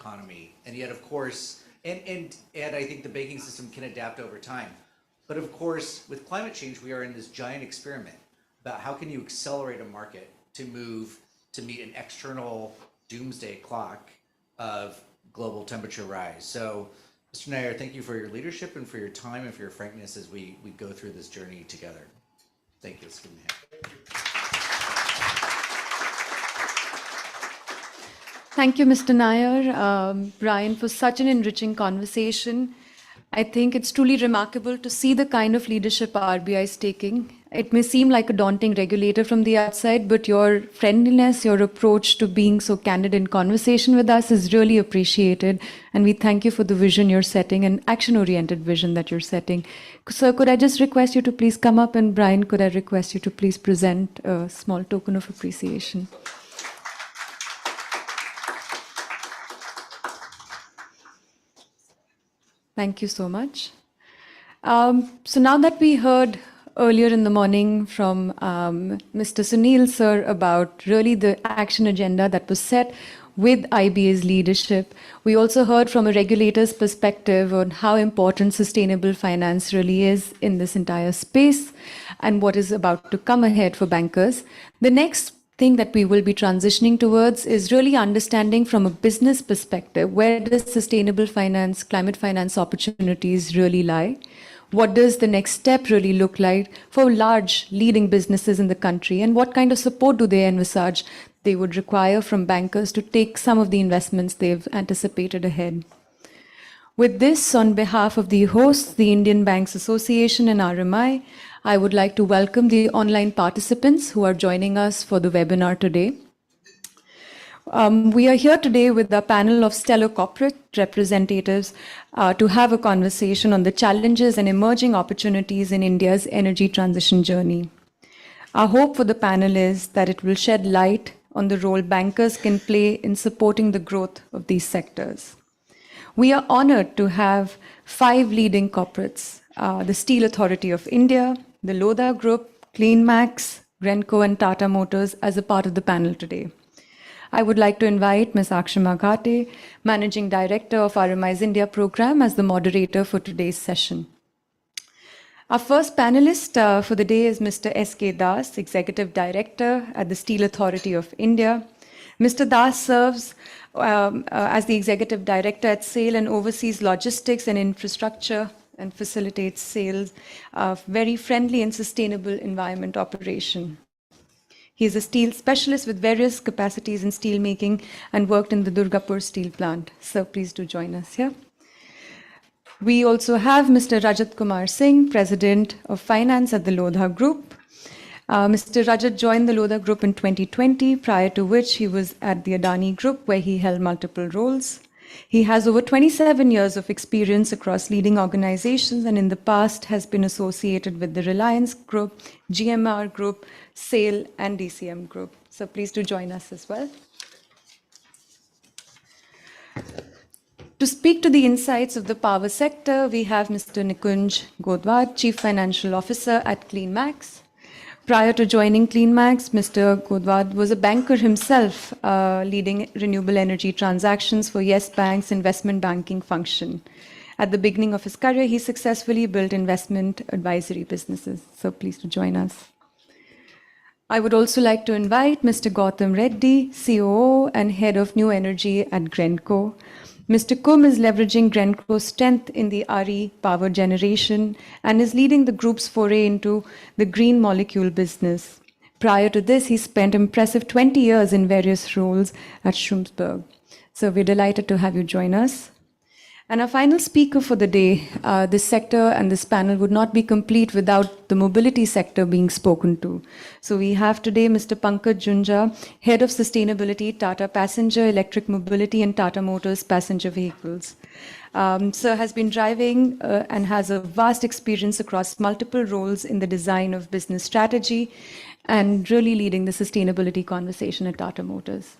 economy. And yet, of course, and I think the banking system can adapt over time. But of course, with climate change, we are in this giant experiment about how can you accelerate a market to move to meet an external doomsday clock of global temperature rise. So, Mr. Nair, thank you for your leadership and for your time and for your frankness as we go through this journey together. Thank you. Let's give him a hand. Thank you, Mr. Nair, Brian, for such an enriching conversation. I think it's truly remarkable to see the kind of leadership RBI is taking. It may seem like a daunting regulator from the outside, but your friendliness, your approach to being so candid in conversation with us is really appreciated. And we thank you for the vision you're setting, an action-oriented vision that you're setting. So could I just request you to please come up, and Brian, could I request you to please present a small token of appreciation? Thank you so much. So now that we heard earlier in the morning from Mr. Sunil sir about really the action agenda that was set with IBA's leadership, we also heard from a regulator's perspective on how important sustainable finance really is in this entire space and what is about to come ahead for bankers. The next thing that we will be transitioning towards is really understanding from a business perspective, where does sustainable finance, climate finance opportunities really lie? What does the next step really look like for large leading businesses in the country? And what kind of support do they envisage they would require from bankers to take some of the investments they've anticipated ahead? With this, on behalf of the hosts, the Indian Banks Association and RMI, I would like to welcome the online participants who are joining us for the webinar today. We are here today with a panel of stellar corporate representatives to have a conversation on the challenges and emerging opportunities in India's energy transition journey. Our hope for the panel is that it will shed light on the role bankers can play in supporting the growth of these sectors. We are honored to have 5 leading corporates, the Steel Authority of India, the Lodha Group, CleanMax, Grenco and Tata Motors as a part of the panel today. I would like to invite Ms. Akshama Ghate, Managing Director of RMI's India program, as the moderator for today's session. Our first panelist for the day is Mr. S.K. Das, Executive Director at the Steel Authority of India. Mr. Das serves as the Executive Director at SAIL and oversees logistics and infrastructure and facilitates sales of very friendly and sustainable environment operation. He is a steel specialist with various capacities in steel making and worked in the Durgapur steel plant. So please do join us here. We also have Mr. Rajat Kumar Singh, President of Finance at the Lodha Group. Mr. Rajat joined the Lodha Group in 2020, prior to which he was at the Adani Group, where he held multiple roles. He has over 27 years of experience across leading organizations and in the past has been associated with the Reliance Group, GMR Group, SAIL and DCM Group. So please do join us as well. To speak to the insights of the power sector, we have Mr. Nikunj Godwad, Chief Financial Officer at CleanMax. Prior to joining CleanMax, Mr. Godwad was a banker himself, leading renewable energy transactions for Yes Bank's investment banking function. At the beginning of his career, he successfully built investment advisory businesses. So please do join us. I would also like to invite Mr. Gautam Reddy, COO and Head of New Energy at Grenco. Mr. Kum is leveraging Grenco's strength in the RE power generation and is leading the group's foray into the green molecule business. Prior to this, he spent impressive 20 years in various roles at Schumsberg. So we're delighted to have you join us. And our final speaker for the day, this sector and this panel would not be complete without the mobility sector being spoken to. So we have today Mr. Pankaj Junja, Head of Sustainability, Tata Passenger Electric Mobility and Tata Motors Passenger Vehicles. Sir has been driving and has a vast experience across multiple roles in the design of business strategy and really leading the sustainability conversation at Tata Motors.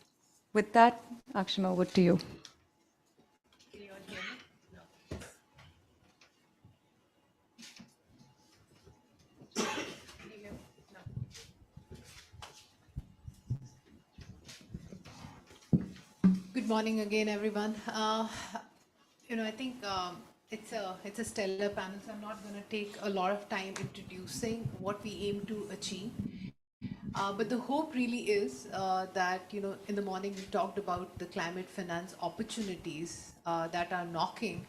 With that, Akshama, over to you. Good morning again, everyone. I think it's a stellar panel, so I'm not going to take a lot of time introducing what we aim to achieve. But the hope really is that in the morning we talked about the climate finance opportunities that are knocking,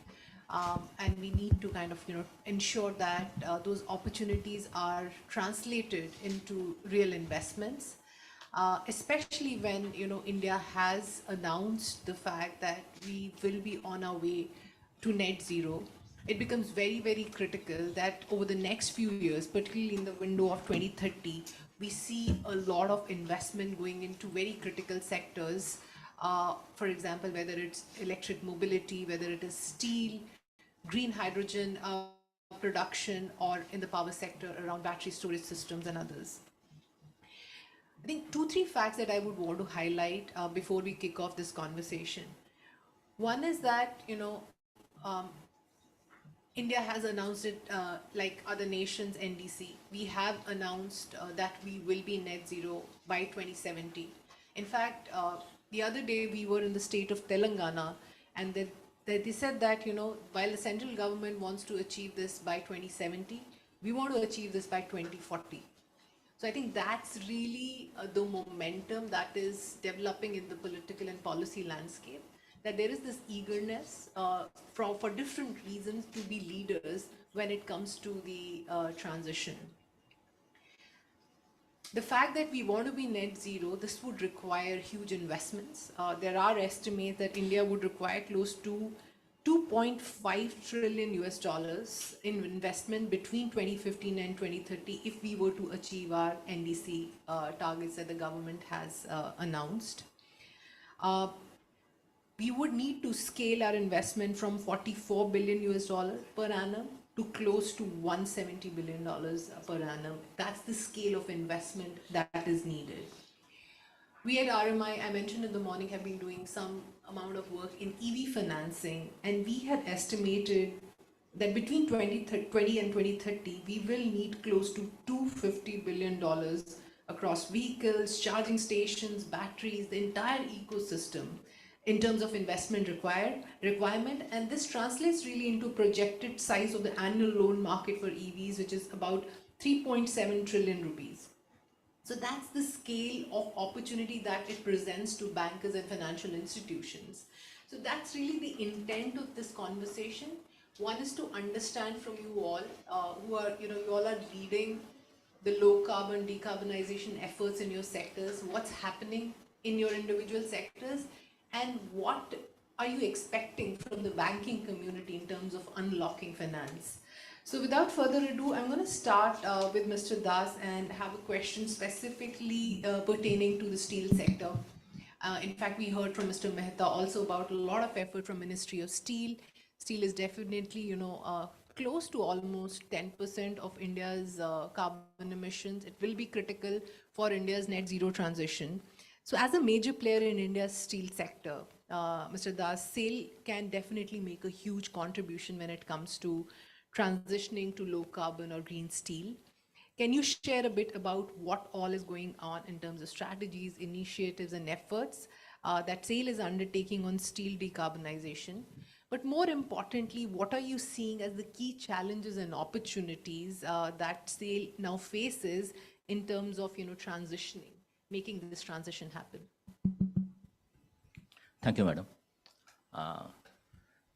and we need to kind of ensure that those opportunities are translated into real investments. Especially when India has announced the fact that we will be on our way to net zero. It becomes very, very critical that over the next few years, particularly in the window of 2030, we see a lot of investment going into very critical sectors. For example, whether it's electric mobility, whether it is steel, green hydrogen production, or in the power sector around battery storage systems and others. I think 2-3 facts that I would want to highlight before we kick off this conversation. One is that India has announced it like other nations, NDC. We have announced that we will be net zero by 2070. In fact, the other day we were in the state of Telangana, and they said that while the central government wants to achieve this by 2070, we want to achieve this by 2040. So I think that's really the momentum that is developing in the political and policy landscape, that there is this eagerness for different reasons to be leaders when it comes to the transition. The fact that we want to be net zero, this would require huge investments. There are estimates that India would require close to 2.5 trillion US dollars in investment between 2015 and 2030 if we were to achieve our NDC targets that the government has announced. We would need to scale our investment from 44 billion US dollars per annum to close to 170 billion dollars per annum. That's the scale of investment that is needed. We at RMI, I mentioned in the morning, have been doing some amount of work in EV financing, and we had estimated that between 2020 and 2030, we will need close to $250 billion across vehicles, charging stations, batteries, the entire ecosystem in terms of investment requirement. And this translates really into projected size of the annual loan market for EVs, which is about 3.7 trillion rupees. So that's the scale of opportunity that it presents to bankers and financial institutions. So that's really the intent of this conversation. One is to understand from you all who are, you all are leading the low carbon decarbonization efforts in your sectors, what's happening in your individual sectors, and what are you expecting from the banking community in terms of unlocking finance. So without further ado, I'm going to start with Mr. Das and have a question specifically pertaining to the steel sector. In fact, we heard from Mr. Mehta also about a lot of effort from Ministry of Steel. Steel is definitely, close to almost 10% of India's carbon emissions. It will be critical for India's net zero transition. So as a major player in India's steel sector, Mr. Das, SAIL can definitely make a huge contribution when it comes to transitioning to low carbon or green steel. Can you share a bit about what all is going on in terms of strategies, initiatives, and efforts that SAIL is undertaking on steel decarbonization? But more importantly, what are you seeing as the key challenges and opportunities that SAIL now faces in terms of transitioning, making this transition happen? Thank you, madam.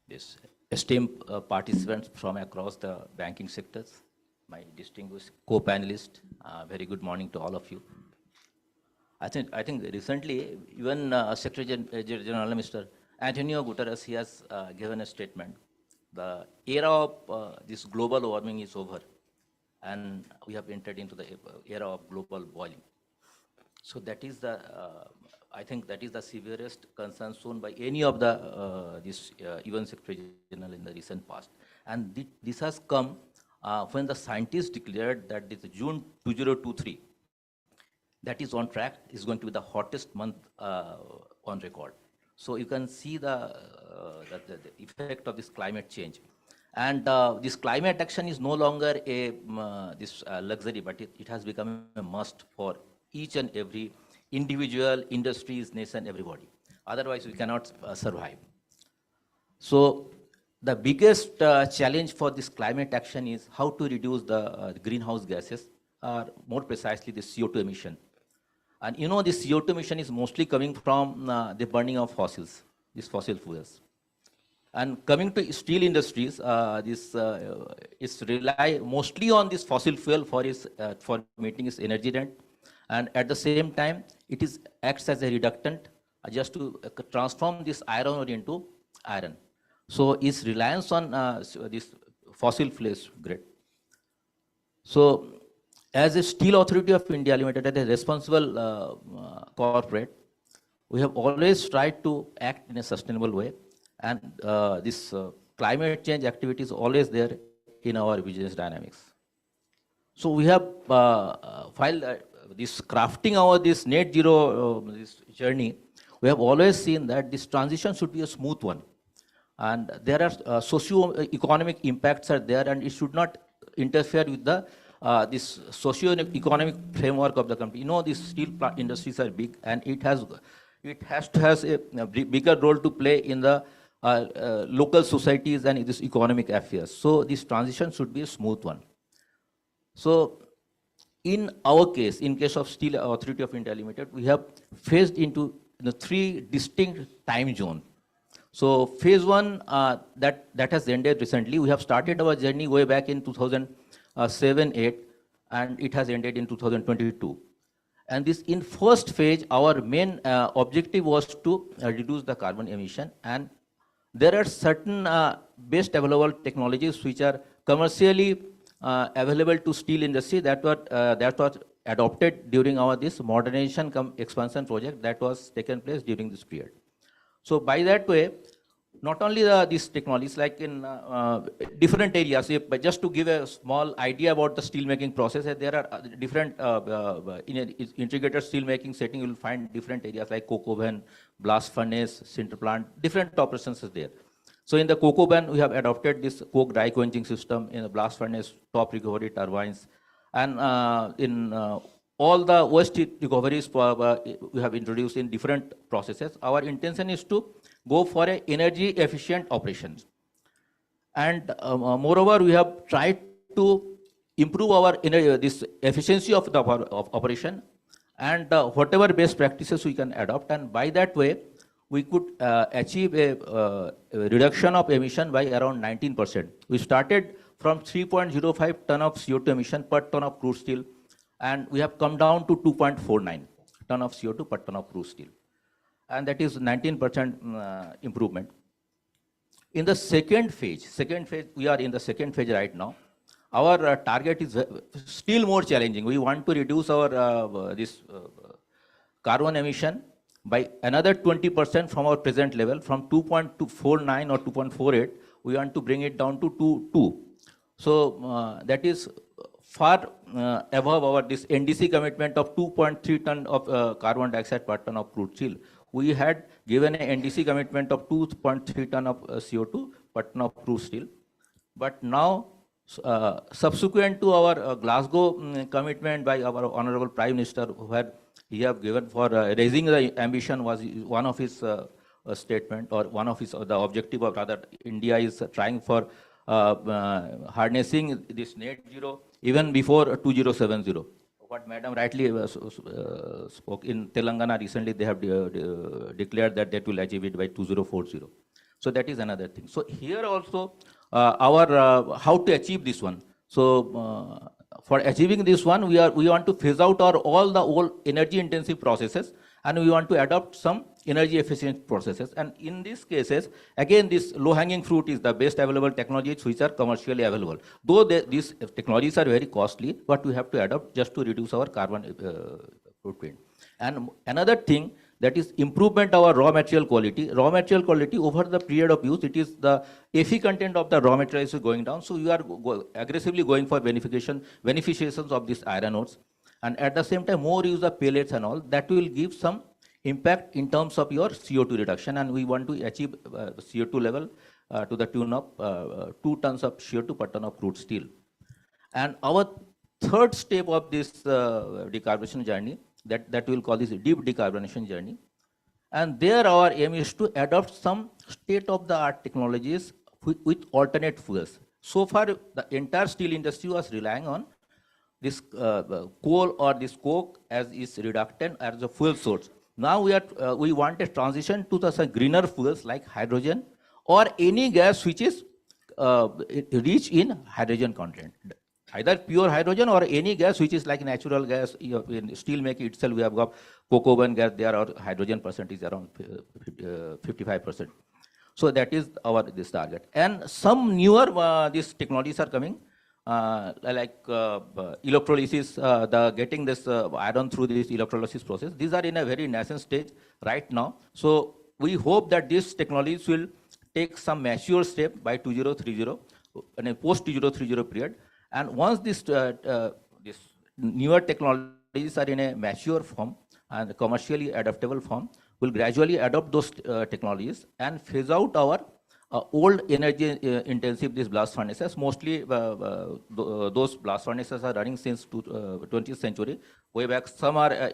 This esteemed participants from across the banking sectors, my distinguished co-panelists, very good morning to all of you. I think recently, even Secretary General Mr. Antonio Guterres, he has given a statement. The era of this global warming is over, and we have entered into the era of global boiling. So that is the, I think that is the severest concern shown by any of the UN Secretary General in the recent past. And this has come when the scientists declared that this June 2023, that is on track, is going to be the hottest month on record. So you can see the effect of this climate change. And this climate action is no longer a luxury, but it has become a must for each and every individual, industries, nation, everybody. Otherwise, we cannot survive. So the biggest challenge for this climate action is how to reduce the greenhouse gases, or more precisely the CO2 emission. And you know, this CO2 emission is mostly coming from the burning of fossils, these fossil fuels. And coming to steel industries, this is rely mostly on this fossil fuel for meeting its energy demand, and at the same time, it is acts as a reductant just to transform this iron ore into iron. So, its reliance on this fossil fuels great. So, as a Steel Authority of India Limited, as a responsible corporate, we have always tried to act in a sustainable way, and this climate change activity is always there in our business dynamics. So we have while this crafting our this net zero this journey, we have always seen that this transition should be a smooth one, and there are socio-economic impacts are there, and it should not interfere with the this socio-economic framework of the country. You know, these steel industries are big, and it has to has a bigger role to play in the local societies and in this economic affairs. So this transition should be a smooth one. So in our case, in case of Steel Authority of India Limited, we have phased into the 3 distinct time zone. So phase 1 that has ended recently. We have started our journey way back in 2007-8, and it has ended in 2022. And this in first phase, our main objective was to reduce the carbon emission, and there are certain best available technologies which are commercially available to steel industry that was adopted during our this modernization expansion project that was taken place during this period. So by that way, not only these technologies, like in different areas, but just to give a small idea about the steel making process, there are different, in an integrated steel making setting, you will find different areas like coke oven, blast furnace, sinter plant, different operations is there. So in the coke oven, we have adopted this coke dry quenching system. In the blast furnace, top recovery turbines, and in all the waste heat recoveries we have introduced in different processes. Our intention is to go for a energy efficient operations. And moreover, we have tried to improve our this efficiency of the operation, and whatever best practices we can adopt, and by that way, we could achieve a reduction of emission by around 19%. We started from 3.05 ton of CO2 emission per ton of crude steel, and we have come down to 2.49 ton of CO2 per ton of crude steel. And that is 19% improvement. In the second phase, we are in the second phase right now. Our target is still more challenging. We want to reduce our carbon emission by another 20% from our present level, from 2.49 or 2.48, we want to bring it down to 2. So that is far above our this NDC commitment of 2.3 ton of carbon dioxide per ton of crude steel. We had given an NDC commitment of 2.3 ton of CO2 per ton of crude steel. But now, subsequent to our Glasgow commitment by our Honorable Prime Minister, where he have given for raising the ambition, was one of his statement, or one of his the objective of rather India is trying for harnessing this net zero even before 2070. What Madam rightly spoke in Telangana recently, they have declared that they will achieve it by 2040. So that is another thing. So here also our how to achieve this one. So for achieving this one, we want to phase out all the old energy intensive processes, and we want to adopt some energy efficient processes. And in these cases, again, this low hanging fruit is the best available technologies which are commercially available. Though these technologies are very costly, but we have to adopt just to reduce our carbon footprint. And another thing, that is improvement of our raw material quality. Raw material quality over the period of use, it is the Fe content of the raw material is going down. So we are aggressively going for beneficiations of these iron ores. And at the same time, more use of pellets and all, that will give some impact in terms of your CO2 reduction. And we want to achieve CO2 level to the tune of 2 tons of CO2 per ton of crude steel. And our third step of this decarbonization journey, that we'll call this deep decarbonization journey. And there our aim is to adopt some state-of-the-art technologies with alternate fuels. So far, the entire steel industry was relying on this coal or this coke as its reductant as a fuel source. Now we want a transition to the some greener fuels like hydrogen or any gas which is rich in hydrogen content. Either pure hydrogen or any gas which is like natural gas. In steel making itself, we have got coke oven gas. There our hydrogen percentage around 55%. So that is our this target. And some newer these technologies are coming, like electrolysis, the getting this iron through this electrolysis process. These are in a very nascent stage right now. So we hope that these technologies will take some mature step by 2030 in a post 2030 period. And once this newer technologies are in a mature form and commercially adaptable form, we'll gradually adopt those technologies and phase out our old energy intensive these blast furnaces. Mostly those blast furnaces are running since 20th century. Way back, some are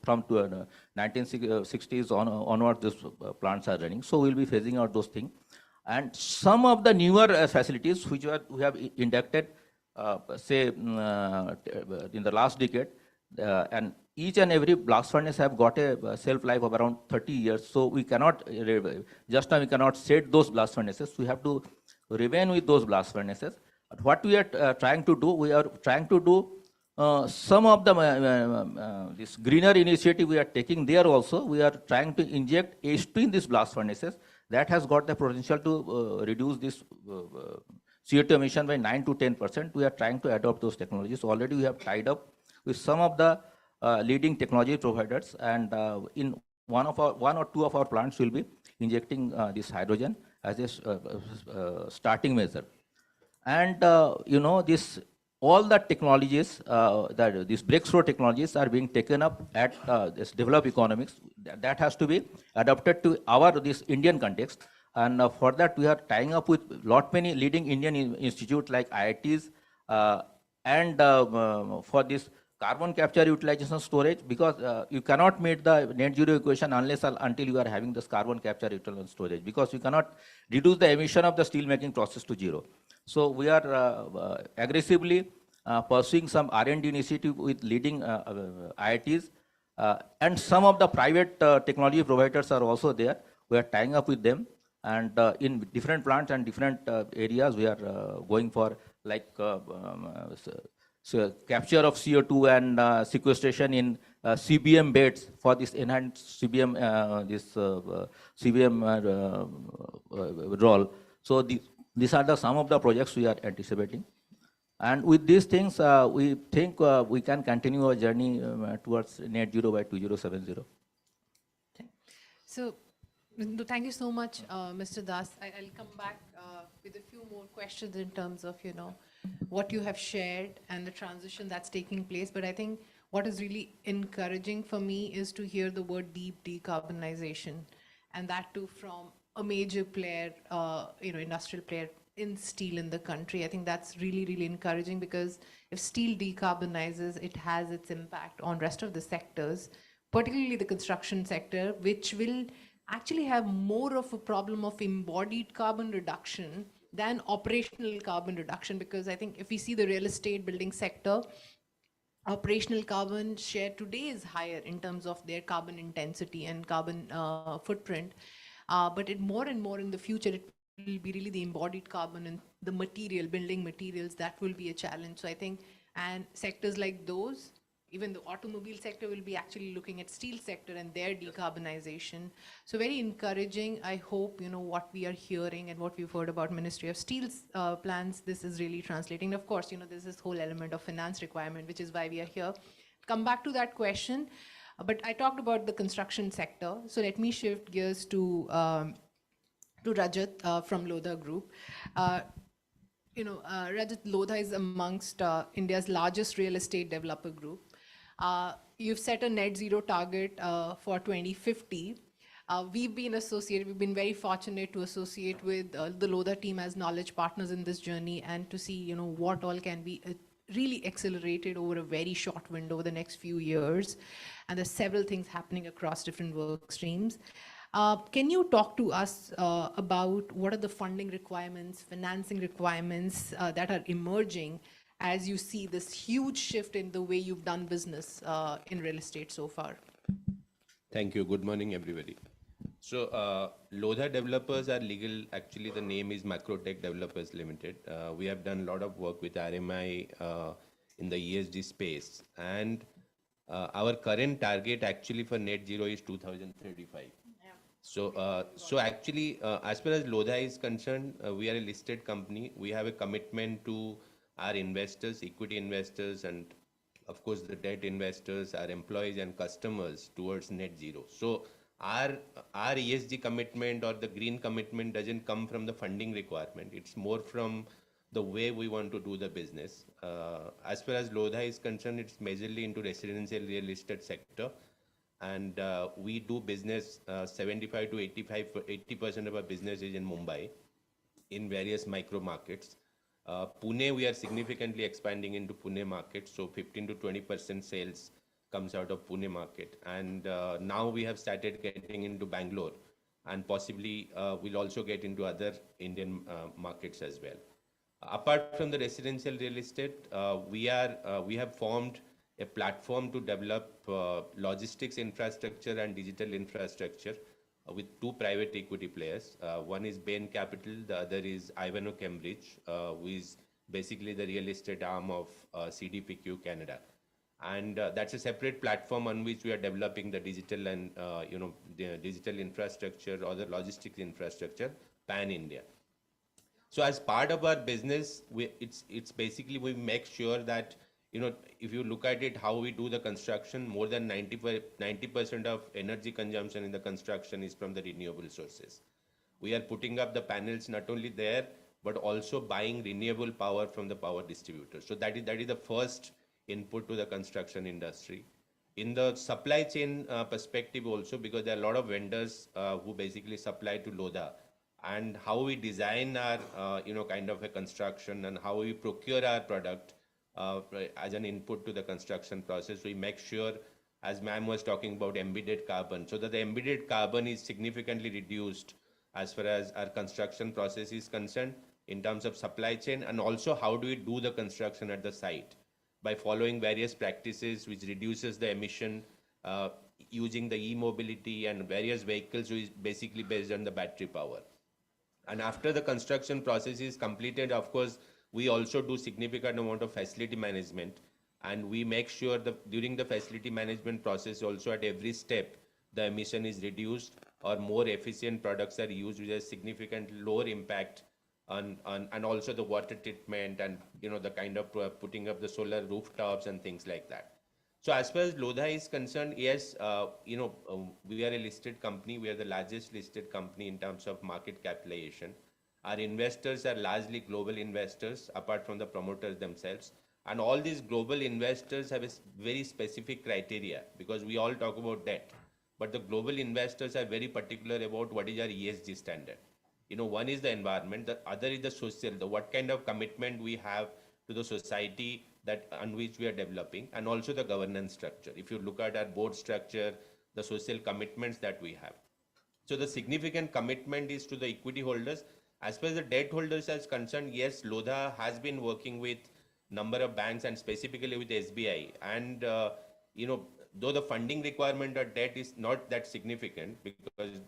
from 1960s onward, these plants are running. So we'll be phasing out those things. And some of the newer facilities which we have inducted, say in the last decade, and each and every blast furnace have got a shelf life of around 30 years. So we cannot, just now we cannot set those blast furnaces. We have to remain with those blast furnaces. But what we are trying to do, we are trying to do some of the this greener initiative we are taking there also. We are trying to inject H2 in these blast furnaces. That has got the potential to reduce this CO2 emission by 9 to 10%. We are trying to adopt those technologies. Already we have tied up with some of the leading technology providers, and in one or two of our plants will be injecting this hydrogen as a starting measure. And this all the technologies that these breakthrough technologies are being taken up at this developed economics. That has to be adapted to our this Indian context, and for that we are tying up with lot many leading Indian institutes like IITs, and for this carbon capture utilization storage, because you cannot meet the net zero equation unless until you are having this carbon capture utilization storage, because you cannot reduce the emission of the steel making process to zero. So we are aggressively pursuing some R&D initiative with leading IITs, and some of the private technology providers are also there. We are tying up with them, and in different plants and different areas we are going for, like so capture of CO2 and sequestration in CBM beds for this enhanced CBM role. So these are some of the projects we are anticipating. And with these things, we think we can continue our journey towards net zero by 2070. So, thank you so much, Mr. Das. I'll come back with a few more questions in terms of, what you have shared and the transition that's taking place. But I think what is really encouraging for me is to hear the word deep decarbonization, and that too from a major player, industrial player in steel in the country. I think that's really, really encouraging, because if steel decarbonizes, it has its impact on rest of the sectors, particularly the construction sector, which will actually have more of a problem of embodied carbon reduction than operational carbon reduction. Because I think if we see the real estate building sector, operational carbon share today is higher in terms of their carbon intensity and carbon footprint. But more and more in the future, it will be really the embodied carbon and the material, building materials, that will be a challenge. So I think, and sectors like those, even the automobile sector will be actually looking at steel sector and their decarbonization. So very encouraging. I hope, what we are hearing and what we've heard about Ministry of Steel's plans, this is really translating. Of course, there's this whole element of finance requirement, which is why we are here. Come back to that question. But I talked about the construction sector. So let me shift gears to Rajat from Lodha Group. Rajat, Lodha is amongst India's largest real estate developer group. You've set a net zero target for 2050. We've been very fortunate to associate with the Lodha team as knowledge partners in this journey, and to see, what all can be really accelerated over a very short window over the next few years. And there's several things happening across different work streams. Can you talk to us about what are the funding requirements, financing requirements that are emerging as you see this huge shift in the way you've done business in real estate so far? Thank you. Good morning, everybody. So, Lodha Developers are legal. Actually, the name is Macrotech Developers Limited. We have done a lot of work with RMI in the ESG space, and our current target actually for net zero is 2035. So actually, as far as Lodha is concerned, we are a listed company. We have a commitment to our investors, equity investors, and of course the debt investors, our employees and customers towards net zero. So our ESG commitment or the green commitment doesn't come from the funding requirement. It's more from the way we want to do the business. As far as Lodha is concerned, it's majorly into residential real estate sector. And we do business 75 to 80% of our business is in Mumbai in various micro markets. Pune, we are significantly expanding into Pune market, so 15 to 20% sales comes out of Pune market. And now we have started getting into Bangalore, and possibly we'll also get into other Indian markets as well. Apart from the residential real estate, we have formed a platform to develop logistics infrastructure and digital infrastructure with two private equity players. One is Bain Capital, the other is Ivanhoe Cambridge, who is basically the real estate arm of CDPQ Canada. And that's a separate platform on which we are developing the digital and the digital infrastructure or the logistics infrastructure pan-India. So as part of our business, it's basically we make sure that, if you look at it, how we do the construction, more than 90% of energy consumption in the construction is from the renewable sources. We are putting up the panels not only there, but also buying renewable power from the power distributors. So that is the first input to the construction industry. In the supply chain perspective also, because there are a lot of vendors who basically supply to Lodha, and how we design our, kind of a construction and how we procure our product as an input to the construction process. We make sure, as ma'am was talking about embedded carbon, so that the embedded carbon is significantly reduced as far as our construction process is concerned in terms of supply chain, and also how do we do the construction at the site by following various practices which reduces the emission using the e-mobility and various vehicles, which is basically based on the battery power. And after the construction process is completed, of course, we also do significant amount of facility management, and we make sure that during the facility management process also at every step, the emission is reduced or more efficient products are used with a significant lower impact on and also the water treatment and, the kind of putting up the solar rooftops and things like that. So as far as Lodha is concerned, yes, we are a listed company. We are the largest listed company in terms of market capitalization. Our investors are largely global investors, apart from the promoters themselves. And all these global investors have a very specific criteria, because we all talk about debt, but the global investors are very particular about what is our ESG standard. One is the environment, the other is the social, what kind of commitment we have to the society that on which we are developing, and also the governance structure. If you look at our board structure, the social commitments that we have. So the significant commitment is to the equity holders. As far as the debt holders is concerned, yes, Lodha has been working with number of banks and specifically with SBI. And, though the funding requirement of debt is not that significant,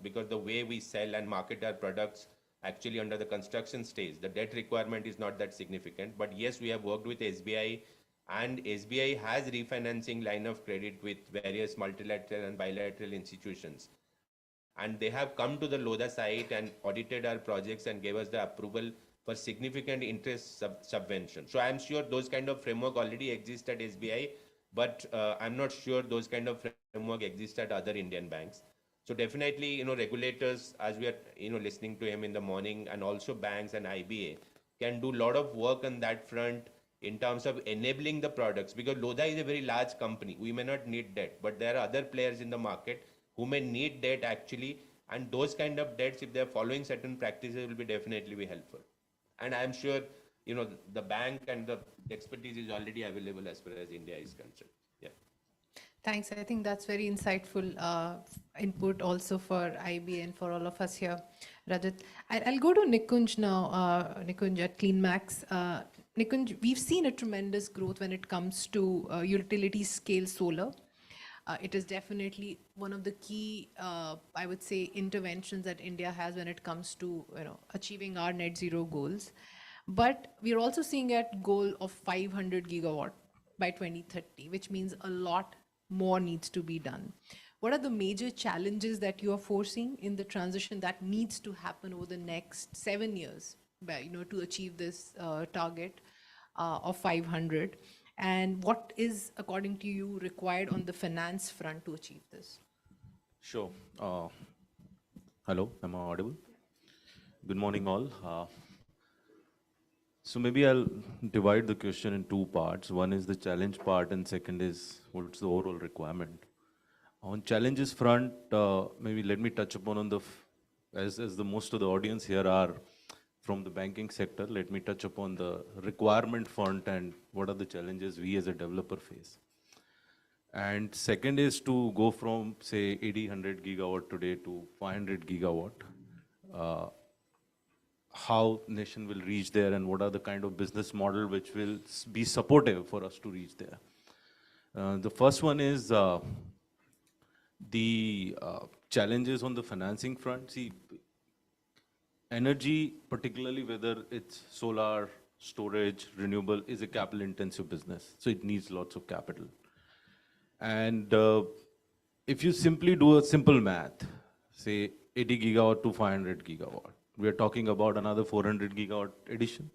because the way we sell and market our products actually under the construction stage, the debt requirement is not that significant. But yes, we have worked with SBI, and SBI has refinancing line of credit with various multilateral and bilateral institutions. And they have come to the Lodha site and audited our projects and gave us the approval for significant interest subvention. So I'm sure those kind of framework already exist at SBI, but I'm not sure those kind of framework exist at other Indian banks. So definitely, regulators, as we are, listening to him in the morning, and also banks and IBA can do a lot of work on that front in terms of enabling the products, because Lodha is a very large company. We may not need debt, but there are other players in the market who may need debt actually, and those kind of debts, if they are following certain practices, will be definitely be helpful. And I'm sure the bank and the expertise is already available as far as India is concerned. Yeah. Thanks. I think that's very insightful input also for IB and for all of us here. Rajat, I'll go to Nikunj now. Nikunj at CleanMax. Nikunj, we've seen a tremendous growth when it comes to utility scale solar. It is definitely one of the key, I would say, interventions that India has when it comes to achieving our net zero goals. But we're also seeing a goal of 500 gigawatt by 2030, which means a lot more needs to be done. What are the major challenges that you are foreseeing in the transition that needs to happen over the next 7 years, to achieve this target of 500? And what is, according to you, required on the finance front to achieve this? Sure. Hello, am I audible? Good morning, all. So maybe I'll divide the question in two parts. One is the challenge part, and second is what's the overall requirement. On challenges front, maybe let me touch upon as the most of the audience here are from the banking sector, let me touch upon the requirement front and what are the challenges we as a developer face. And second is to go from, say, 100 gigawatt today to 500 gigawatt. How nation will reach there and what are the kind of business model which will be supportive for us to reach there. The first one is the challenges on the financing front. See, energy, particularly whether it's solar, storage, renewable, is a capital intensive business. So it needs lots of capital. And if you simply do a simple math, say 80 gigawatt to 500 gigawatt, we are talking about another 400 gigawatt addition.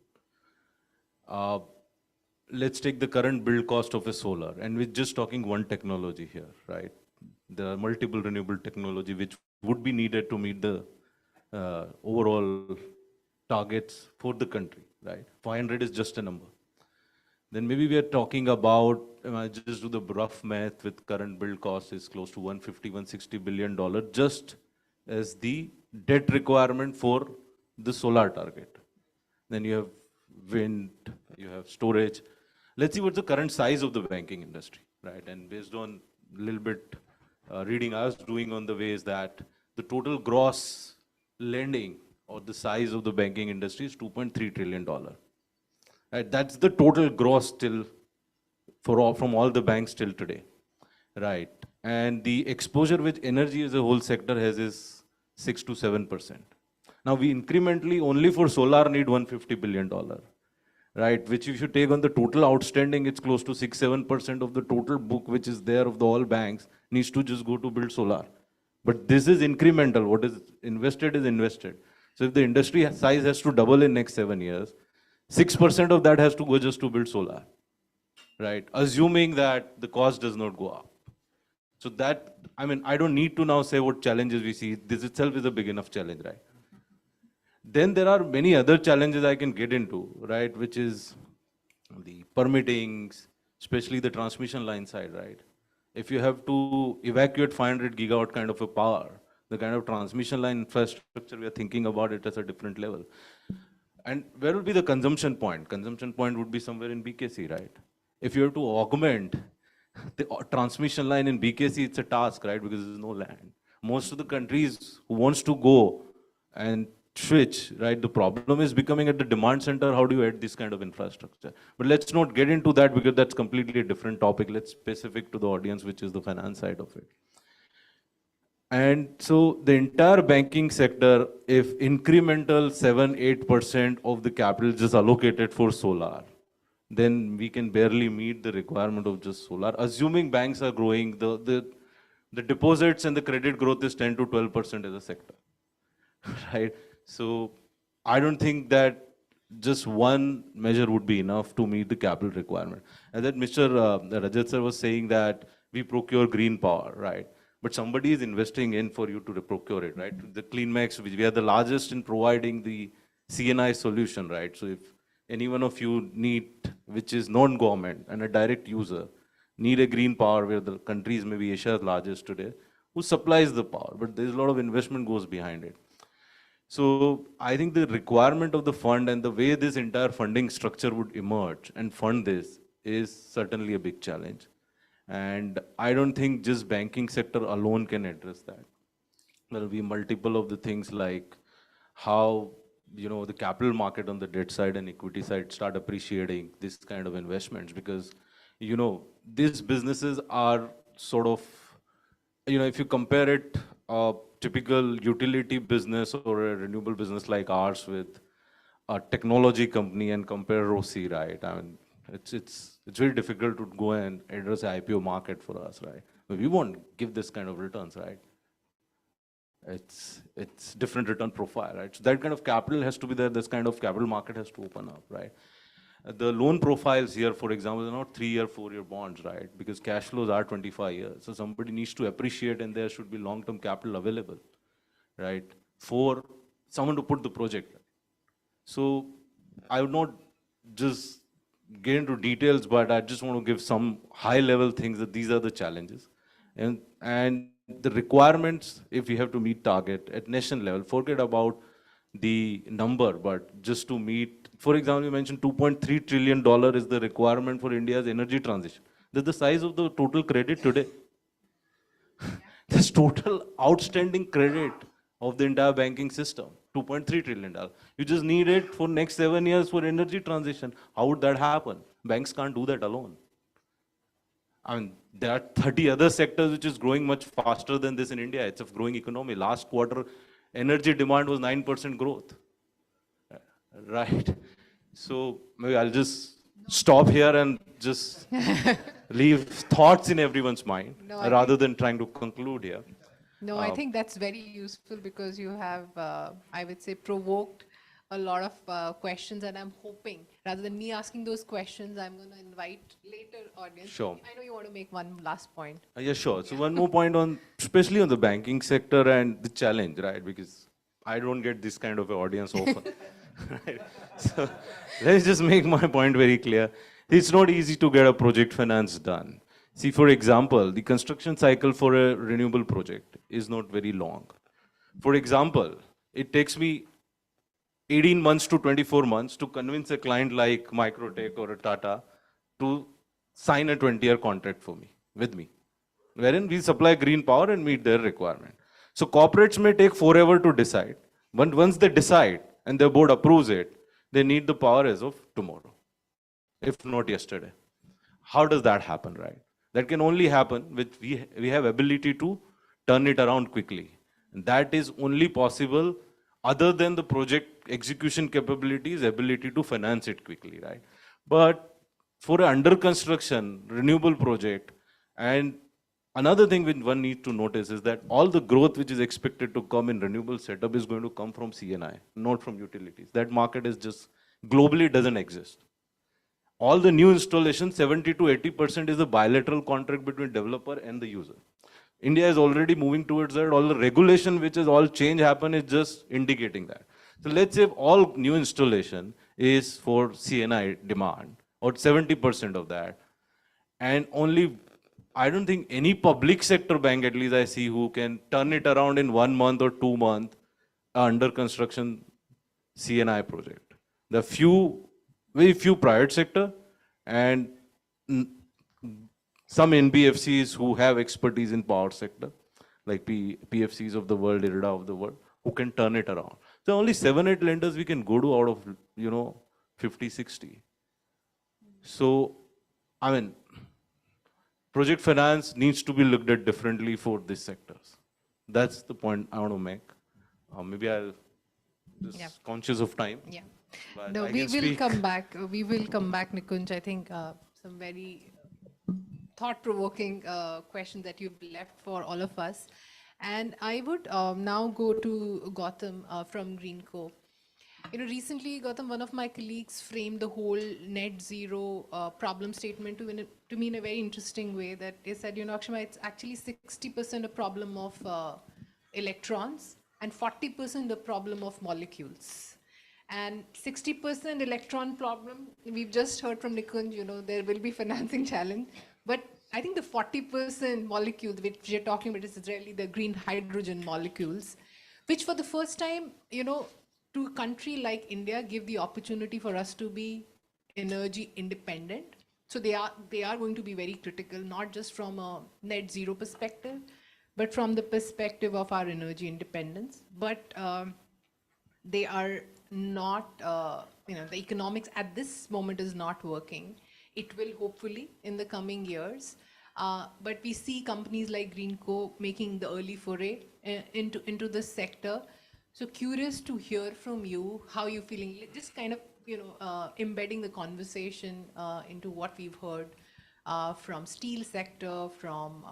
Let's take the current build cost of a solar, and we're just talking one technology here, right? There are multiple renewable technology which would be needed to meet the overall targets for the country, right? 500 is just a number. Then maybe we are talking about, I just do the rough math with current build cost is close to 150, $160 billion just as the debt requirement for the solar target. Then you have wind, you have storage. Let's see what's the current size of the banking industry, right? And based on a little bit reading I was doing on the ways that the total gross lending or the size of the banking industry is $2.3 trillion. Right? That's the total gross till from all the banks till today, right? And the exposure which energy as a whole sector has is 6 to 7%. Now we incrementally only for solar need $150 billion, right? Which if you take on the total outstanding, it's close to 6-7% of the total book which is there of the all banks needs to just go to build solar. But this is incremental. What is invested is invested. So if the industry size has to double in next 7 years, 6% of that has to go just to build solar, right? Assuming that the cost does not go up. So that, I mean, I don't need to now say what challenges we see. This itself is a big enough challenge, right? Then there are many other challenges I can get into, right? Which is the permittings, especially the transmission line side, right? If you have to evacuate 500 gigawatt kind of a power, the kind of transmission line infrastructure we are thinking about it at a different level. And where will be the consumption point? Consumption point would be somewhere in BKC, right? If you have to augment the transmission line in BKC, it's a task, right? Because there's no land. Most of the countries who wants to go and switch, right? The problem is becoming at the demand center. How do you add this kind of infrastructure? But let's not get into that because that's completely a different topic. Let's specific to the audience, which is the finance side of it. And so the entire banking sector, if incremental 7-8% of the capital is just allocated for solar, then we can barely meet the requirement of just solar. Assuming banks are growing, the deposits and the credit growth is 10 to 12% as a sector, right? So I don't think that just one measure would be enough to meet the capital requirement. And that Mr. Rajat sir was saying that we procure green power, right? But somebody is investing in for you to procure it, right? The CleanMax, we are the largest in providing the CNI solution, right? So if any one of you need, which is non-government and a direct user, need a green power where the country is maybe Asia's largest today, who supplies the power, but there's a lot of investment goes behind it. So I think the requirement of the fund and the way this entire funding structure would emerge and fund this is certainly a big challenge. And I don't think just banking sector alone can address that. There'll be multiple of the things like how, the capital market on the debt side and equity side start appreciating this kind of investments, because, these businesses are sort of, if you compare it, a typical utility business or a renewable business like ours with a technology company and compare ROCE, right? I mean, it's very difficult to go and address the IPO market for us, right? But we won't give this kind of returns, right? It's different return profile, right? So that kind of capital has to be there. This kind of capital market has to open up, right? The loan profiles here, for example, are not 3-year, 4-year bonds, right? Because cash flows are 25 years. So somebody needs to appreciate, and there should be long-term capital available, right? For someone to put the project. So I would not just get into details, but I just want to give some high-level things that these are the challenges. And the requirements, if we have to meet target at nation level, forget about the number, but just to meet, for example, you mentioned $2.3 trillion is the requirement for India's energy transition. That's the size of the total credit today. This total outstanding credit of the entire banking system, $2.3 trillion. You just need it for next 7 years for energy transition. How would that happen? Banks can't do that alone. I mean, there are 30 other sectors which is growing much faster than this in India. It's a growing economy. Last quarter, energy demand was 9% growth, right? So maybe I'll just stop here and just leave thoughts in everyone's mind No, I rather than trying to conclude here. No, I think that's very useful because you have, I would say, provoked a lot of questions, and I'm hoping, rather than me asking those questions, I'm going to invite later audience. Sure. I know you want to make one last point. Yeah, sure. So one more point on, especially on the banking sector and the challenge, right? Because I don't get this kind of an audience often. Right? So let's just make my point very clear. It's not easy to get a project finance done. See, for example, the construction cycle for a renewable project is not very long. For example, it takes me 18 months to 24 months to convince a client like Microtech or a Tata to sign a 20-year contract for me, with me, wherein we supply green power and meet their requirement. So corporates may take forever to decide, but once they decide and their board approves it, they need the power as of tomorrow, if not yesterday. How does that happen, right? That can only happen with we have ability to turn it around quickly. And that is only possible other than the project execution capabilities, ability to finance it quickly, right? But for an under construction renewable project, and another thing which one needs to notice is that all the growth which is expected to come in renewable setup is going to come from CNI, not from utilities. That market is just globally doesn't exist. All the new installations, 70 to 80% is a bilateral contract between developer and the user. India is already moving towards that. All the regulation which is all change happen is just indicating that. So let's say all new installation is for CNI demand, or 70% of that. And only, I don't think any public sector bank, at least I see, who can turn it around in 1 month or 2 months under construction CNI project. The very few private sector and some NBFCs who have expertise in power sector, like PFCs of the world, IREDA of the world, who can turn it around. So only 7-8 lenders we can go to out of, 50, 60. So, I mean, project finance needs to be looked at differently for these sectors. That's the point I want to make. Maybe I'll just conscious of time. Yeah. But No, I we can will speak. come back. We will come back, Nikunj. I think some very thought-provoking questions that you've left for all of us. And I would now go to Gautam from Greenco. Recently, Gautam, one of my colleagues framed the whole net zero problem statement to me in a very interesting way, that they said, Akshama, it's actually 60% a problem of electrons and 40% a problem of molecules. And 60% electron problem, we've just heard from Nikunj, there will be financing challenge. But I think the 40% molecules which we're talking about is really the green hydrogen molecules. which for the first time, to a country like India, give the opportunity for us to be energy independent. So they are going to be very critical, not just from a net zero perspective, but from the perspective of our energy independence. But they are not, the economics at this moment is not working. It will hopefully in the coming years. But we see companies like Greenco making the early foray into this sector. So curious to hear from you how you're feeling, just kind of, embedding the conversation into what we've heard from steel sector, from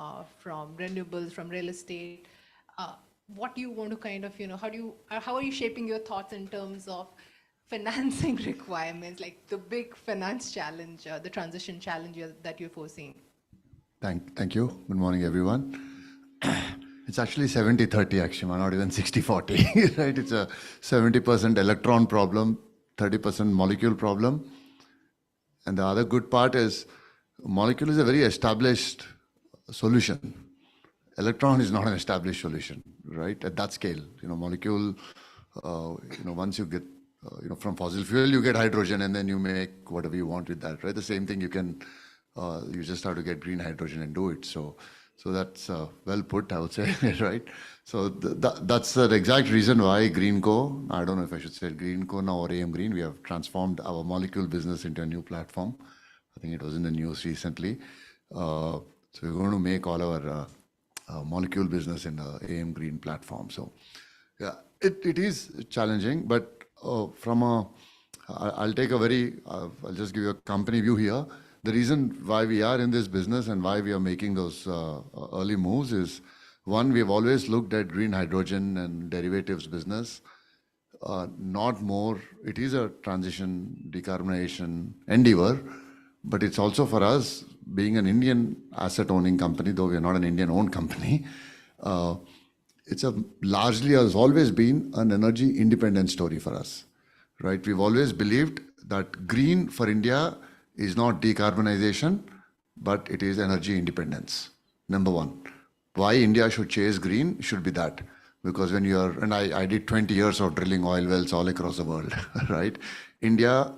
renewables, from real estate. What do you want to kind of, how are you shaping your thoughts in terms of financing requirements, like the big finance challenge, the transition challenge that you're foreseeing? Thank you. Good morning, everyone. It's actually 70-30, actually, not even 60-40, right? It's a 70% electron problem, 30% molecule problem. And the other good part is molecule is a very established solution. Electron is not an established solution, right? At that scale, molecule, once you get, from fossil fuel, you get hydrogen and then you make whatever you want with that, right? The same thing you can, you just have to get green hydrogen and do it. So that's well put, I would say, right? So that's the exact reason why Greenco, I don't know if I should say Greenco now or AM Green, we have transformed our molecule business into a new platform. I think it was in the news recently. So we're going to make all our molecule business in the AM Green platform. So yeah, it is challenging, but I'll take a I'll just give you a company view here. The reason why we are in this business and why we are making those early moves is, one, we've always looked at green hydrogen and derivatives business, not more, it is a transition, decarbonization endeavor, but it's also for us, being an Indian asset owning company, though we're not an Indian owned company, it's largely has always been an energy independent story for us, right? We've always believed that green for India is not decarbonization, but it is energy independence. Number one, why India should chase green should be that. Because when and I did 20 years of drilling oil wells all across the world, right? India,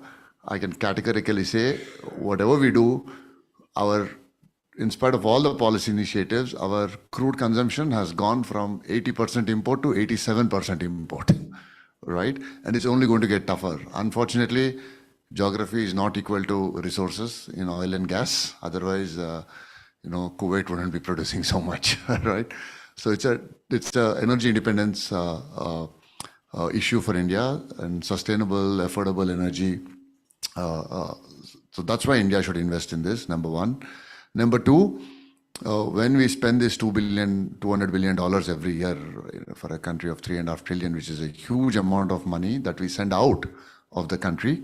I can categorically say, whatever we do, in spite of all the policy initiatives, our crude consumption has gone from 80% import to 87% import, right? And it's only going to get tougher. Unfortunately, geography is not equal to resources in oil and gas. Otherwise, Kuwait wouldn't be producing so much, right? So it's a energy independence issue for India, and sustainable, affordable energy. So that's why India should invest in this, number one. Number two, when we spend this $200 billion every year for a country of $3.5 trillion, which is a huge amount of money that we send out of the country,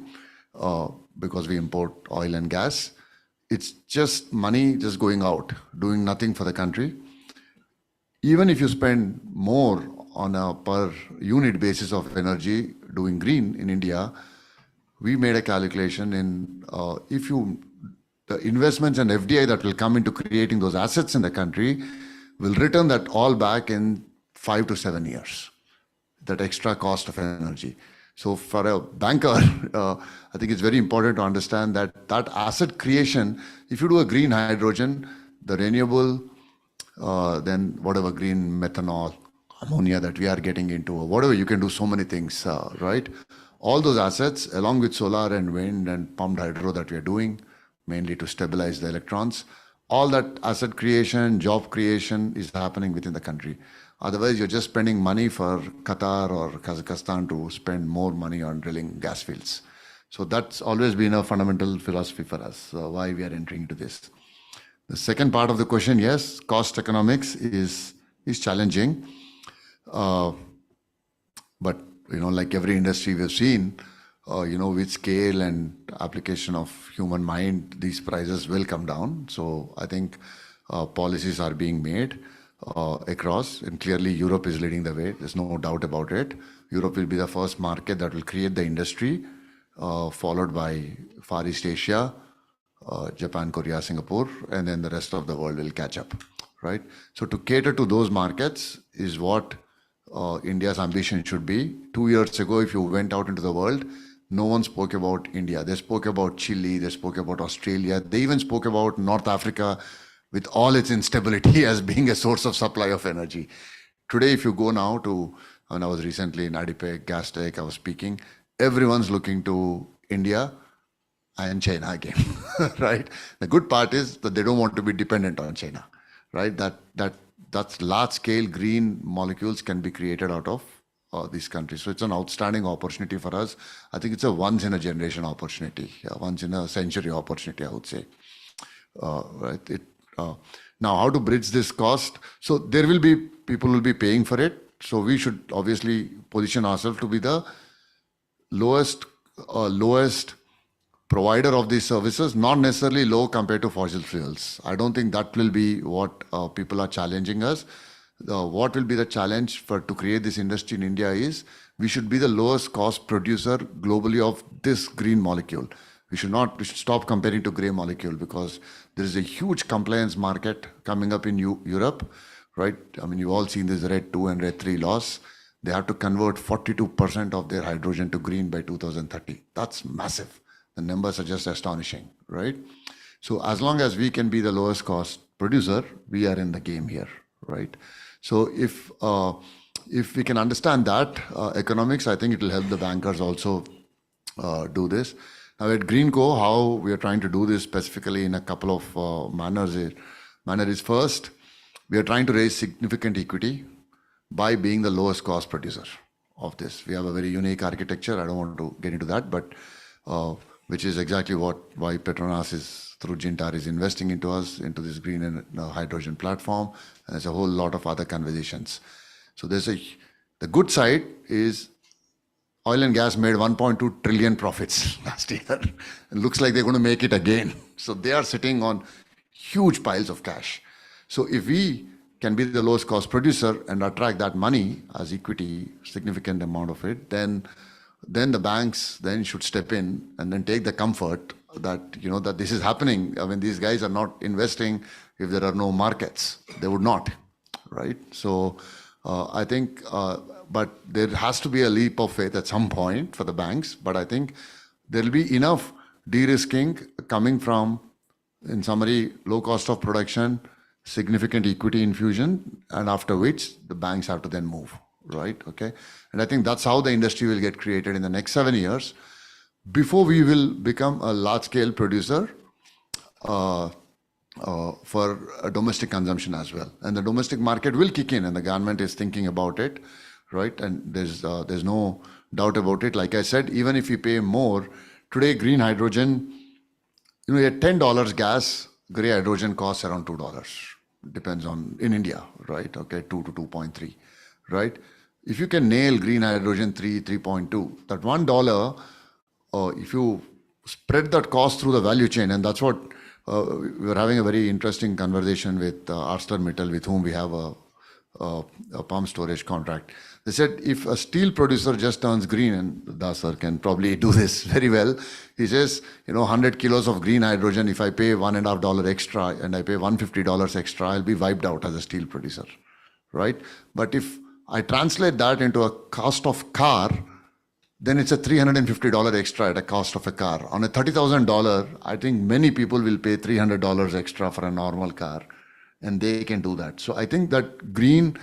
because we import oil and gas, it's just money just going out, doing nothing for the country. Even if you spend more on a per unit basis of energy doing green in India, we made a calculation in the investments and FDI that will come into creating those assets in the country will return that all back in 5 to 7 years, that extra cost of energy. So for a banker, I think it's very important to understand that asset creation, if you do a green hydrogen, the renewable, then whatever green methanol, ammonia that we are getting into, or whatever, you can do so many things, right? All those assets, along with solar and wind and pumped hydro that we are doing, mainly to stabilize the electrons, all that asset creation, job creation is happening within the country. Otherwise, you're just spending money for Qatar or Kazakhstan to spend more money on drilling gas fields. So that's always been a fundamental philosophy for us, why we are entering into this. The second part of the question, yes, cost economics is challenging. But, like every industry we've seen, with scale and application of human mind, these prices will come down. So I think policies are being made across, and clearly Europe is leading the way. There's no doubt about it. Europe will be the first market that will create the industry, followed by Far East Asia, Japan, Korea, Singapore, and then the rest of the world will catch up, right? So to cater to those markets is what India's ambition should be. 2 years ago, if you went out into the world, no one spoke about India. They spoke about Chile, they spoke about Australia, they even spoke about North Africa with all its instability as being a source of supply of energy. Today, if you go now to, when I was recently in Adipec, Gastech, I was speaking, everyone's looking to India and China again, right? The good part is that they don't want to be dependent on China, right? That's large scale green molecules can be created out of these countries. So it's an outstanding opportunity for us. I think it's a once in a generation opportunity, once in a century opportunity, I would say. Right? Now, how to bridge this cost? So there will be people will be paying for it. So we should obviously position ourselves to be the lowest provider of these services, not necessarily low compared to fossil fuels. I don't think that will be what people are challenging us. What will be the challenge to create this industry in India is we should be the lowest cost producer globally of this green molecule. We should stop comparing to gray molecule because there is a huge compliance market coming up in Europe, right? I mean, you've all seen this RED 2 and RED 3 laws. They have to convert 42% of their hydrogen to green by 2030. That's massive. The numbers are just astonishing, right? So as long as we can be the lowest cost producer, we are in the game here, right? So if we can understand that economics, I think it will help the bankers also do this. Now at Greenco, how we are trying to do this specifically in a couple of manners is first, we are trying to raise significant equity by being the lowest cost producer of this. We have a very unique architecture. I don't want to get into that, but which is exactly why Petronas is through Jintar is investing into us, into this green and hydrogen platform. And there's a whole lot of other conversations. So the good side is oil and gas made 1.2 trillion profits last year. It looks like they're going to make it again. So they are sitting on huge piles of cash. So if we can be the lowest cost producer and attract that money as equity, significant amount of it, then the banks then should step in and then take the comfort that, you know, that this is happening. I mean, these guys are not investing if there are no markets. They would not, right? So I think, but there has to be a leap of faith at some point for the banks. But I think there will be enough de-risking coming from, in summary, low cost of production, significant equity infusion, and after which the banks have to then move, right? Okay. And I think that's how the industry will get created in the next 7 years before we will become a large scale producer for a domestic consumption as well. And the domestic market will kick in and the government is thinking about it, right? And there's no doubt about it. Like I said, even if we pay more, today green hydrogen, you know, at $10 gas, gray hydrogen costs around $2. Depends on, in India, right? Okay, 2 to 2.3, right? If you can nail green hydrogen 3.2, that $1, if you spread that cost through the value chain, and that's what we were having a very interesting conversation with ArcelorMittal, with whom we have a pump storage contract. They said if a steel producer just turns green, and Dasar can probably do this very well, he says, you know, 100 kilos of green hydrogen, if I pay $1.50 extra and I pay $150 extra, I'll be wiped out as a steel producer, right? But if I translate that into a cost of car, then it's a $350 extra at a cost of a car. On a $30,000, I think many people will pay $300 extra for a normal car, and they can do that. So I think that green,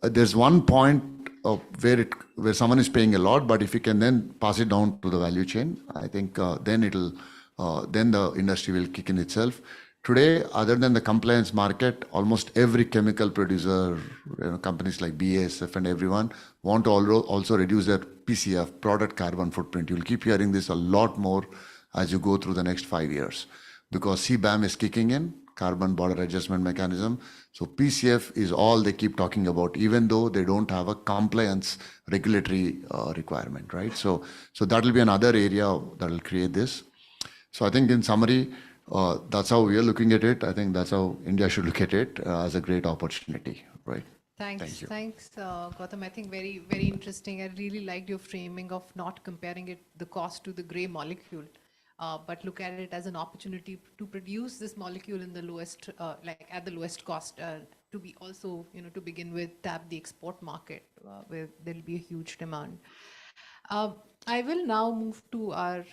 there's one point where someone is paying a lot, but if you can then pass it down to the value chain, I think then the industry will kick in itself. Today, other than the compliance market, almost every chemical producer, you know, companies like BASF and everyone, want to also reduce their PCF, product carbon footprint. You'll keep hearing this a lot more as you go through the next 5 years, because CBAM is kicking in, carbon border adjustment mechanism. So PCF is all they keep talking about, even though they don't have a compliance regulatory requirement, right? So that will be another area that will create this. So I think in summary, that's how we are looking at it. I think that's how India should look at it as a great opportunity, right? Thanks, Gautam. I think very, very interesting. I really liked your framing of not comparing the cost to the gray molecule. but look at it as an opportunity to produce this molecule in the lowest, like at the lowest cost, to be also, to begin with, tap the export market where there'll be a huge demand. I will now move to our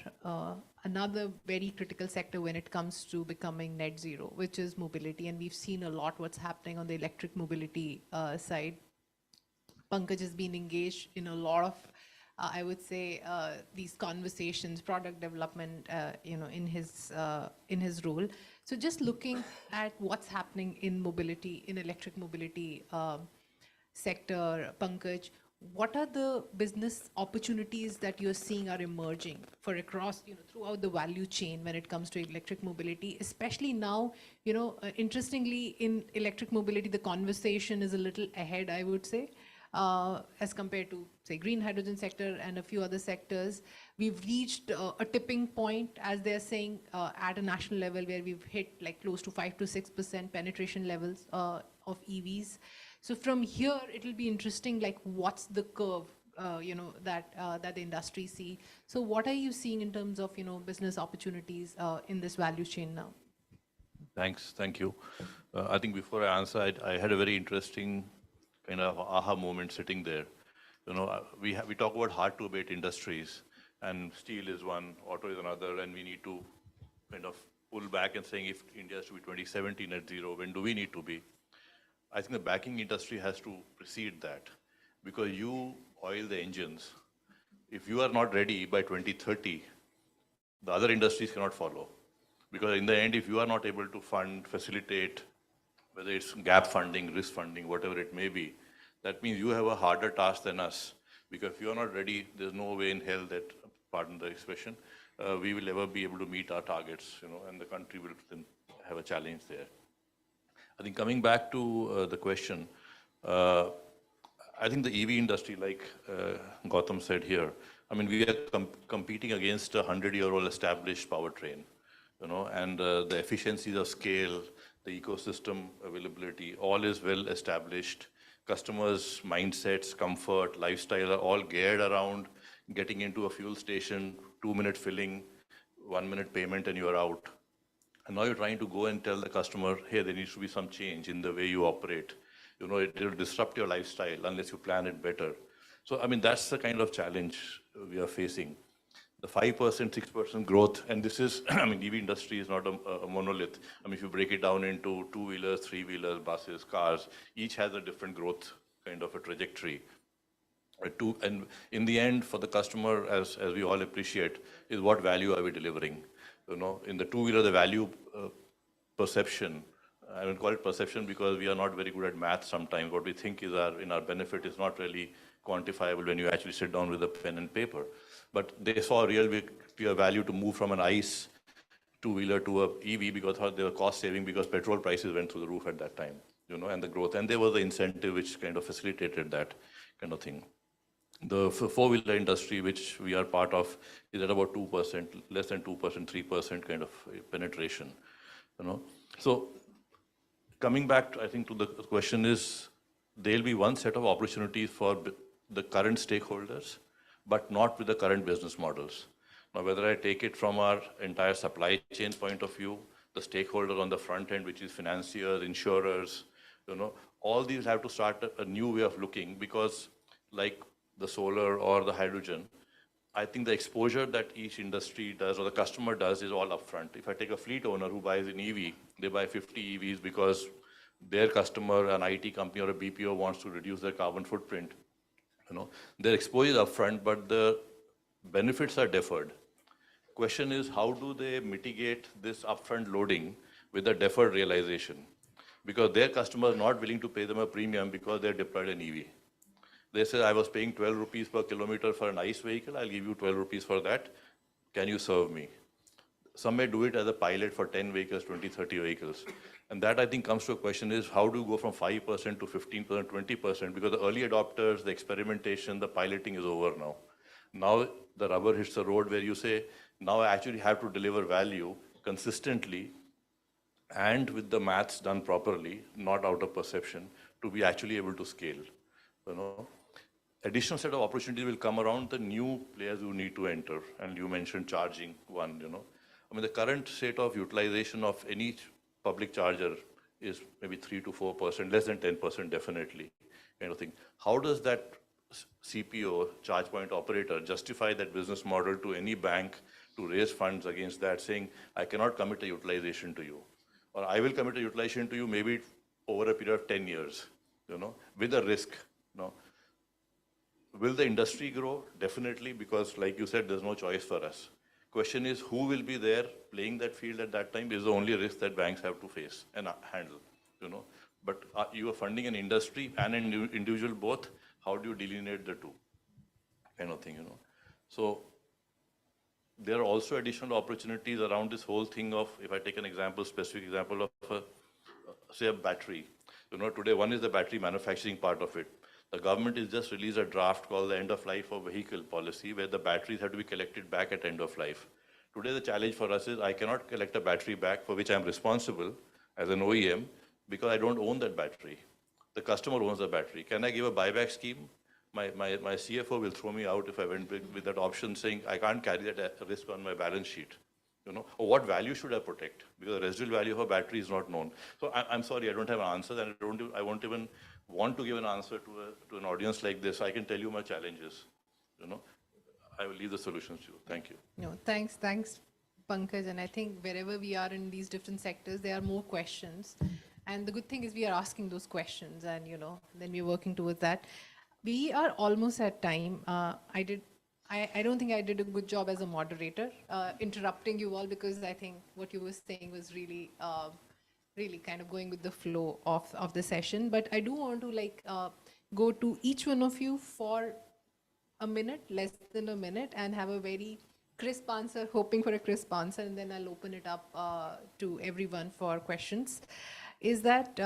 another very critical sector when it comes to becoming net zero, which is mobility. And we've seen a lot what's happening on the electric mobility side. Pankaj has been engaged in a lot of, I would say, these conversations, product development, in his role. So just looking at what's happening in mobility, in electric mobility sector, Pankaj, what are the business opportunities that you're seeing are emerging for across, throughout the value chain when it comes to electric mobility, especially now, interestingly, in electric mobility, the conversation is a little ahead, I would say, as compared to, say, green hydrogen sector and a few other sectors. We've reached a tipping point, as they're saying, at a national level, where we've hit like close to 5 to 6% penetration levels of EVs. So from here, it'll be interesting, like what's the curve, that the industry see. So what are you seeing in terms of, business opportunities in this value chain now? Thanks, thank you. I think before I answer, I had a very interesting kind of aha moment sitting there. We talk about hard to abate industries, and steel is one, auto is another, and we need to kind of pull back and saying if India has to be 2070 net zero, when do we need to be? I think the banking industry has to precede that, because you oil the engines. If you are not ready by 2030, the other industries cannot follow. Because in the end, if you are not able to fund, facilitate, whether it's gap funding, risk funding, whatever it may be, that means you have a harder task than us. Because if you are not ready, there's no way in hell that, pardon the expression, we will ever be able to meet our targets, and the country will then have a challenge there. I think coming back to the question, I think the EV industry, like Gautam said here, I mean, we are competing against a 100-year-old established powertrain, and the efficiencies of scale, the ecosystem availability, all is well established. Customers' mindsets, comfort, lifestyle are all geared around getting into a fuel station, 2-minute filling, 1-minute payment, and you are out. And now you're trying to go and tell the customer, hey, there needs to be some change in the way you operate. It will disrupt your lifestyle unless you plan it better. So, I mean, that's the kind of challenge we are facing. The 5%, 6% growth, and this is, I mean, EV industry is not a monolith. I mean, if you break it down into two-wheelers, three-wheelers, buses, cars, each has a different growth kind of a trajectory. And in the end, for the customer, as we all appreciate, is what value are we delivering? In the two-wheeler, the value perception, I don't call it perception because we are not very good at math sometimes. What we think is in our benefit is not really quantifiable when you actually sit down with a pen and paper. But they saw a real clear value to move from an ICE two-wheeler to a EV because they were cost saving because petrol prices went through the roof at that time, and the growth. And there was the incentive which kind of facilitated that kind of thing. The four-wheeler industry, which we are part of, is at about 2%, less than 2%, 3% kind of penetration. So coming back, I think, to the question is, there'll be one set of opportunities for the current stakeholders, but not with the current business models. Now, whether I take it from our entire supply chain point of view, the stakeholder on the front end, which is financiers, insurers, all these have to start a new way of looking because, like the solar or the hydrogen, I think the exposure that each industry does or the customer does is all upfront. If I take a fleet owner who buys an EV, they buy 50 EVs because their customer, an IT company or a BPO, wants to reduce their carbon footprint. Their exposure is upfront, but the benefits are deferred. Question is, how do they mitigate this upfront loading with a deferred realization? Because their customer is not willing to pay them a premium because they're deployed an EV. They say, I was paying 12 rupees per kilometer for an ICE vehicle, I'll give you 12 rupees for that. Can you serve me? Some may do it as a pilot for 10 vehicles, 20, 30 vehicles. And that, I think, comes to a question is, how do you go from 5% to 15%, 20%? Because the early adopters, the experimentation, the piloting is over now. Now the rubber hits the road where you say, now I actually have to deliver value consistently and with the maths done properly, not out of perception, to be actually able to scale. Additional set of opportunities will come around the new players who need to enter. And you mentioned charging one, I mean, the current state of utilization of any public charger is maybe 3 to 4%, less than 10% definitely, kind of thing. How does that CPO, charge point operator, justify that business model to any bank to raise funds against that, saying, I cannot commit a utilization to you, or I will commit a utilization to you maybe over a period of 10 years, with a risk, Will the industry grow? Definitely, because like you said, there's no choice for us. Question is, who will be there playing that field at that time is the only risk that banks have to face and handle, But you are funding an industry and an individual both. How do you delineate the two? Kind of thing, So there are also additional opportunities around this whole thing of, if I take an example, specific example of, say, a battery. Today one is the battery manufacturing part of it. The government has just released a draft called the end of life of vehicle policy, where the batteries have to be collected back at end of life. Today the challenge for us is I cannot collect a battery back for which I'm responsible as an OEM because I don't own that battery. The customer owns the battery. Can I give a buyback scheme? My CFO will throw me out if I went with that option, saying I can't carry that risk on my balance sheet. Or what value should I protect? Because the residual value of a battery is not known. So I'm sorry, I don't have an answer, and I won't even want to give an answer to an audience like this. I can tell you my challenges. I will leave the solutions to you. Thank you. No, thanks, Pankaj. And I think wherever we are in these different sectors, there are more questions. And the good thing is we are asking those questions, and then we're working towards that. We are almost at time. I don't think I did a good job as a moderator, interrupting you all, because I think what you were saying was really, really kind of going with the flow of the session. But I do want to go to each one of you for a minute, less than a minute, and have a very crisp answer, hoping for a crisp answer, and then I'll open it up to everyone for questions. Is that,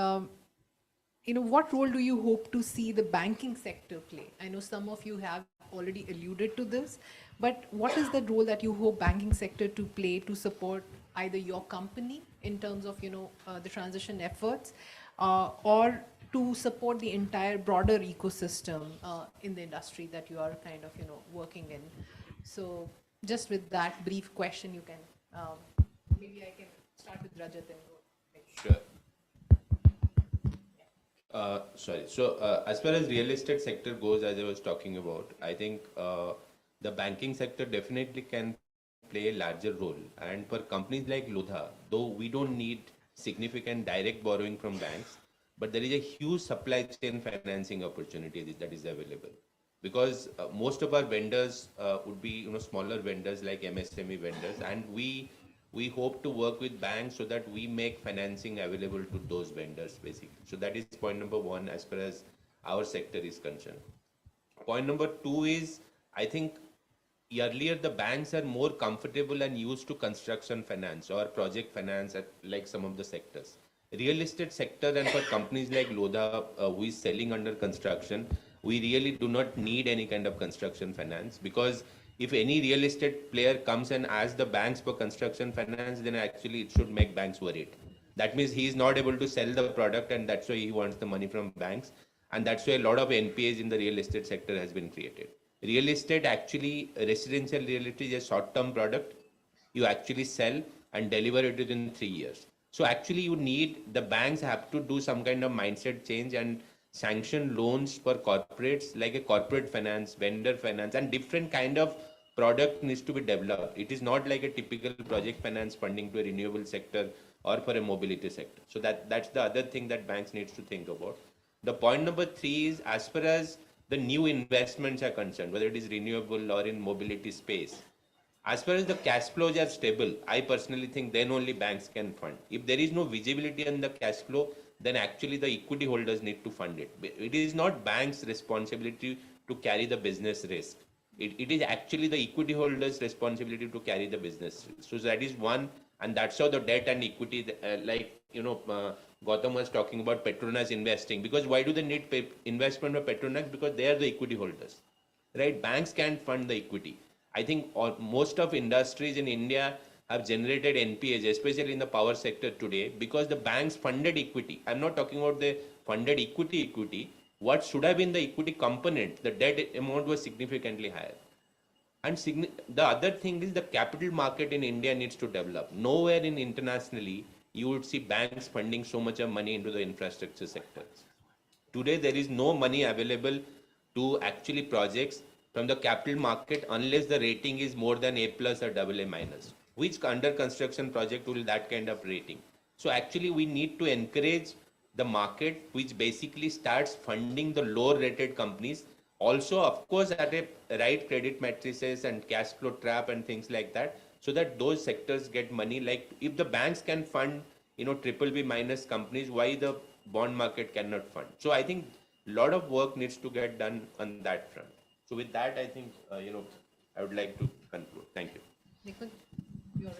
what role do you hope to see the banking sector play? I know some of you have already alluded to this, but what is the role that you hope banking sector to play to support either your company in terms of, the transition efforts, or to support the entire broader ecosystem in the industry that you are kind of, working in? So just with that brief question, you can, maybe I can start with Rajat and go. Sure. Sorry. So as far as real estate sector goes, as I was talking about, I think the banking sector definitely can play a larger role. And for companies like Lodha, though we don't need significant direct borrowing from banks, but there is a huge supply chain financing opportunity that is available. Because most of our vendors would be smaller vendors like MSME vendors, and we hope to work with banks so that we make financing available to those vendors, basically. So that is point number one as far as our sector is concerned. Point number two is, I think earlier the banks are more comfortable and used to construction finance or project finance like some of the sectors. Real estate sector, and for companies like Lodha, who is selling under construction, we really do not need any kind of construction finance, because if any real estate player comes and asks the banks for construction finance, then actually it should make banks worried. That means he is not able to sell the product, and that's why he wants the money from banks. And that's why a lot of NPAs in the real estate sector has been created. Real estate, actually, residential real estate is a short-term product. You actually sell and deliver it within 3 years. So actually the banks have to do some kind of mindset change and sanction loans for corporates, like a corporate finance, vendor finance, and different kind of product needs to be developed. It is not like a typical project finance funding to a renewable sector or for a mobility sector. So that's the other thing that banks needs to think about. The point number three is, as far as the new investments are concerned, whether it is renewable or in mobility space, as far as the cash flows are stable, I personally think then only banks can fund. If there is no visibility on the cash flow, then actually the equity holders need to fund it. It is not banks' responsibility to carry the business risk. It is actually the equity holders' responsibility to carry the business risk. So that is one, and that's how the debt and equity, Gautam was talking about Petronas investing. Because why do they need investment for Petronas? Because they are the equity holders, right? Banks can't fund the equity. I think most of industries in India have generated NPAs, especially in the power sector today, because the banks funded equity. I'm not talking about the funded equity. What should have been the equity component, the debt amount was significantly higher. And the other thing is the capital market in India needs to develop. Nowhere in internationally you would see banks funding so much of money into the infrastructure sectors. Today there is no money available to actually projects from the capital market unless the rating is more than A plus or AA minus. Which under construction project will that kind of rating? So actually we need to encourage the market which basically starts funding the lower rated companies, also of course at a right credit matrices and cash flow trap and things like that, so that those sectors get money. Like if the banks can fund triple B minus companies, why the bond market cannot fund? So I think a lot of work needs to get done on that front. So with that I think I would like to conclude. Thank you. Nikhil, you're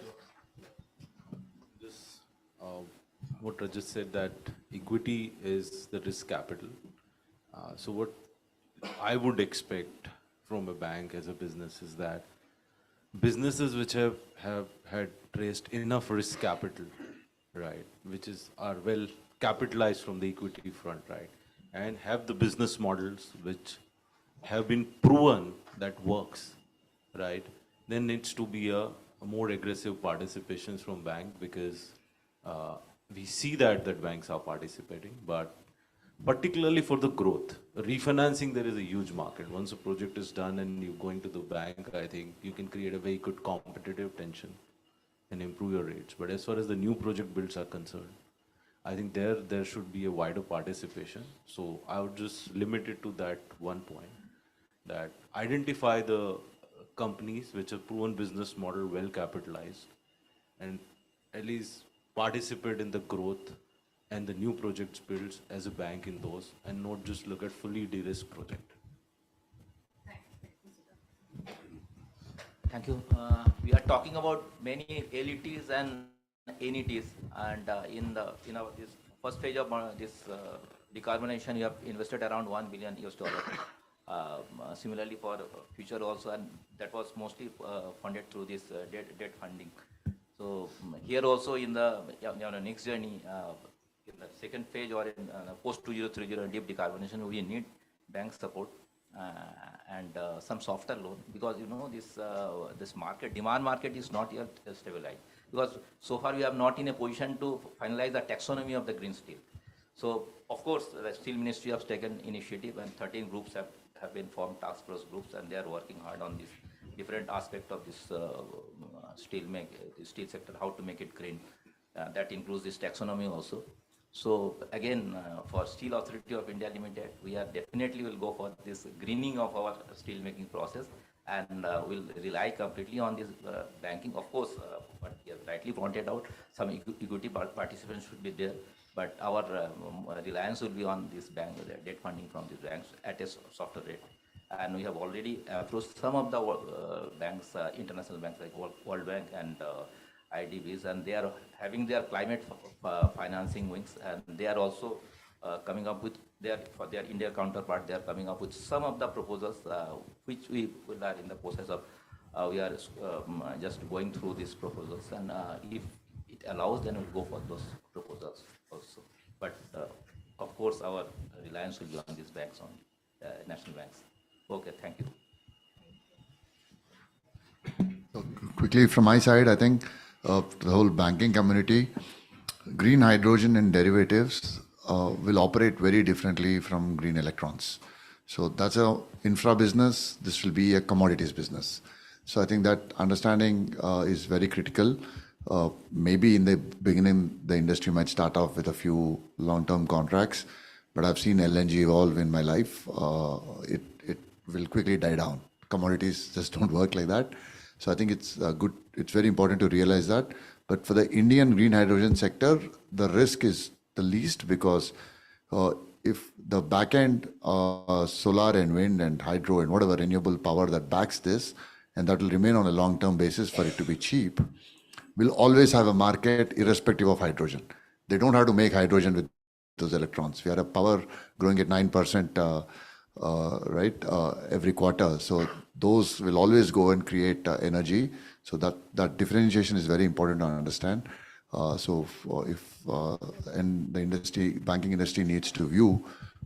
What Rajat said, that equity is the risk capital. So what I would expect from a bank as a business is that businesses which have had raised enough risk capital, right, are well capitalized from the equity front, right, and have the business models which have been proven that works, right, then needs to be a more aggressive participations from bank, because we see that banks are participating, but particularly for the growth. Refinancing, there is a huge market. Once a project is done and you're going to the bank, I think you can create a very good competitive tension and improve your rates. But as far as the new project builds are concerned, I think there should be a wider participation. So I would just limit it to that one point, that identify the companies which have proven business model, well capitalized, and at least participate in the growth and the new projects builds as a bank in those, and not just look at fully de-risked project. Thank you. We are talking about many LETs and NETs, and in our this first phase of this decarbonization, we have invested around $1 billion US. Similarly for future also, and that was mostly funded through this debt funding. So here also in the next journey, in the second phase or in post 2030 deep decarbonization, we need bank support and some softer loan, because this demand market is not yet stabilized, because so far we are not in a position to finalize the taxonomy of the green steel. So of course the Steel Ministry has taken initiative, and 13 groups have been formed, task force groups, and they are working hard on this different aspect of this steel sector, how to make it green. That includes this taxonomy also. So again, for Steel Authority of India Limited, we are definitely will go for this greening of our steel making process, and will rely completely on this banking. Of course, what you have rightly pointed out, some equity participants should be there, but our reliance will be on this bank, the debt funding from these banks at a softer rate. And we have already approached some of the banks, international banks like World Bank and IDBs, and they are having their climate financing wings, and they are also coming up with for their India counterpart, they are coming up with some of the proposals which we are in the process of. We are just going through these proposals, and if it allows, then we'll go for those proposals also. But of course, our reliance will be on these banks, on national banks. Okay, thank you. So quickly from my side, I think the whole banking community, green hydrogen and derivatives will operate very differently from green electrons. So that's a infra business. This will be a commodities business. So I think that understanding is very critical. Maybe in the beginning, the industry might start off with a few long-term contracts, but I've seen LNG evolve in my life. It will quickly die down. Commodities just don't work like that. So I think it's good. It's very important to realize that. But for the Indian green hydrogen sector, the risk is the least, because if the back end solar and wind and hydro and whatever renewable power that backs this, and that will remain on a long-term basis for it to be cheap, we'll always have a market irrespective of hydrogen. They don't have to make hydrogen with those electrons. We are a power growing at 9%, every quarter. So those will always go and create energy. So that differentiation is very important to understand. And the banking industry needs to view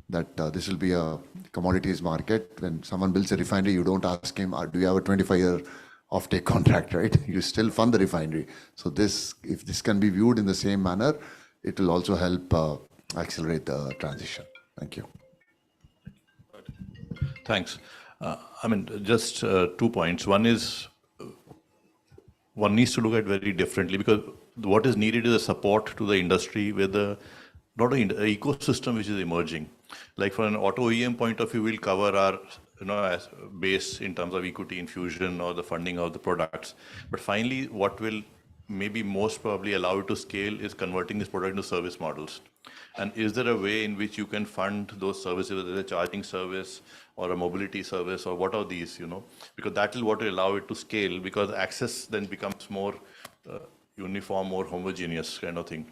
that this will be a commodities market. When someone builds a refinery, you don't ask him, do you have a 25-year offtake contract, right? You still fund the refinery. So this, if this can be viewed in the same manner, it will also help accelerate the transition. Thank you. Thanks. I mean, just 2 points. One is one needs to look at very differently, because what is needed is a support to the industry with a not an ecosystem which is emerging. Like from an auto OEM point of view, we'll cover our as base in terms of equity infusion or the funding of the products. But finally, what will maybe most probably allow it to scale is converting this product into service models. And is there a way in which you can fund those services, whether it's a charging service or a mobility service, or what are these, because that will what will allow it to scale, because access then becomes more uniform, more homogeneous kind of thing.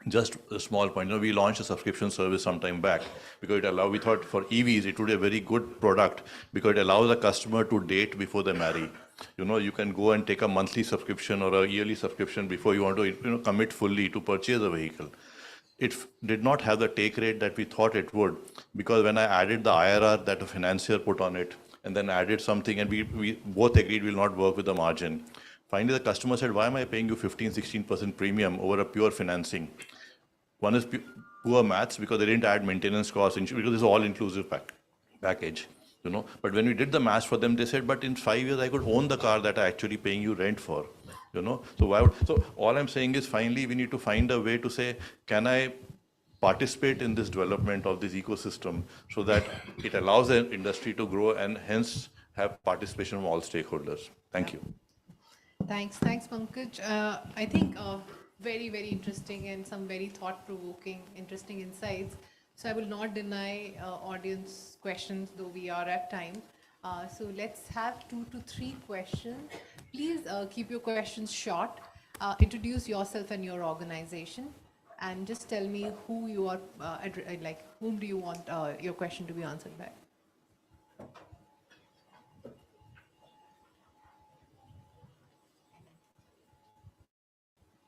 Just a small point, we launched a subscription service some time back because we thought for EVs, it would be a very good product because it allows the customer to date before they marry. You can go and take a monthly subscription or a yearly subscription before you want to commit fully to purchase a vehicle. It did not have the take rate that we thought it would, because when I added the IRR that a financier put on it, and then added something, and we both agreed we'll not work with the margin. Finally, the customer said, why am I paying you 15-16% premium over a pure financing? One is poor maths, because they didn't add maintenance costs, because it's all-inclusive package. But when we did the math for them, they said, but in 5 years, I could own the car that I'm actually paying you rent for. So all I'm saying is, finally, we need to find a way to say, can I participate in this development of this ecosystem so that it allows the industry to grow and hence have participation from all stakeholders. Thank you. Thanks, Pankaj. I think very, very interesting and some very thought-provoking, interesting insights. So I will not deny audience questions, though we are at time. So let's have 2 to 3 questions. Please keep your questions short. Introduce yourself and your organization, and just tell me who you are, whom do you want your question to be answered by.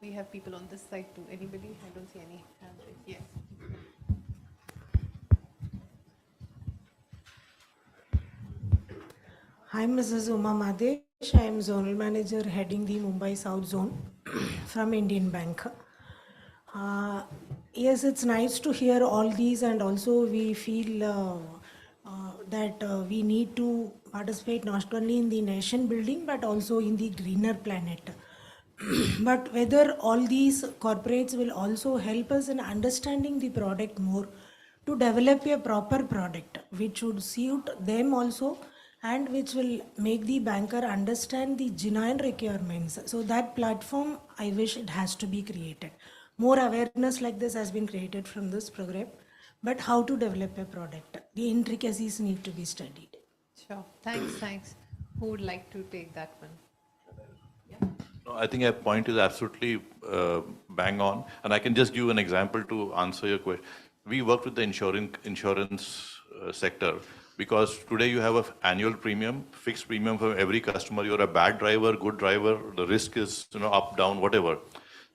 We have people on this side too. Anybody? I don't see any hands raised. Yes. I'm Mrs. Uma Madesh. I am Zonal Manager heading the Mumbai South Zone from Indian Bank. Yes, it's nice to hear all these, and also we feel that we need to participate not only in the nation building but also in the greener planet. But whether all these corporates will also help us in understanding the product more to develop a proper product which would suit them also, and which will make the banker understand the genuine requirements. So that platform, I wish it has to be created. More awareness like this has been created from this program, but how to develop a product, the intricacies need to be studied. Sure. Thanks. Who would like to take that one? No, I think your point is absolutely bang on, and I can just give an example to answer your question. We work with the insurance sector, because today you have an annual premium, fixed premium for every customer. You're a bad driver, good driver, the risk is up, down, whatever.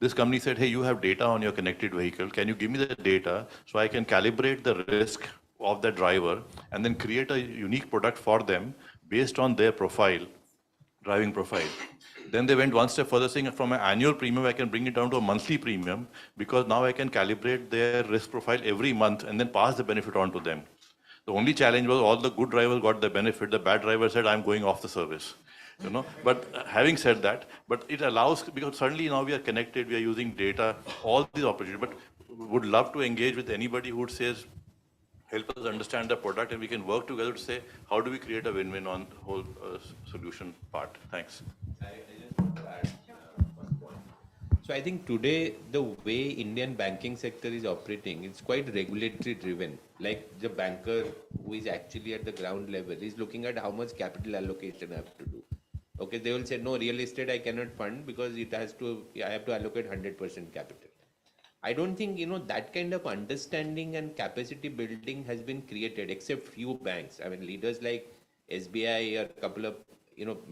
This company said, hey, you have data on your connected vehicle. Can you give me the data so I can calibrate the risk of the driver and then create a unique product for them based on their profile, driving profile. Then they went one step further, saying from an annual premium, I can bring it down to a monthly premium, because now I can calibrate their risk profile every month and then pass the benefit on to them. The only challenge was all the good drivers got the benefit. The bad driver said, I'm going off the service. But having said that, but it allows, because suddenly now we are connected, we are using data, all these opportunities, but would love to engage with anybody who says, help us understand the product, and we can work together to say, how do we create a win-win on the whole solution part? Thanks. So I think today the way Indian banking sector is operating, it's quite regulatory driven. Like the banker who is actually at the ground level is looking at how much capital allocation I have to do. Okay, they will say, no, real estate I cannot fund because I have to allocate 100% capital. I don't think, that kind of understanding and capacity building has been created, except few banks. I mean, leaders like SBI or a couple of,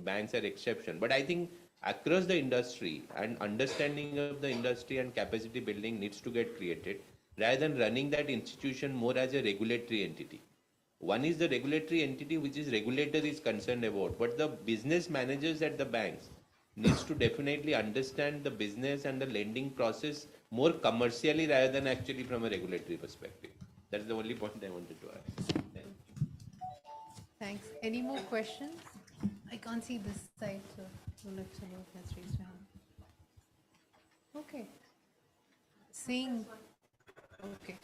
banks are exception. But I think across the industry, and understanding of the industry and capacity building needs to get created. rather than running that institution more as a regulatory entity. One is the regulatory entity which is regulator is concerned about, but the business managers at the banks needs to definitely understand the business and the lending process more commercially rather than actually from a regulatory perspective. That's the only point I wanted to add. Thanks. Any more questions? I can't see this side, so don't know if someone has raised their hand. Okay. Seeing. Okay.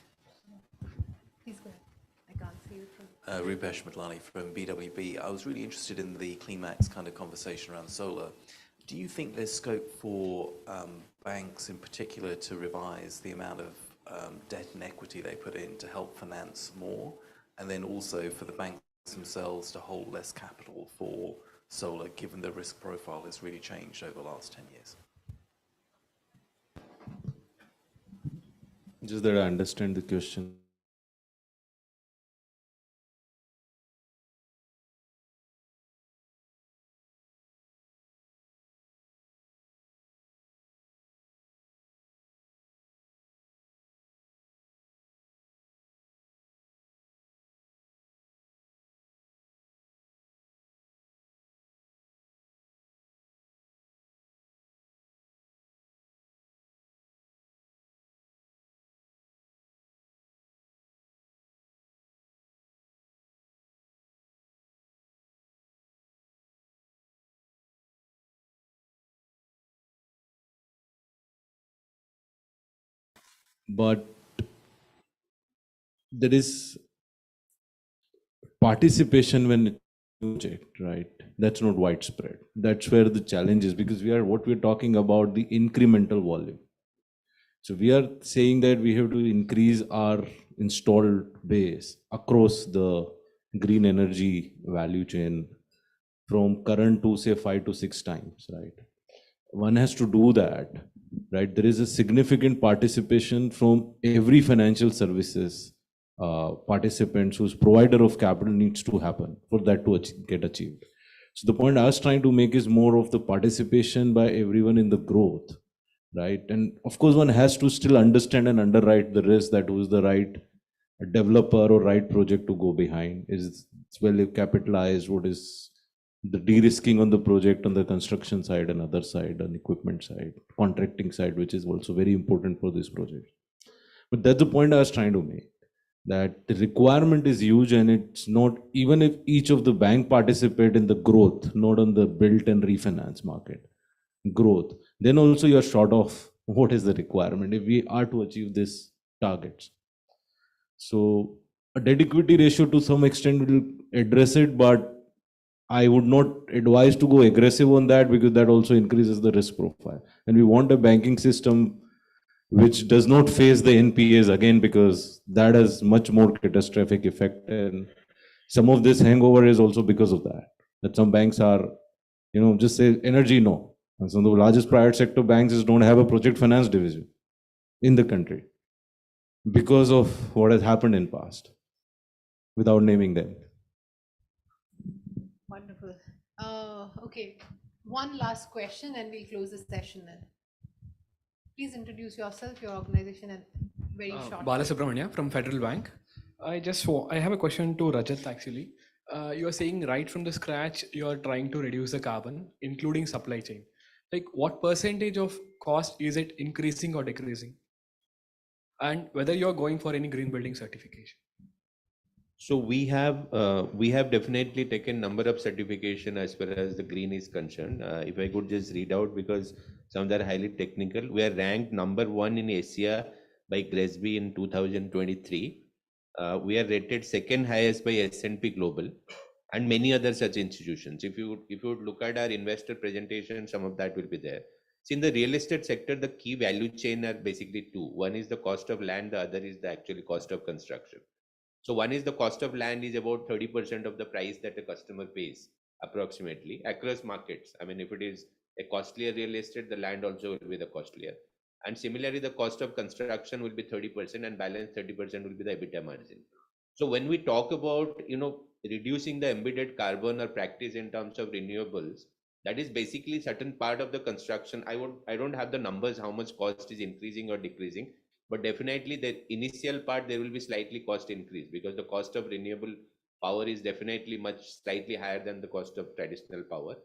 Please go ahead. I can't see you from. Rupesh Madlani from BWB. I was really interested in the CleanMax kind of conversation around solar. Do you think there's scope for banks in particular to revise the amount of debt and equity they put in to help finance more? And then also for the banks themselves to hold less capital for solar, given the risk profile has really changed over the last 10 years? Just that I understand the question. But there is participation when it's a project, right? That's not widespread. That's where the challenge is, because what we're talking about the incremental volume. So we are saying that we have to increase our installed base across the green energy value chain from current to say 5 to 6 times, right? One has to do that, right? There is a significant participation from every financial services participants whose provider of capital needs to happen for that to get achieved. So the point I was trying to make is more of the participation by everyone in the growth, right? And of course, one has to still understand and underwrite the risk, that who's the right developer or right project to go behind. Is it's well capitalized? What is the de-risking on the project on the construction side and other side, on equipment side, contracting side, which is also very important for this project. But that's the point I was trying to make, that the requirement is huge, and it's not, even if each of the bank participate in the growth, not on the built and refinance market, growth, then also you're short of what is the requirement if we are to achieve these targets. So a debt equity ratio to some extent will address it, but I would not advise to go aggressive on that, because that also increases the risk profile. And we want a banking system which does not face the NPAs again, because that has much more catastrophic effect. And some of this hangover is also because of that, that some banks are, just say energy, no. And some of the largest private sector banks don't have a project finance division in the country because of what has happened in past, without naming them. Wonderful. Okay. One last question and we'll close the session then. Please introduce yourself, your organization, and very short. Balasubramania from Federal Bank. I have a question to Rajat actually. You are saying right from the scratch, you are trying to reduce the carbon, including supply chain. Like what percentage of cost is it increasing or decreasing? And whether you are going for any green building certification. So we have definitely taken number of certification as far as the green is concerned. If I could just read out, because some that are highly technical, we are ranked number 1 in Asia by GRESB in 2023. We are rated second highest by S&P Global and many other such institutions. If you would look at our investor presentation, some of that will be there. So in the real estate sector, the key value chain are basically two. One is the cost of land, the other is the actual cost of construction. So one is the cost of land is about 30% of the price that a customer pays approximately across markets. I mean, if it is a costlier real estate, the land also will be the costlier. And similarly, the cost of construction will be 30% and balance 30% will be the EBITDA margin. So when we talk about, reducing the embedded carbon or practice in terms of renewables, that is basically certain part of the construction. I don't have the numbers, how much cost is increasing or decreasing, but definitely the initial part there will be slightly cost increase because the cost of renewable power is definitely much slightly higher than the cost of traditional power.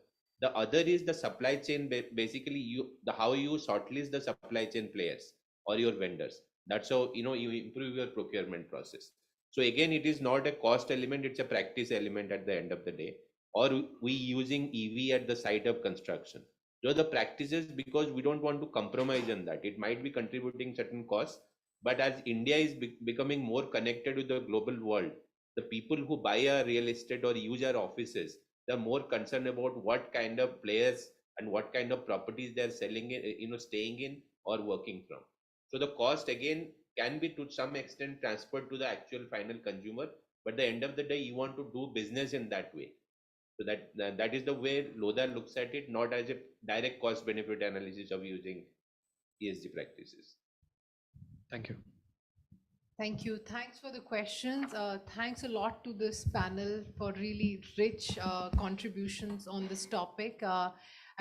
The other is the supply chain. Basically, how you shortlist the supply chain players or your vendors. That's how you improve your procurement process. So again, it is not a cost element; it's a practice element at the end of the day. Or we using EV at the site of construction. So the practices, because we don't want to compromise on that. It might be contributing certain costs, but as India is becoming more connected with the global world, the people who buy our real estate or use our offices, they're more concerned about what kind of players and what kind of properties they're selling in, staying in or working from. So the cost again can be to some extent transferred to the actual final consumer, but at the end of the day, you want to do business in that way. So that is the way Lodha looks at it, not as a direct cost benefit analysis of using ESG practices. Thank you. Thank you. Thanks for the questions. Thanks a lot to this panel for really rich contributions on this topic. I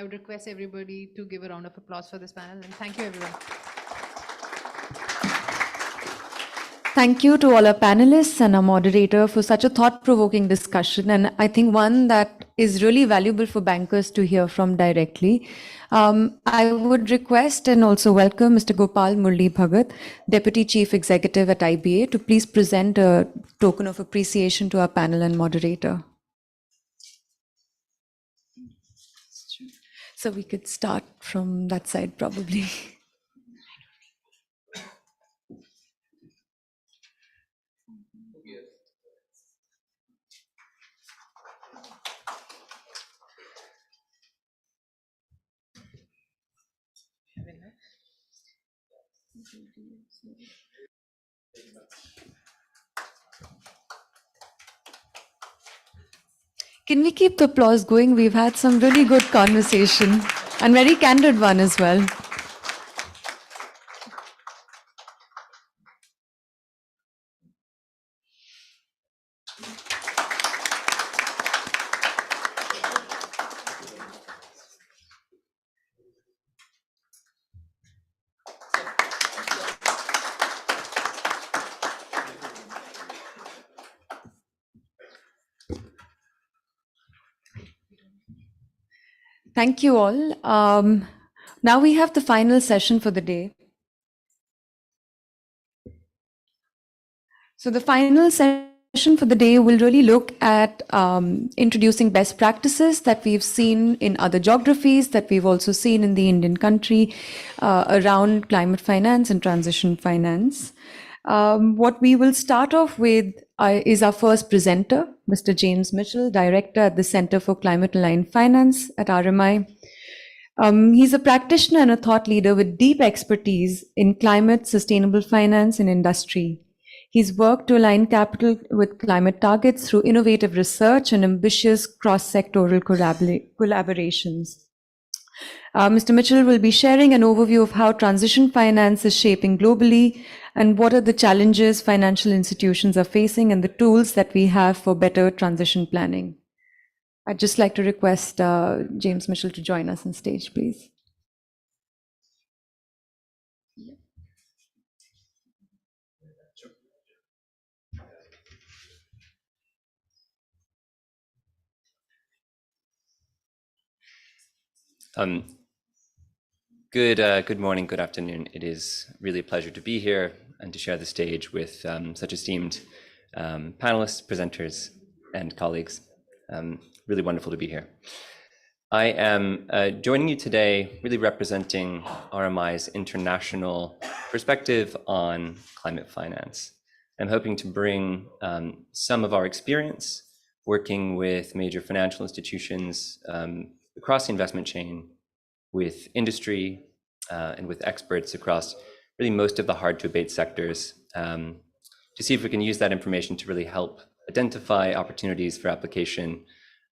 would request everybody to give a round of applause for this panel, and thank you, everyone. Thank you to all our panelists and our moderator for such a thought-provoking discussion, and I think one that is really valuable for bankers to hear from directly. I would request and also welcome Mr. Gopal Murli Bhagat, Deputy Chief Executive at IBA, to please present a token of appreciation to our panel and moderator. So we could start from that side probably. Can we keep the applause going? We've had some really good conversation and very candid one as well. Thank you all. Now we have the final session for the day. So the final session for the day will really look at introducing best practices that we've seen in other geographies, that we've also seen in the Indian country around climate finance and transition finance. What we will start off with is our first presenter, Mr. James Mitchell, Director at the Center for Climate Aligned Finance at RMI. He's a practitioner and a thought leader with deep expertise in climate, sustainable finance, and industry. He's worked to align capital with climate targets through innovative research and ambitious cross-sectoral collaborations. Mr. Mitchell will be sharing an overview of how transition finance is shaping globally and what are the challenges financial institutions are facing and the tools that we have for better transition planning. I'd just like to request James Mitchell to join us on stage, please. Good morning, good afternoon. It is really a pleasure to be here and to share the stage with such esteemed panelists, presenters, and colleagues. Really wonderful to be here. I am joining you today really representing RMI's international perspective on climate finance. I'm hoping to bring some of our experience working with major financial institutions across the investment chain, with industry and with experts across really most of the hard to abate sectors to see if we can use that information to really help identify opportunities for application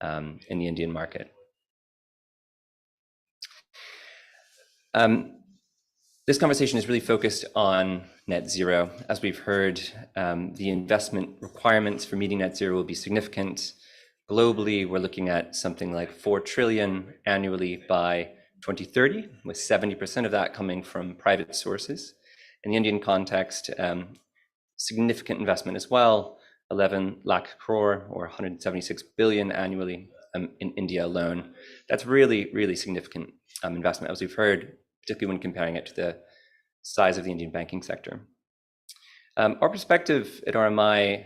in the Indian market. This conversation is really focused on net zero. As we've heard, the investment requirements for meeting net zero will be significant. Globally, we're looking at something like 4 trillion annually by 2030, with 70% of that coming from private sources. In the Indian context, significant investment as well, 11 lakh crore or 176 billion annually in India alone. That's really, really significant investment, as we've heard, particularly when comparing it to the size of the Indian banking sector. Our perspective at RMI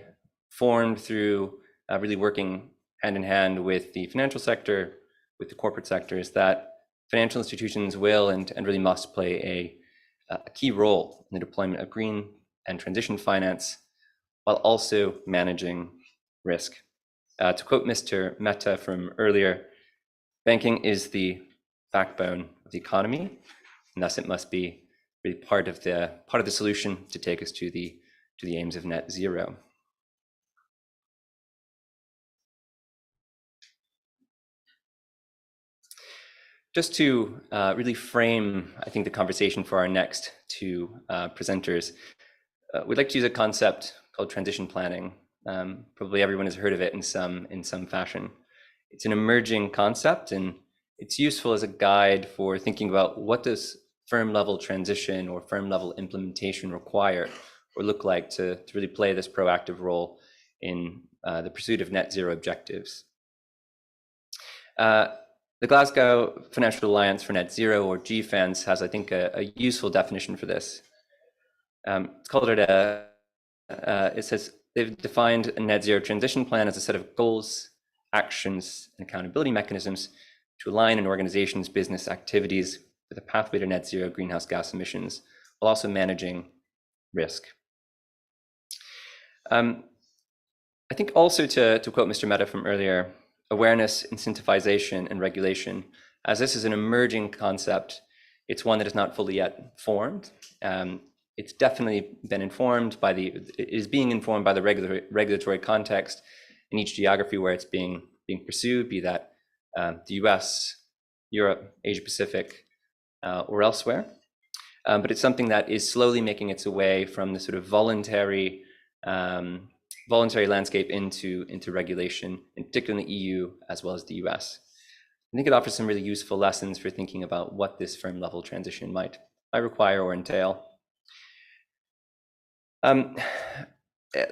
formed through really working hand in hand with the financial sector, with the corporate sector, is that financial institutions will and really must play a key role in the deployment of green and transition finance, while also managing risk. To quote Mr. Mehta from earlier, banking is the backbone of the economy, and thus it must be really part of the solution to take us to the aims of net zero. Just to really frame, I think, the conversation for our next two presenters, we'd like to use a concept called transition planning. Probably everyone has heard of it in some fashion. It's an emerging concept, and it's useful as a guide for thinking about what does firm level transition or firm level implementation require or look like to really play this proactive role in the pursuit of net zero objectives. The Glasgow Financial Alliance for Net Zero, or GFANZ, has, I think, a useful definition for this. It's called it it says they've defined a net zero transition plan as a set of goals, actions, and accountability mechanisms to align an organization's business activities with a pathway to net zero greenhouse gas emissions, while also managing risk. I think also to quote Mr. Mehta from earlier, awareness, incentivization, and regulation, as this is an emerging concept, it's one that is not fully yet formed. It's definitely been informed by it is being informed by the regulatory context in each geography where it's being pursued, be that the US, Europe, Asia Pacific, or elsewhere. But it's something that is slowly making its way from the sort of voluntary landscape into regulation, in particular in the EU as well as the US. I think it offers some really useful lessons for thinking about what this firm level transition might require or entail.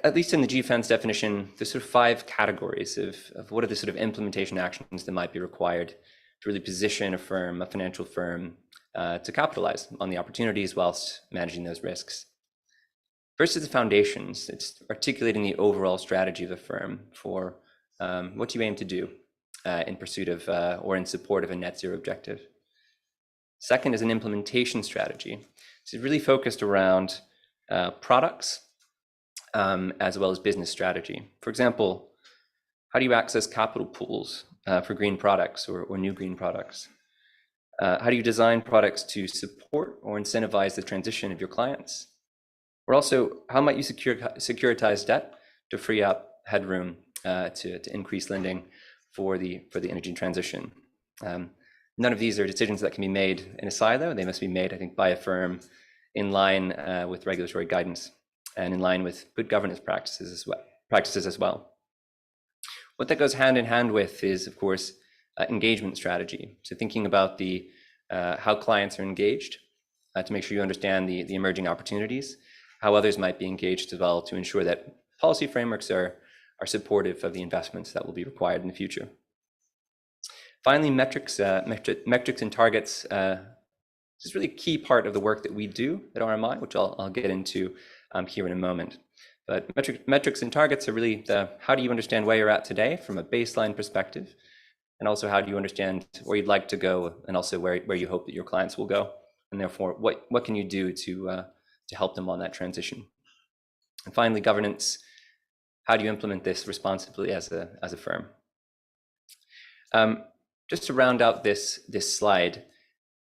At least in the GFANZ definition, there's sort of 5 categories of what are the sort of implementation actions that might be required to really position a financial firm, to capitalize on the opportunities whilst managing those risks. First is the foundations. It's articulating the overall strategy of the firm for what you aim to do in pursuit of or in support of a net zero objective. Second is an implementation strategy. So it's really focused around products as well as business strategy. For example, how do you access capital pools for green products or new green products? How do you design products to support or incentivize the transition of your clients? Or also, how might you securitize debt to free up headroom to increase lending for the energy transition? None of these are decisions that can be made in a silo. They must be made, I think, by a firm in line with regulatory guidance and in line with good governance practices as well. What that goes hand in hand with is, of course, engagement strategy. So thinking about how clients are engaged to make sure you understand the emerging opportunities, how others might be engaged as well to ensure that policy frameworks are supportive of the investments that will be required in the future. Finally, metrics and targets. This is really a key part of the work that we do at RMI, which I'll get into here in a moment. But metrics and targets are really how do you understand where you're at today from a baseline perspective, and also how do you understand where you'd like to go, and also where you hope that your clients will go, and therefore what can you do to help them on that transition. And finally, governance. How do you implement this responsibly as a firm? Just to round out this slide,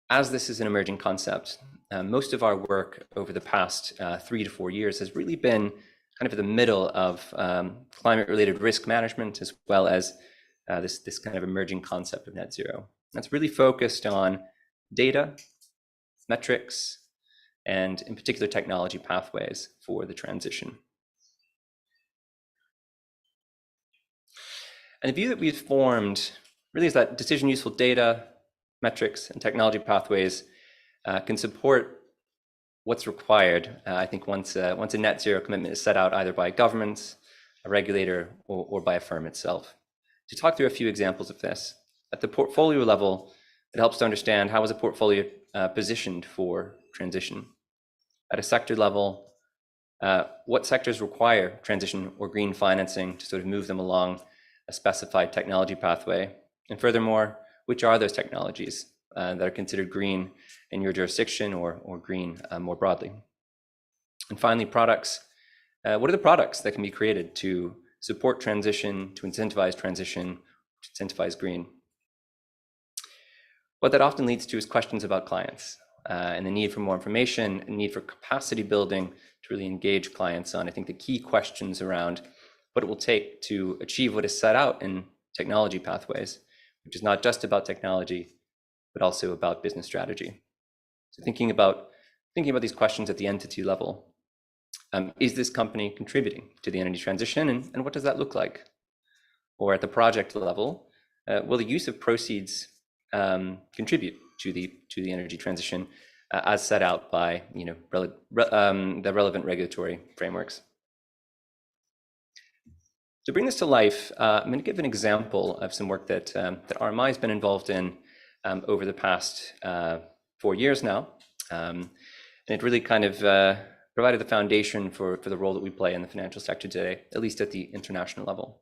as this is an emerging concept, most of our work over the past 3 to 4 years has really been kind of in the middle of climate-related risk management, as well as this kind of emerging concept of net zero. That's really focused on data, metrics, and in particular technology pathways for the transition. And the view that we've formed really is that decision useful data, metrics, and technology pathways can support what's required, I think once a net zero commitment is set out either by governments, a regulator, or by a firm itself. To talk through a few examples of this, at the portfolio level, it helps to understand how is a portfolio positioned for transition. At a sector level, what sectors require transition or green financing to sort of move them along a specified technology pathway? And furthermore, which are those technologies that are considered green in your jurisdiction or green more broadly? And finally, products. What are the products that can be created to support transition, to incentivize transition, to incentivize green? What that often leads to is questions about clients and the need for more information, and need for capacity building to really engage clients on, I think, the key questions around what it will take to achieve what is set out in technology pathways, which is not just about technology, but also about business strategy. So thinking about these questions at the entity level. Is this company contributing to the energy transition, and what does that look like? Or at the project level, will the use of proceeds contribute to the energy transition as set out by the relevant regulatory frameworks? To bring this to life, I'm going to give an example of some work that RMI has been involved in over the past 4 years now, and it really kind of provided the foundation for the role that we play in the financial sector today, at least at the international level.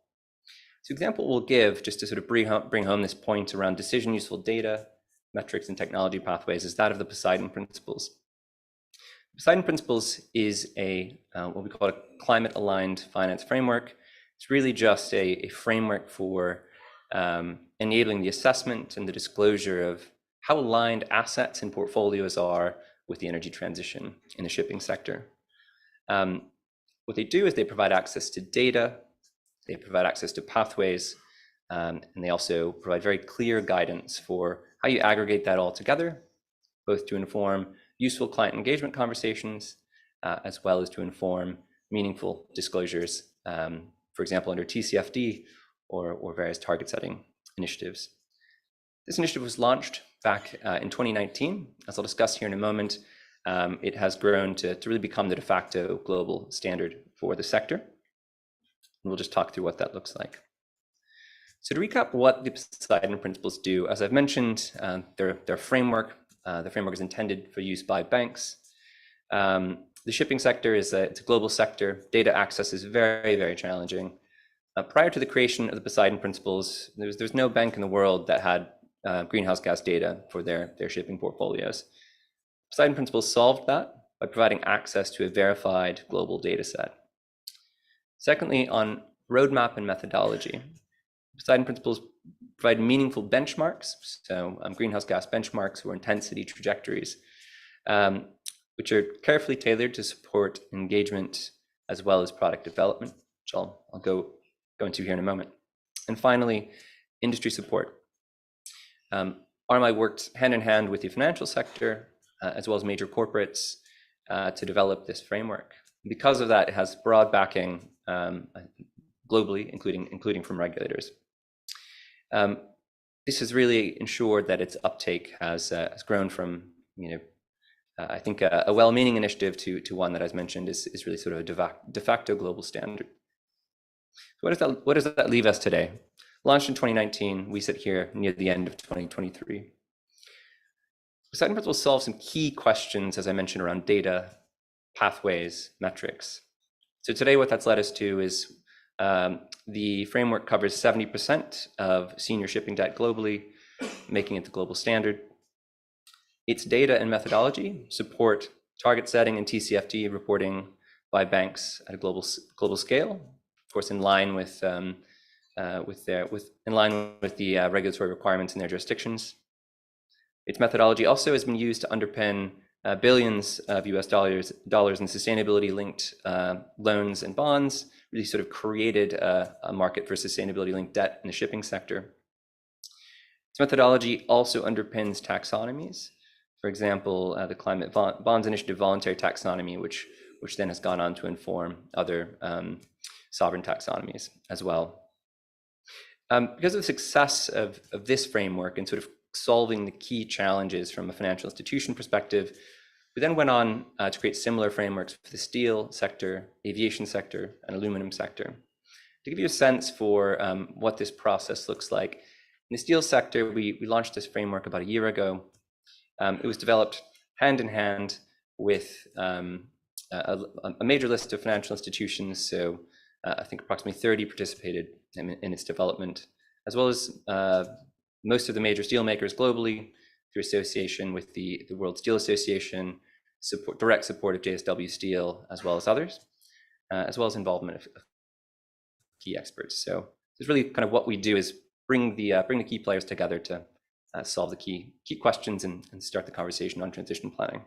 So example we'll give, just to sort of bring home this point around decision useful data, metrics, and technology pathways, is that of the Poseidon Principles. Poseidon Principles is what we call a climate-aligned finance framework. It's really just a framework for enabling the assessment and the disclosure of how aligned assets and portfolios are with the energy transition in the shipping sector. What they do is they provide access to data, they provide access to pathways, and they also provide very clear guidance for how you aggregate that all together, both to inform useful client engagement conversations, as well as to inform meaningful disclosures, for example, under TCFD or various target setting initiatives. This initiative was launched back in 2019. As I'll discuss here in a moment, it has grown to really become the de facto global standard for the sector. And we'll just talk through what that looks like. So to recap what the Poseidon Principles do, as I've mentioned, their framework, the framework is intended for use by banks. The shipping sector it's a global sector. Data access is very, very challenging. Prior to the creation of the Poseidon Principles, there's no bank in the world that had greenhouse gas data for their shipping portfolios. Poseidon Principles solved that by providing access to a verified global data set. Secondly, on roadmap and methodology, Poseidon Principles provide meaningful benchmarks, so greenhouse gas benchmarks or intensity trajectories, which are carefully tailored to support engagement as well as product development, which I'll go into here in a moment. And finally, industry support. RMI worked hand in hand with the financial sector as well as major corporates to develop this framework. Because of that, it has broad backing globally, including from regulators. This has really ensured that its uptake has grown from, I think, a well-meaning initiative to one that, as mentioned, is really sort of a de facto global standard. What does that leave us today? Launched in 2019, we sit here near the end of 2023. Poseidon Principles solve some key questions, as I mentioned, around data, pathways, metrics. So today what that's led us to is the framework covers 70% of senior shipping debt globally, making it the global standard. Its data and methodology support target setting and TCFD reporting by banks at a global scale, of course, in line with the regulatory requirements in their jurisdictions. Its methodology also has been used to underpin billions of US dollars in sustainability-linked loans and bonds, really sort of created a market for sustainability-linked debt in the shipping sector. Its methodology also underpins taxonomies. For example, the Climate Bonds Initiative voluntary taxonomy, which then has gone on to inform other sovereign taxonomies as well. Because of the success of this framework and sort of solving the key challenges from a financial institution perspective, We then went on to create similar frameworks for the steel sector, aviation sector, and aluminum sector. To give you a sense for what this process looks like, in the steel sector, we launched this framework about a year ago. It was developed hand in hand with a major list of financial institutions. So I think approximately 30 participated in its development, as well as most of the major steel makers globally through association with the World Steel Association, direct support of JSW Steel, as well as others, as well as involvement of key experts. So it's really kind of what we do is bring the key players together to solve the key questions and start the conversation on transition planning.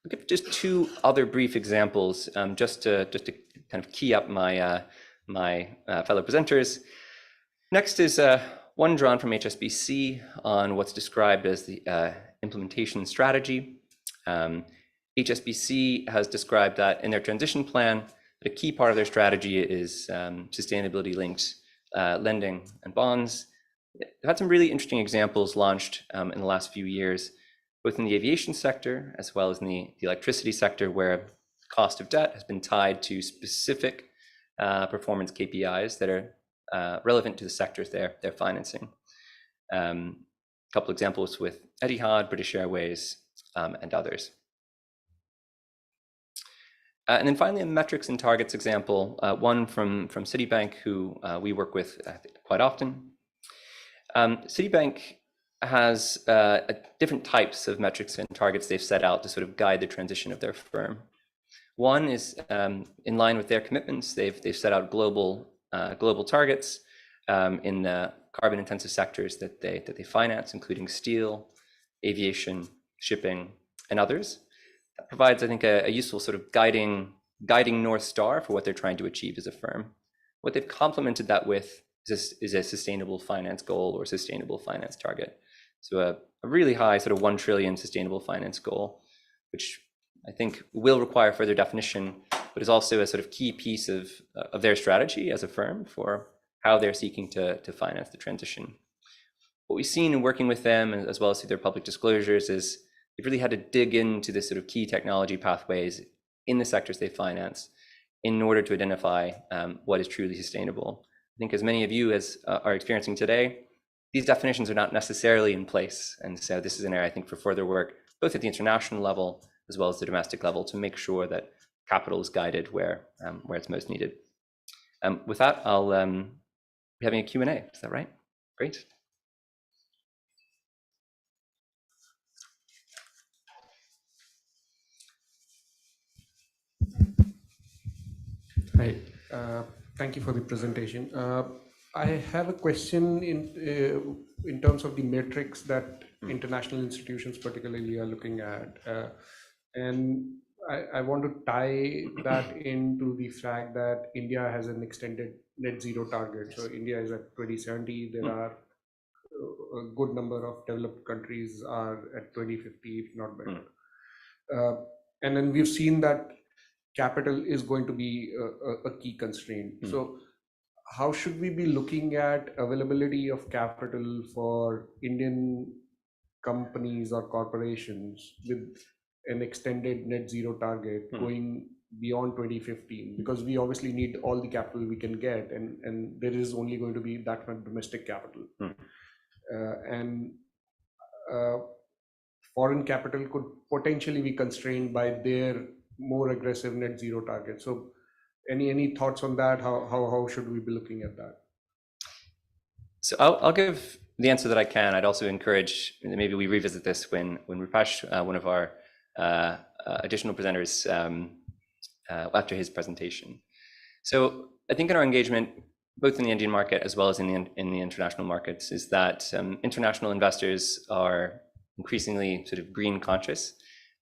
I'll give just two other brief examples, just to kind of key up my fellow presenters. Next is one drawn from HSBC on what's described as the implementation strategy. HSBC has described that in their transition plan, that a key part of their strategy is sustainability-linked lending and bonds. They've had some really interesting examples launched in the last few years, both in the aviation sector as well as in the electricity sector, where the cost of debt has been tied to specific performance KPIs that are relevant to the sectors they're financing. A couple examples with Etihad, British Airways, and others. And then finally, a metrics and targets example, one from Citibank, who we work with quite often. Citibank has different types of metrics and targets they've set out to sort of guide the transition of their firm. One is in line with their commitments. They've set out global targets in the carbon-intensive sectors that they finance, including steel, aviation, shipping, and others. That provides, I think, a useful sort of guiding North Star for what they're trying to achieve as a firm. What they've complemented that with is a sustainable finance goal or sustainable finance target. So a really high sort of 1 trillion sustainable finance goal, which I think will require further definition, but is also a sort of key piece of their strategy as a firm for how they're seeking to finance the transition. What we've seen in working with them, as well as through their public disclosures, is they've really had to dig into this sort of key technology pathways in the sectors they finance in order to identify what is truly sustainable. I think as many of you are experiencing today, these definitions are not necessarily in place. And so this is an area, I think, for further work, both at the international level as well as the domestic level, to make sure that capital is guided where it's most needed. With that, I'll be having a Q&A. Is that right? Great. Hi, thank you for the presentation. I have a question in terms of the metrics that international institutions particularly are looking at. And I want to tie that into the fact that India has an extended net zero target. So India is at 2070. There are a good number of developed countries are at 2050, if not better. And then we've seen that capital is going to be a key constraint. So how should we be looking at availability of capital for Indian companies or corporations with an extended net zero target going beyond 2015? Because we obviously need all the capital we can get, and there is only going to be that much domestic capital. And foreign capital could potentially be constrained by their more aggressive net zero target. So any thoughts on that? How should we be looking at that? So I'll give the answer that I can. I'd also encourage maybe we revisit this when Rupesh, one of our additional presenters, after his presentation. So I think in our engagement, both in the Indian market as well as in the international markets, is that international investors are increasingly sort of green conscious.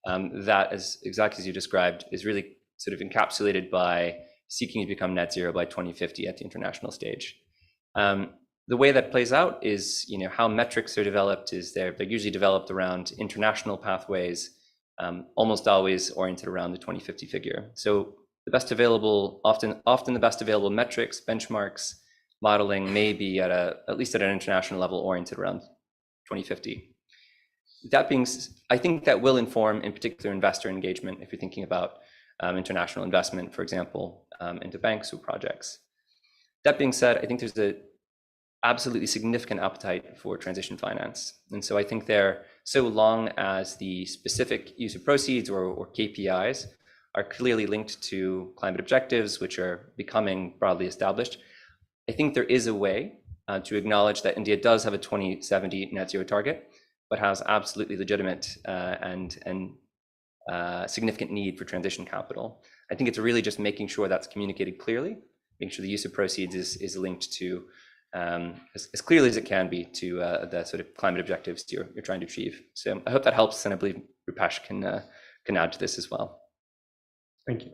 That, as exactly as you described, is really sort of encapsulated by seeking to become net zero by 2050 at the international stage. The way that plays out is, how metrics are developed is they're usually developed around international pathways, almost always oriented around the 2050 figure. So the best available, often the best available metrics, benchmarks, modeling may be at least at an international level oriented around 2050. I think that will inform, in particular, investor engagement if you're thinking about international investment, for example, into banks or projects. That being said, I think there's a absolutely significant appetite for transition finance. And so I think there, so long as the specific use of proceeds or KPIs are clearly linked to climate objectives, which are becoming broadly established, I think there is a way to acknowledge that India does have a 2070 net zero target, but has absolutely legitimate and significant need for transition capital. I think it's really just making sure that's communicated clearly, making sure the use of proceeds is linked to as clearly as it can be to the sort of climate objectives you're trying to achieve. So I hope that helps, and I believe Rupesh can add to this as well. Thank you.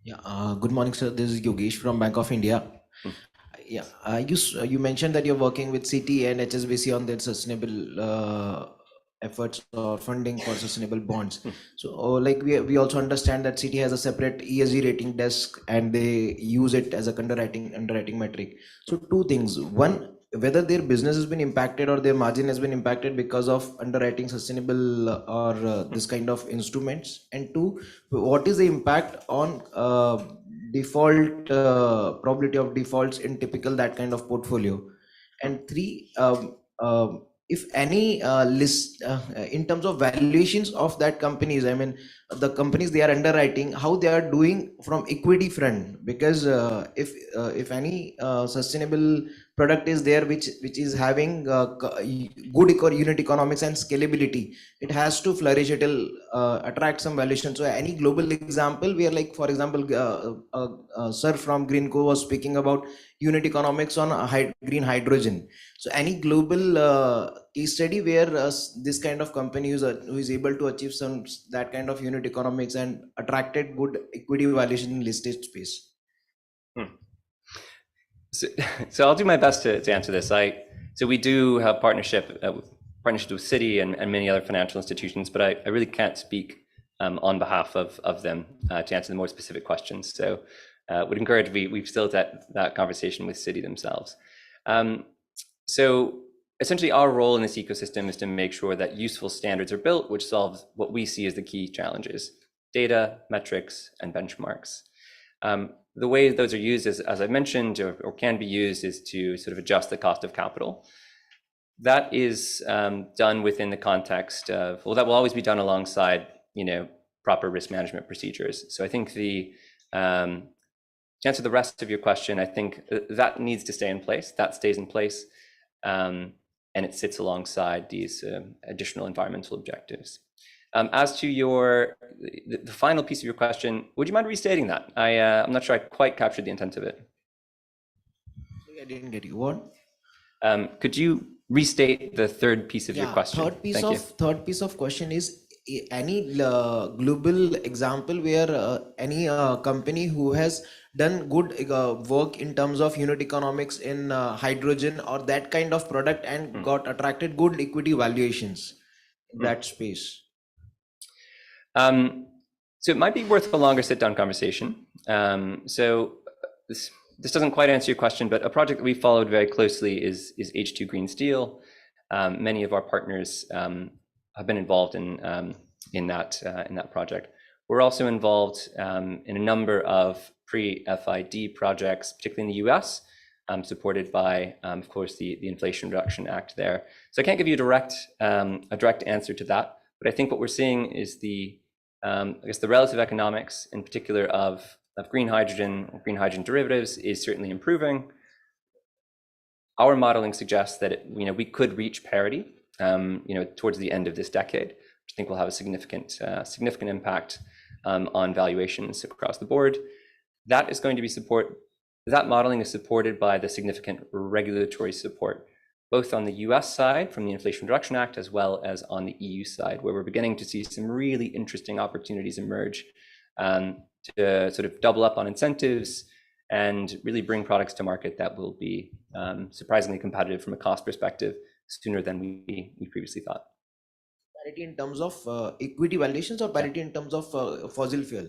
Yeah, good morning, sir. This is Yogesh from Bank of India. Yeah, you mentioned that you're working with Citi and HSBC on their sustainable efforts or funding for sustainable bonds. So, like we also understand that Citi has a separate ESG rating desk and they use it as a underwriting metric. So, two things: one, whether their business has been impacted or their margin has been impacted because of underwriting sustainable or this kind of instruments, and two, what is the impact on default probability of defaults in typical that kind of portfolio, and three, if any list in terms of valuations of that companies, I mean the companies they are underwriting, how they are doing from equity front, because if any sustainable product is there which is having good unit economics and scalability, it has to flourish, it will attract some valuation. So any global example where, like for example, sir from Greenco was speaking about unit economics on green hydrogen. So any global case study where this kind of company who is able to achieve some that kind of unit economics and attracted good equity valuation in listed space? So I'll do my best to answer this. So we do have partnerships with Citi and many other financial institutions, but I really can't speak on behalf of them to answer the more specific questions. So would encourage we've still that conversation with Citi themselves. So essentially our role in this ecosystem is to make sure that useful standards are built, which solves what we see as the key challenges: data, metrics, and benchmarks. The way those are used, as I mentioned, or can be used, is to sort of adjust the cost of capital. That is done within the context of, well, that will always be done alongside, proper risk management procedures. So I think to answer the rest of your question, I think that needs to stay in place. That stays in place, and it sits alongside these additional environmental objectives. As to the final piece of your question, would you mind restating that? I'm not sure I quite captured the intent of it. I didn't get you. What? Could you restate the third piece of your question? Third piece of question is any global example where any company who has done good work in terms of unit economics in hydrogen or that kind of product and got attracted good equity valuations in that space. So it might be worth a longer sit-down conversation. So this doesn't quite answer your question, but a project that we followed very closely is H2 Green Steel. Many of our partners have been involved in that project. We're also involved in a number of pre-FID projects, particularly in the US, supported by, of course, the Inflation Reduction Act there. So I can't give you a direct answer to that, but I think what we're seeing is the relative economics, in particular of green hydrogen or green hydrogen derivatives, is certainly improving. Our modeling suggests that we could reach parity, towards the end of this decade, which I think will have a significant impact on valuations across the board. That modeling is supported by the significant regulatory support, both on the US side from the Inflation Reduction Act, as well as on the EU side, where we're beginning to see some really interesting opportunities emerge to sort of double up on incentives and really bring products to market that will be surprisingly competitive from a cost perspective sooner than we previously thought. Parity in terms of equity valuations or parity in terms of fossil fuel?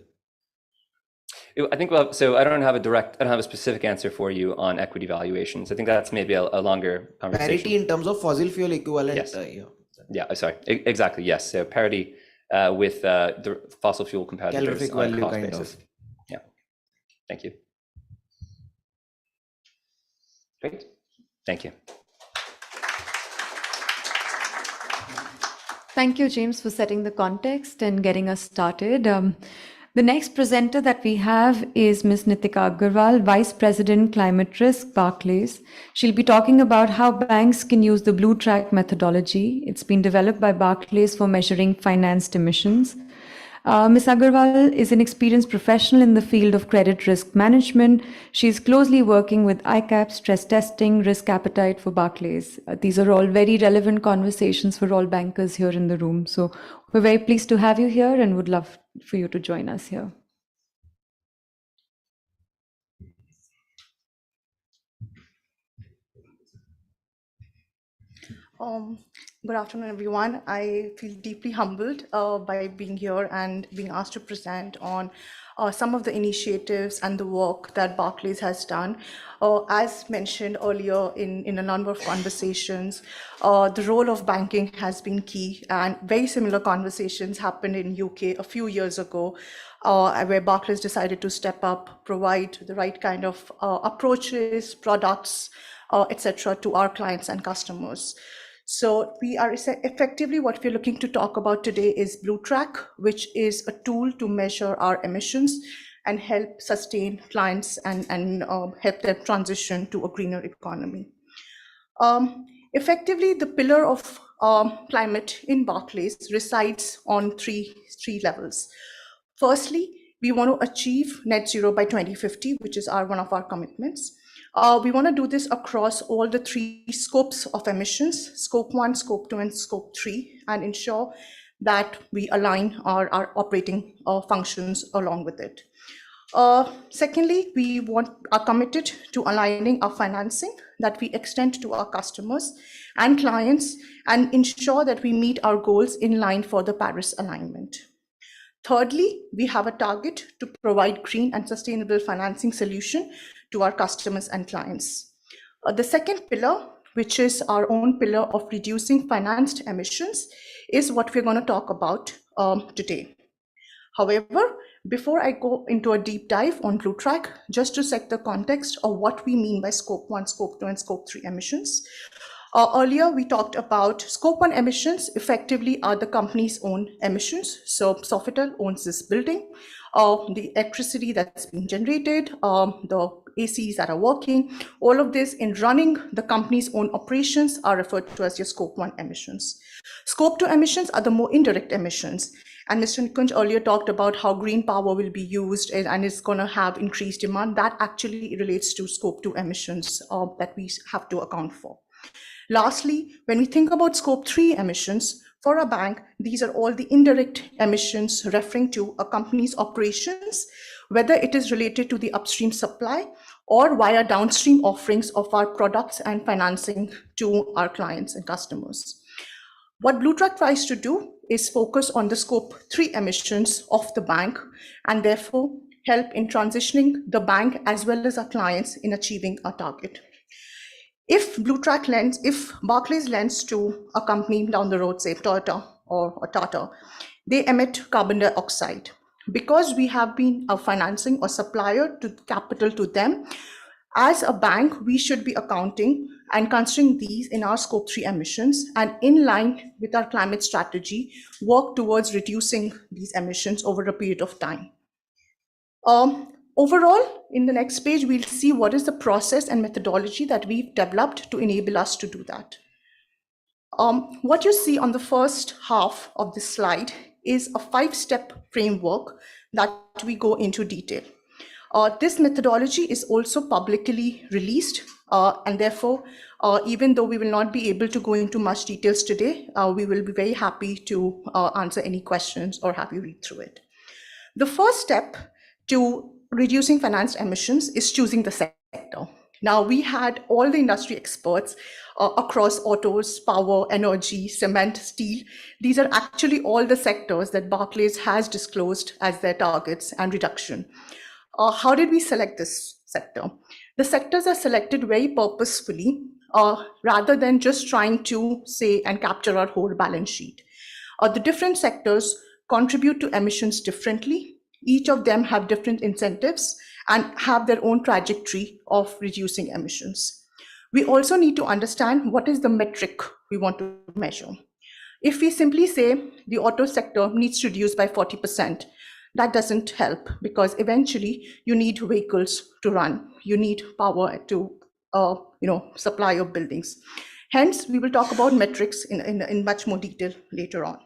I think well, so I don't have a specific answer for you on equity valuations. I think that's maybe a longer conversation. Parity in terms of fossil fuel equivalent. Yes. Yeah. Yeah, sorry, exactly, yes. So parity with the fossil fuel competitors Calorific on a value cost kind basis. of. Yeah, thank you. Great, thank you. Thank you, James, for setting the context and getting us started. The next presenter that we have is Ms. Nitika Agarwal, Vice President, Climate Risk, Barclays. She'll be talking about how banks can use the Blue Track methodology. It's been developed by Barclays for measuring financed emissions. Ms. Agarwal is an experienced professional in the field of credit risk management. She's closely working with ICAP, stress testing, risk appetite for Barclays. These are all very relevant conversations for all bankers here in the room. So we're very pleased to have you here and would love for you to join us here. Good afternoon, everyone. I feel deeply humbled by being here and being asked to present on some of the initiatives and the work that Barclays has done. As mentioned earlier in a number of conversations, the role of banking has been key, and very similar conversations happened in UK a few years ago, where Barclays decided to step up, provide the right kind of approaches, products, etc. to our clients and customers. So we are effectively what we're looking to talk about today is Blue Track, which is a tool to measure our emissions and help sustain clients and help them transition to a greener economy. Effectively, the pillar of climate in Barclays resides on three levels. Firstly, we want to achieve net zero by 2050, which is one of our commitments. We want to do this across all the three scopes of emissions, scope 1, scope 2, and scope 3, and ensure that we align our operating functions along with it. Secondly, we are committed to aligning our financing that we extend to our customers and clients and ensure that we meet our goals in line for the Paris alignment. Thirdly, we have a target to provide green and sustainable financing solution to our customers and clients. The second pillar, which is our own pillar of reducing financed emissions, is what we're going to talk about today. However, before I go into a deep dive on Blue Track, just to set the context of what we mean by scope 1, scope 2, and scope 3 emissions. Earlier, we talked about scope 1 emissions effectively are the company's own emissions. So Sofitel owns this building, the electricity that's being generated, the ACs that are working, all of this in running the company's own operations are referred to as your scope 1 emissions. Scope 2 emissions are the more indirect emissions. And Mr. Nikunj earlier talked about how green power will be used and is going to have increased demand. That actually relates to scope 2 emissions that we have to account for. Lastly, when we think about scope 3 emissions, for a bank, these are all the indirect emissions referring to a company's operations, whether it is related to the upstream supply or via downstream offerings of our products and financing to our clients and customers. What Blue Track tries to do is focus on the scope 3 emissions of the bank and therefore help in transitioning the bank as well as our clients in achieving our target. If Barclays lends to a company down the road, say Toyota or Tata, they emit carbon dioxide. Because we have been a financing or supplier to capital to them, as a bank, we should be accounting and considering these in our scope 3 emissions and in line with our climate strategy, work towards reducing these emissions over a period of time. Overall, in the next page, we'll see what is the process and methodology that we've developed to enable us to do that. What you see on the first half of this slide is a 5-step framework that we go into detail. This methodology is also publicly released, and therefore, even though we will not be able to go into much details today, we will be very happy to answer any questions or have you read through it. The first step to reducing financed emissions is choosing the sector. Now, we had all the industry experts across autos, power, energy, cement, steel. These are actually all the sectors that Barclays has disclosed as their targets and reduction. How did we select this sector? The sectors are selected very purposefully rather than just trying to say and capture our whole balance sheet. The different sectors contribute to emissions differently. Each of them have different incentives and have their own trajectory of reducing emissions. We also need to understand what is the metric we want to measure. If we simply say the auto sector needs to reduce by 40%, that doesn't help because eventually you need vehicles to run. You need power to supply your buildings. Hence, we will talk about metrics in much more detail later on.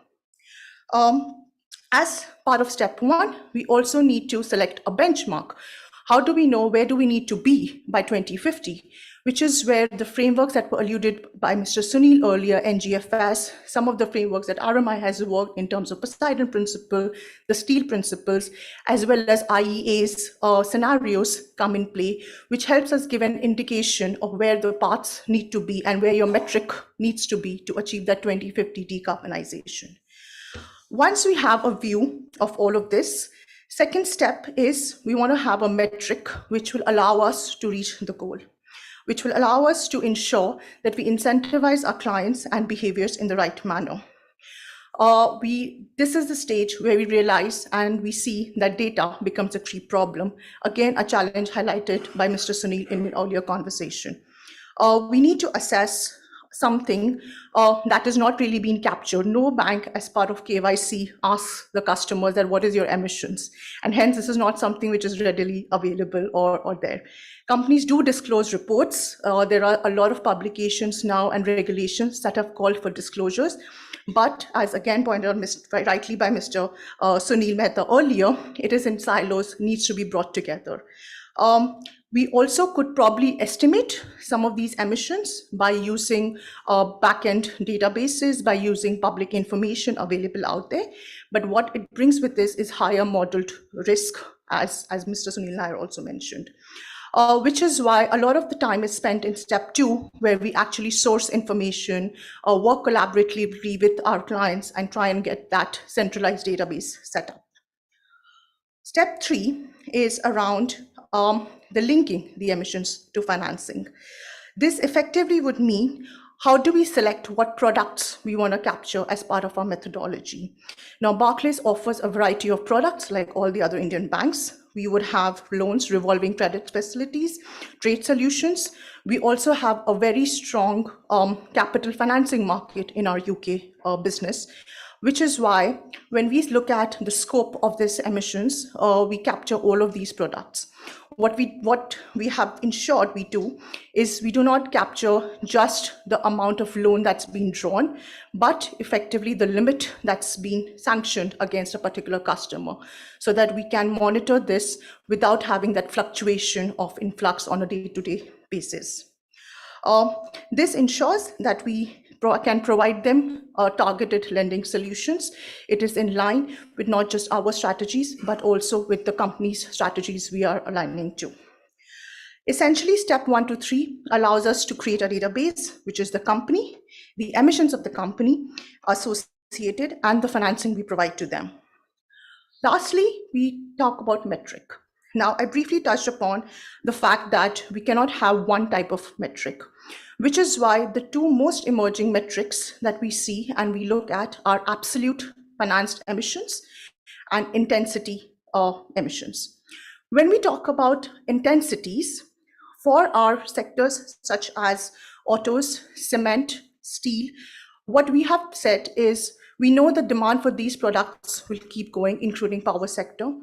As part of step one, we also need to select a benchmark. How do we know where do we need to be by 2050? Which is where the frameworks that were alluded by Mr. Sunil earlier, NGFS, some of the frameworks that RMI has worked in terms of Poseidon Principle, the steel principles, as well as IEA's scenarios come in play, which helps us give an indication of where the paths need to be and where your metric needs to be to achieve that 2050 decarbonization. Once we have a view of all of this, second step is we want to have a metric which will allow us to reach the goal, which will allow us to ensure that we incentivize our clients and behaviors in the right manner. This is the stage where we realize and we see that data becomes a key problem. Again, a challenge highlighted by Mr. Sunil in an earlier conversation. We need to assess something that is not really being captured. No bank as part of KYC asks the customers that what is your emissions, and hence this is not something which is readily available or there. Companies do disclose reports. There are a lot of publications now and regulations that have called for disclosures, but as again pointed out rightly by Mr. Sunil Mehta earlier, it is in silos, needs to be brought together. We also could probably estimate some of these emissions by using back-end databases, by using public information available out there. But what it brings with this is higher modeled risk, as Mr. Sunil Nair also mentioned. Which is why a lot of the time is spent in step two, where we actually source information, work collaboratively with our clients and try and get that centralized database set up. Step three is around the linking the emissions to financing. This effectively would mean how do we select what products we want to capture as part of our methodology? Now, Barclays offers a variety of products like all the other Indian banks. We would have loans, revolving credit facilities, trade solutions. We also have a very strong capital financing market in our UK business, which is why when we look at the scope of these emissions, we capture all of these products. What we have ensured we do is we do not capture just the amount of loan that's been drawn, but effectively the limit that's been sanctioned against a particular customer, so that we can monitor this without having that fluctuation of influx on a day-to-day basis. This ensures that we can provide them targeted lending solutions. It is in line with not just our strategies, but also with the company's strategies we are aligning to. Essentially, step 1 to 3 allows us to create a database, which is the company, the emissions of the company associated, and the financing we provide to them. Lastly, we talk about metric. Now, I briefly touched upon the fact that we cannot have one type of metric, which is why the two most emerging metrics that we see and we look at are absolute financed emissions and intensity emissions. When we talk about intensities, for our sectors such as autos, cement, steel, what we have said is we know the demand for these products will keep going, including power sector.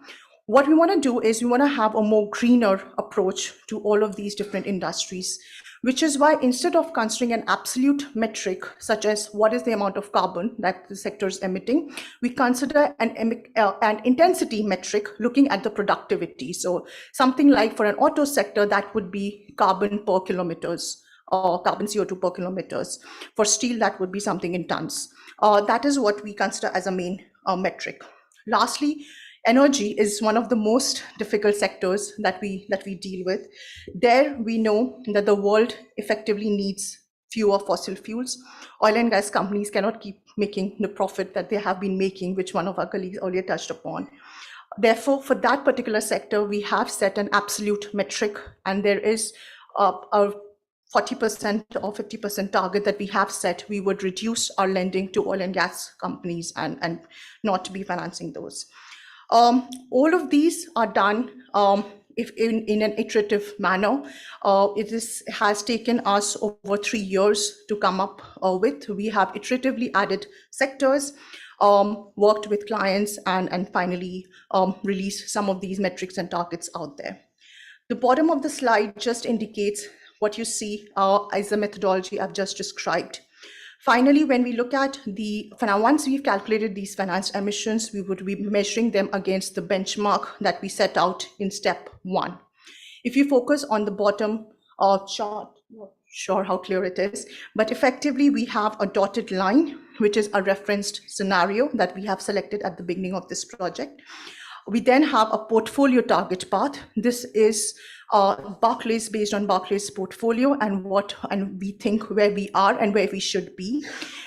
What we want to do is we want to have a more greener approach to all of these different industries, which is why instead of considering an absolute metric, such as what is the amount of carbon that the sector is emitting, we consider an intensity metric looking at the productivity. So something like for an auto sector, that would be carbon per kilometers or carbon CO2 per kilometers. For steel, that would be something in tons. That is what we consider as a main metric. Lastly, energy is one of the most difficult sectors that we deal with. There we know that the world effectively needs fewer fossil fuels. Oil and gas companies cannot keep making the profit that they have been making, which one of our colleagues earlier touched upon. Therefore, for that particular sector, we have set an absolute metric, and there is a 40% or 50% target that we have set. We would reduce our lending to oil and gas companies and not be financing those. All of these are done if in an iterative manner. Has taken us over 3 years to come up with. We have iteratively added sectors, worked with clients, and finally released some of these metrics and targets out there. The bottom of the slide just indicates what you see as the methodology I've just described. Finally, when we look at once we've calculated these financed emissions, we would be measuring them against the benchmark that we set out in step 1. If you focus on the bottom chart, not sure how clear it is, but effectively we have a dotted line, which is a referenced scenario that we have selected at the beginning of this project. We then have a portfolio target path. This is Barclays, based on Barclays portfolio and we think where we are and where we should be.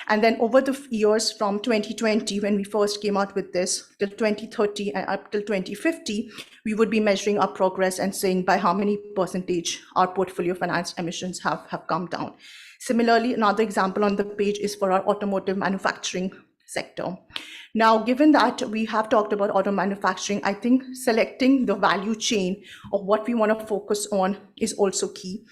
And then over the years from 2020, when we first came out with this, till 2030 and up till 2050, we would be measuring our progress and saying by how many percentage our portfolio financed emissions have come down. Similarly, another example on the page is for our automotive manufacturing sector. Now, given that we have talked about auto manufacturing, I think selecting the value chain of what we want to focus on is also key.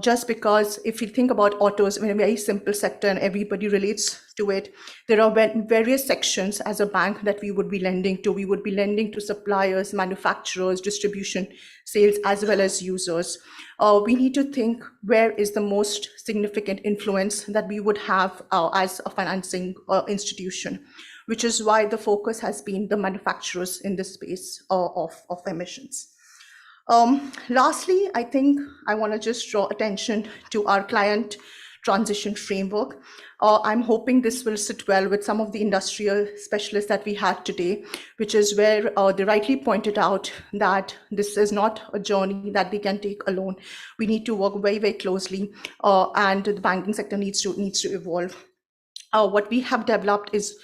Just because if you think about autos in a very simple sector and everybody relates to it, there are various sections as a bank that we would be lending to. We would be lending to suppliers, manufacturers, distribution, sales, as well as users. We need to think where is the most significant influence that we would have as a financing institution, which is why the focus has been the manufacturers in this space of emissions. Lastly, I think I want to just draw attention to our client transition framework. I'm hoping this will sit well with some of the industrial specialists that we had today, which is where they rightly pointed out that this is not a journey that they can take alone. We need to work very, very closely, and the banking sector needs to evolve. What we have developed is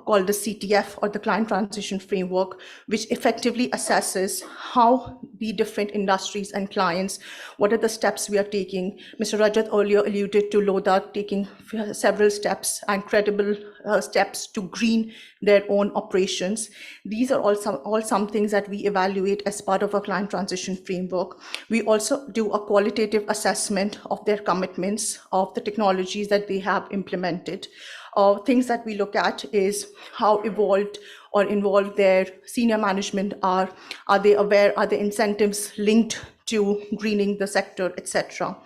called the CTF, or the Client Transition Framework, which effectively assesses how the different industries and clients, what are the steps we are taking. Mr. Rajat earlier alluded to Lodha taking several steps and credible steps to green their own operations. These are all some things that we evaluate as part of our Client Transition Framework. We also do a qualitative assessment of their commitments, of the technologies that they have implemented. Things that we look at is how evolved or involved their senior management are. Are they aware? Are the incentives linked to greening the sector, etc.?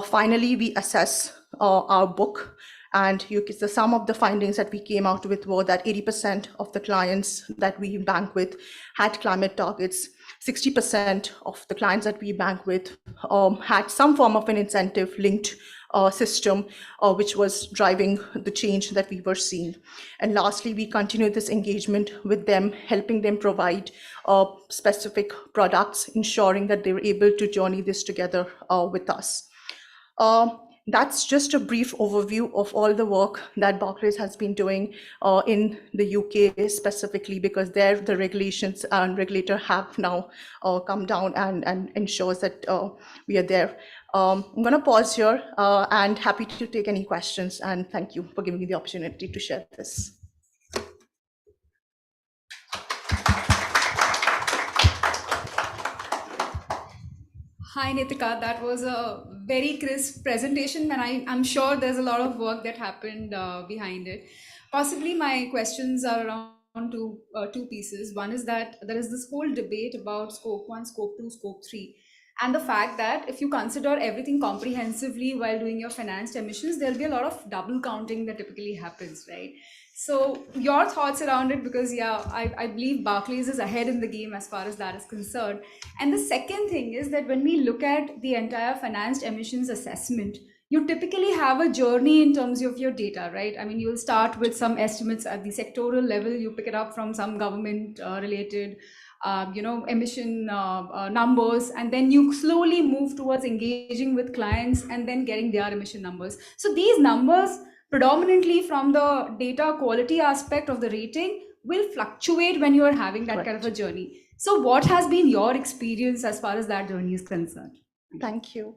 Finally, we assess our book, and some of the findings that we came out with were that 80% of the clients that we bank with had climate targets. 60% of the clients that we bank with had some form of an incentive linked system, which was driving the change that we were seeing. And lastly, we continue this engagement with them, helping them provide specific products, ensuring that they were able to journey this together with us. That's just a brief overview of all the work that Barclays has been doing in the UK specifically, because there the regulations and regulator have now come down and ensures that we are there. I'm going to pause here and happy to take any questions, and thank you for giving me the opportunity to share this. Hi, Nitika. That was a very crisp presentation, and I'm sure there's a lot of work that happened behind it. Possibly my questions are around two pieces. One is that there is this whole debate about scope 1, scope 2, scope 3. And the fact that if you consider everything comprehensively while doing your financed emissions, there'll be a lot of double counting that typically happens, right? So your thoughts around it, because yeah, I believe Barclays is ahead in the game as far as that is concerned. And the second thing is that when we look at the entire financed emissions assessment, you typically have a journey in terms of your data, right? I mean, you'll start with some estimates at the sectoral level, you pick it up from some government related emission numbers, and then you slowly move towards engaging with clients and then getting their emission numbers. So these numbers predominantly from the data quality aspect of the rating will fluctuate when you are having that kind of a journey. So what has been your experience as far as that journey is concerned? Thank you.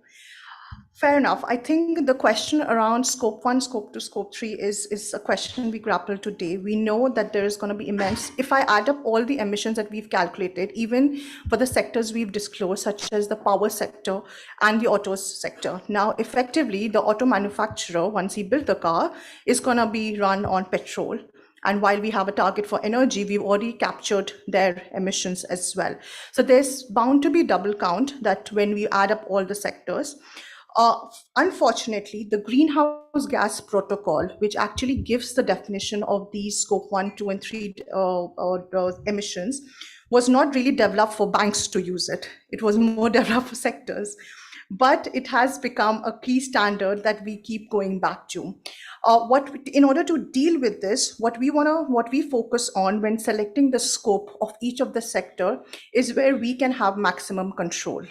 Fair enough. I think the question around scope 1, scope 2, scope 3 is a question we grapple today. We know that there is going to be immense, if I add up all the emissions that we've calculated, even for the sectors we've disclosed, such as the power sector and the auto sector. Now, effectively, the auto manufacturer, once he built the car, is going to be run on petrol. And while we have a target for energy, we've already captured their emissions as well. So there's bound to be double count that when we add up all the sectors. Unfortunately, the greenhouse gas protocol, which actually gives the definition of these scope 1, 2, and 3 emissions, was not really developed for banks to use it. It was more developed for sectors. But it has become a key standard that we keep going back to. In order to deal with this, what we focus on when selecting the scope of each of the sector is where we can have maximum control.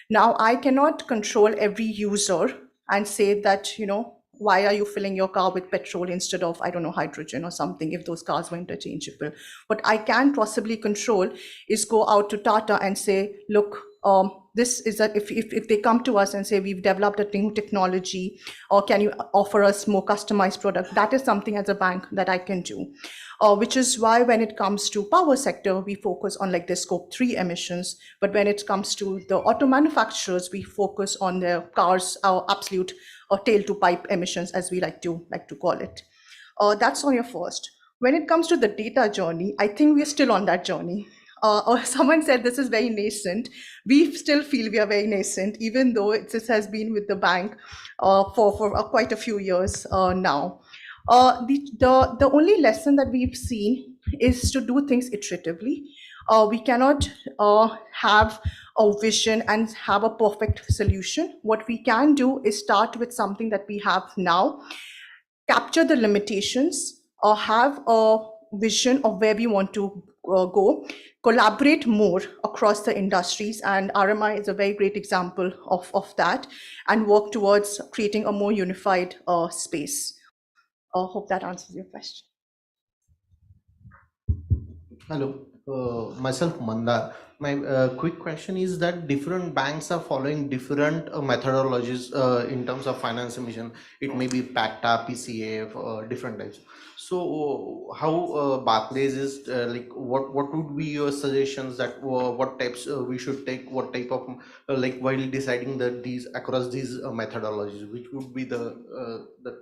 Now, I cannot control every user and say that, why are you filling your car with petrol instead of, I don't know, hydrogen or something, if those cars were interchangeable. What I can possibly control is go out to Tata and say, look, this is that if they come to us and say, we've developed a new technology, or can you offer us more customized product? That is something as a bank that I can do. Which is why when it comes to power sector, we focus on like the scope 3 emissions. But when it comes to the auto manufacturers, we focus on their cars, our absolute or tail to pipe emissions, as we like to call it. That's on your first. When it comes to the data journey, I think we're still on that journey. Or someone said this is very nascent. We still feel we are very nascent, even though this has been with the bank for quite a few years now. The only lesson that we've seen is to do things iteratively. We cannot have a vision and have a perfect solution. What we can do is start with something that we have now, capture the limitations, or have a vision of where we want to go, collaborate more across the industries, and RMI is a very great example of that, and work towards creating a more unified space. I hope that answers your question. Hello, myself Mandar. My quick question is that different banks are following different methodologies in terms of finance emission. It may be PACTA, PCA, different types. So how Barclays is like, what would be your suggestions that what types we should take, what type of like while deciding that these across these methodologies, which would be the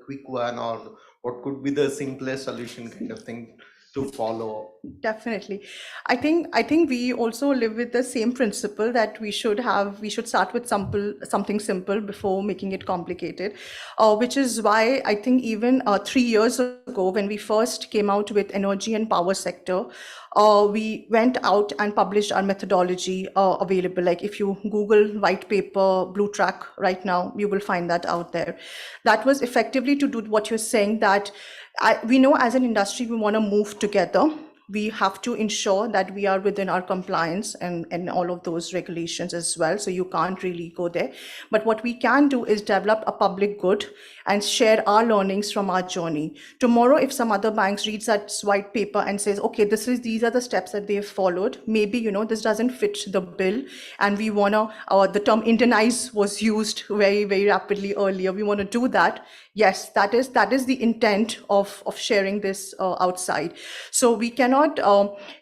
quick one, or what could be the simplest solution kind of thing to follow? Definitely. I think we also live with the same principle that we should start with something simple before making it complicated, which is why I think even 3 years ago, when we first came out with energy and power sector, we went out and published our methodology available. Like if you Google white paper, blue track right now, you will find that out there. That was effectively to do what you're saying, that we know as an industry, we want to move together. We have to ensure that we are within our compliance and all of those regulations as well. So you can't really go there. But what we can do is develop a public good and share our learnings from our journey. Tomorrow, if some other banks reads that white paper and says, okay, these are the steps that they've followed, maybe, this doesn't fit the bill, and we want to, the term Indianize was used very, very rapidly earlier. We want to do that. Yes, that is the intent of sharing this outside. So we cannot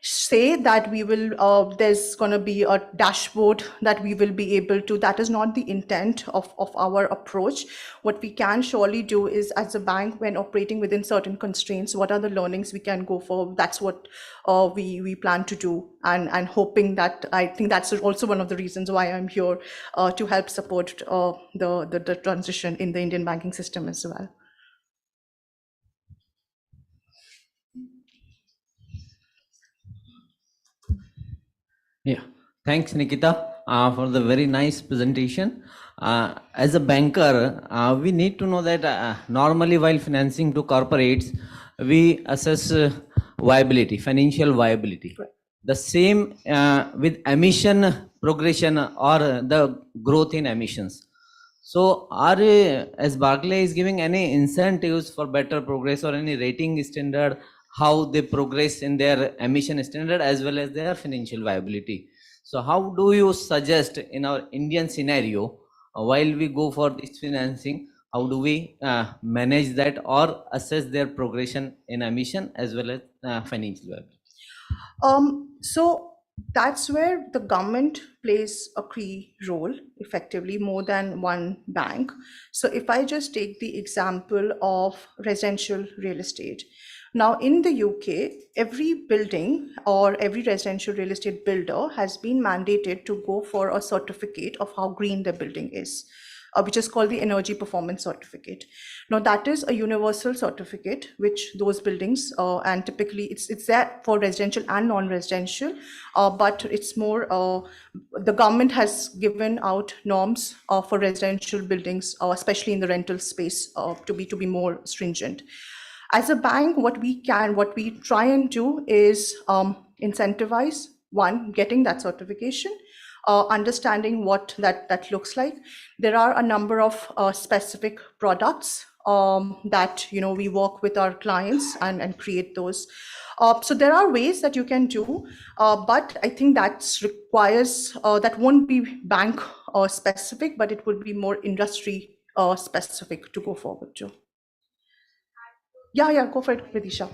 say that we will, there's going to be a dashboard that we will be able to. That is not the intent of our approach. What we can surely do is, as a bank, when operating within certain constraints, what are the learnings we can go for? That's what we plan to do, and hoping that, I think that's also one of the reasons why I'm here to help support the transition in the Indian banking system as well. Yeah, thanks Nikita for the very nice presentation. As a banker, we need to know that normally while financing to corporates, we assess viability, financial viability. Right. The same with emission progression or the growth in emissions. So as Barclays is giving any incentives for better progress or any rating standard, how they progress in their emission standard as well as their financial viability. So how do you suggest in our Indian scenario, while we go for this financing, how do we manage that or assess their progression in emission as well as financial viability? So that's where the government plays a key role, effectively, more than one bank. So if I just take the example of residential real estate. Now, in the UK, every building or every residential real estate builder has been mandated to go for a certificate of how green the building is, which is called the Energy Performance Certificate. Now, that is a universal certificate, which those buildings, and typically it's there for residential and non-residential, but it's more, the government has given out norms for residential buildings, especially in the rental space, to be more stringent. As a bank, what we try and do is incentivize, one, getting that certification, understanding what that looks like. There are a number of specific products that we work with our clients and create those. So there are ways that you can do, but I think that requires, that won't be bank specific, but it would be more industry specific to go forward to. Yeah, go for it, Vidisha.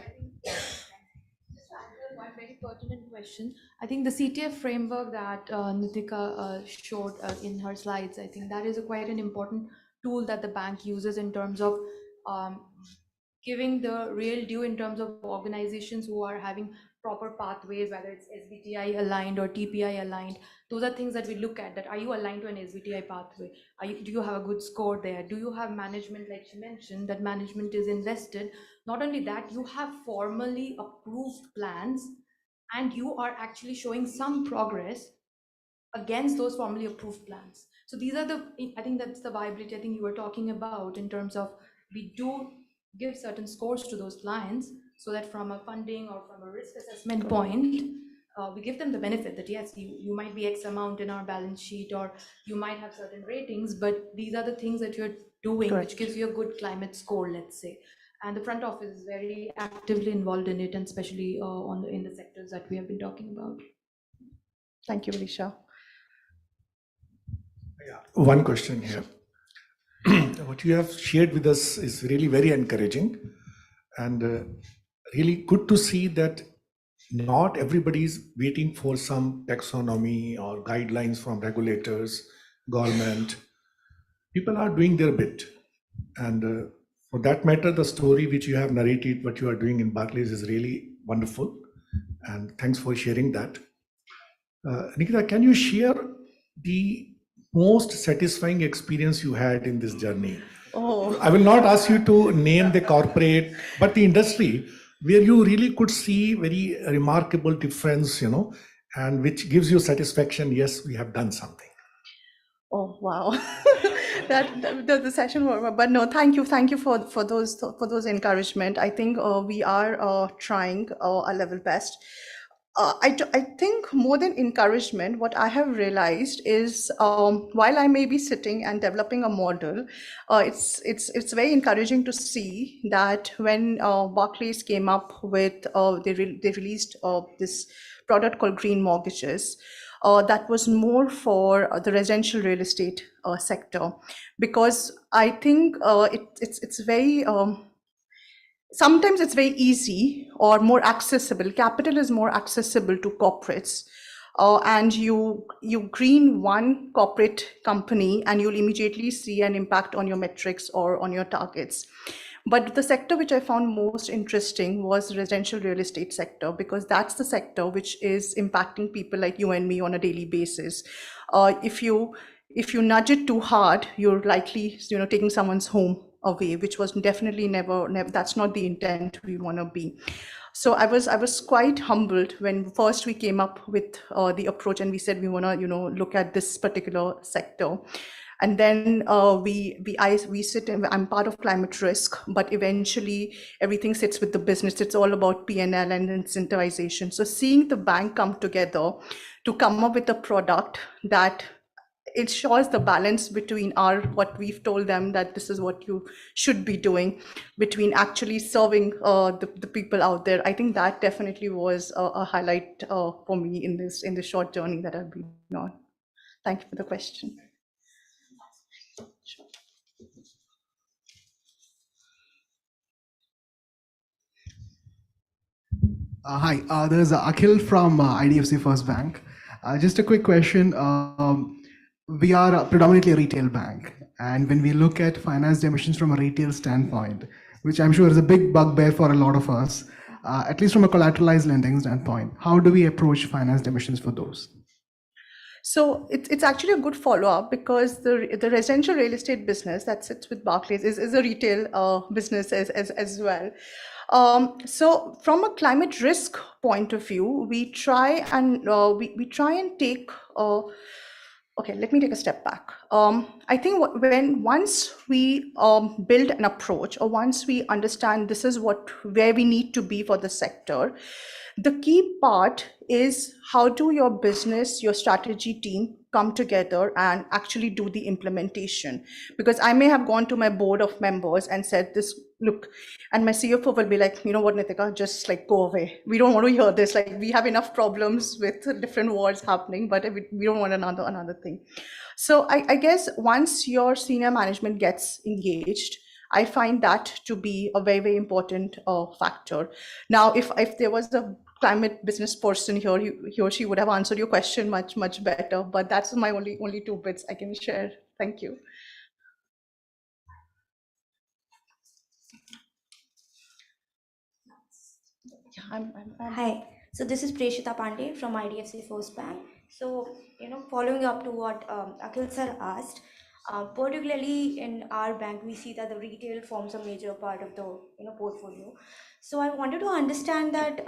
One very pertinent question. I think the CTF framework that Nitika showed in her slides, I think that is quite an important tool that the bank uses in terms of giving the real due in terms of organizations who are having proper pathways, whether it's SBTI aligned or TPI aligned. Those are things that we look at, that are you aligned to an SBTI pathway? Do you have a good score there? Do you have management, like she mentioned, that management is invested? Not only that, you have formally approved plans and you are actually showing some progress against those formally approved plans. So these are I think that's the viability I think you were talking about, in terms of we do give certain scores to those clients so that from a funding or from a risk assessment point, we give them the benefit that yes, you might be X amount in our balance sheet, or you might have certain ratings, but these are the things that you're doing, which gives you a good climate score, let's say. And the front office is very actively involved in it, and especially in the sectors that we have been talking about. Thank you, Vidisha. One question here. What you have shared with us is really very encouraging, and really good to see that not everybody is waiting for some taxonomy or guidelines from regulators, government. People are doing their bit. And for that matter, the story which you have narrated, what you are doing in Barclays, is really wonderful. And thanks for sharing that. Nikita, can you share the most satisfying experience you had in this journey? Oh. I will not ask you to name the corporate, but the industry where you really could see very remarkable difference, and which gives you satisfaction. Yes, we have done something. Oh, wow. The session, but no, thank you for those encouragement. I think we are trying our level best. I think more than encouragement, what I have realized is, while I may be sitting and developing a model, it's very encouraging to see that when Barclays came up with, they released this product called Green Mortgages. That was more for the residential real estate sector, because I think it's very, sometimes it's very easy or more accessible. Capital is more accessible to corporates. And you green one corporate company and you'll immediately see an impact on your metrics or on your targets. But the sector which I found most interesting was residential real estate sector, because that's the sector which is impacting people like you and me on a daily basis. If you nudge it too hard, you're likely taking someone's home away, which was definitely never, that's not the intent we want to be. So I was quite humbled when first we came up with the approach and we said we want to look at this particular sector. And then we sit in, I'm part of climate risk, but eventually everything sits with the business. It's all about P&L and incentivization. So seeing the bank come together to come up with a product that ensures the balance between what we've told them that this is what you should be doing, between actually serving the people out there. I think that definitely was a highlight for me in this short journey that I've been on. Thank you for the question. Hi, there's Akhil from IDFC First Bank. Just a quick question. We are predominantly a retail bank, and when we look at financed emissions from a retail standpoint, which I'm sure is a big bugbear for a lot of us, at least from a collateralized lending standpoint, how do we approach financed emissions for those? So it's actually a good follow-up, because the residential real estate business that sits with Barclays is a retail business as well. So from a climate risk point of view, we try and take. Okay, let me take a step back. I think once we build an approach, or once we understand this is where we need to be for the sector, the key part is how do your business, your strategy team come together and actually do the implementation. Because I may have gone to my board of members and said this, look, and my CFO will be like, you know what, Nitika, just like go away. We don't want to hear this. Like, we have enough problems with different wars happening, but we don't want another thing. So I guess once your senior management gets engaged, I find that to be a very, very important factor. Now, if there was a climate business person here, he or she would have answered your question much, much better. But that's my only 2 bits I can share. Thank you. Hi, so this is Preshita Pandey from IDFC First Bank. So, following up to what Akhil sir asked, particularly in our bank, we see that the retail forms a major part of the portfolio. So I wanted to understand that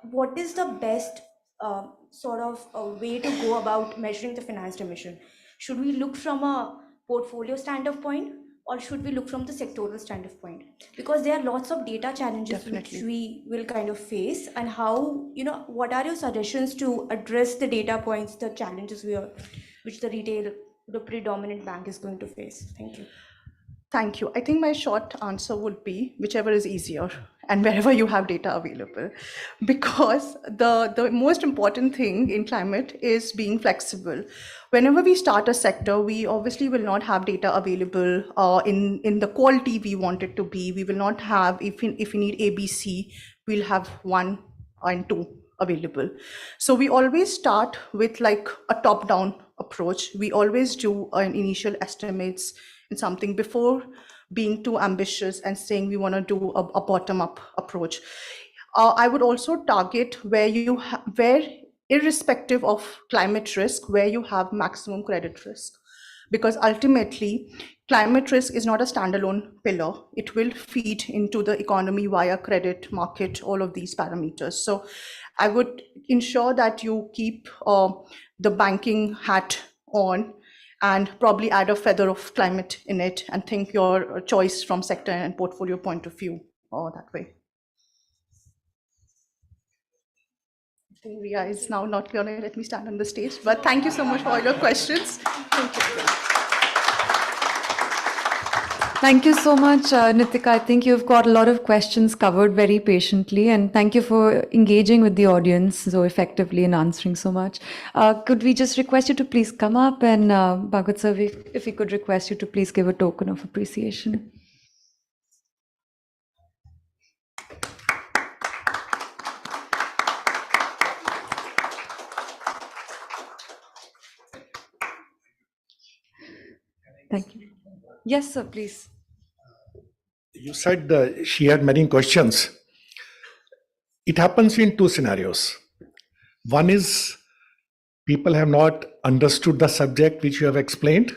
what is the best sort of way to go about measuring the financed emission? Should we look from a portfolio standpoint, or should we look from the sectoral standpoint? Because there are lots of data challenges which we will kind of face, and how, what are your suggestions to address the data points, the challenges which the predominant bank is going to face? Thank you. Thank you. I think my short answer would be whichever is easier and wherever you have data available. Because the most important thing in climate is being flexible. Whenever we start a sector, we obviously will not have data available in the quality we want it to be. We will not have, if we need ABC, we'll have 1 and 2 available. So we always start with like a top-down approach. We always do an initial estimates in something before being too ambitious and saying we want to do a bottom-up approach. I would also target where irrespective of climate risk, where you have maximum credit risk. Because ultimately, climate risk is not a standalone pillar. It will feed into the economy via credit, market, all of these parameters. So I would ensure that you keep the banking hat on, and probably add a feather of climate in it, and think your choice from sector and portfolio point of view that way. I think Ria is now not going to let me stand on the stage, but thank you so much for all your questions. Thank you. Thank you so much, Nitika. I think you've got a lot of questions covered very patiently, and thank you for engaging with the audience so effectively and answering so much. Could we just request you to please come up, and Bhagat sir, if we could request you to please give a token of appreciation. Thank you. Yes, sir, please. You said she had many questions. It happens in 2 scenarios. One is people have not understood the subject which you have explained.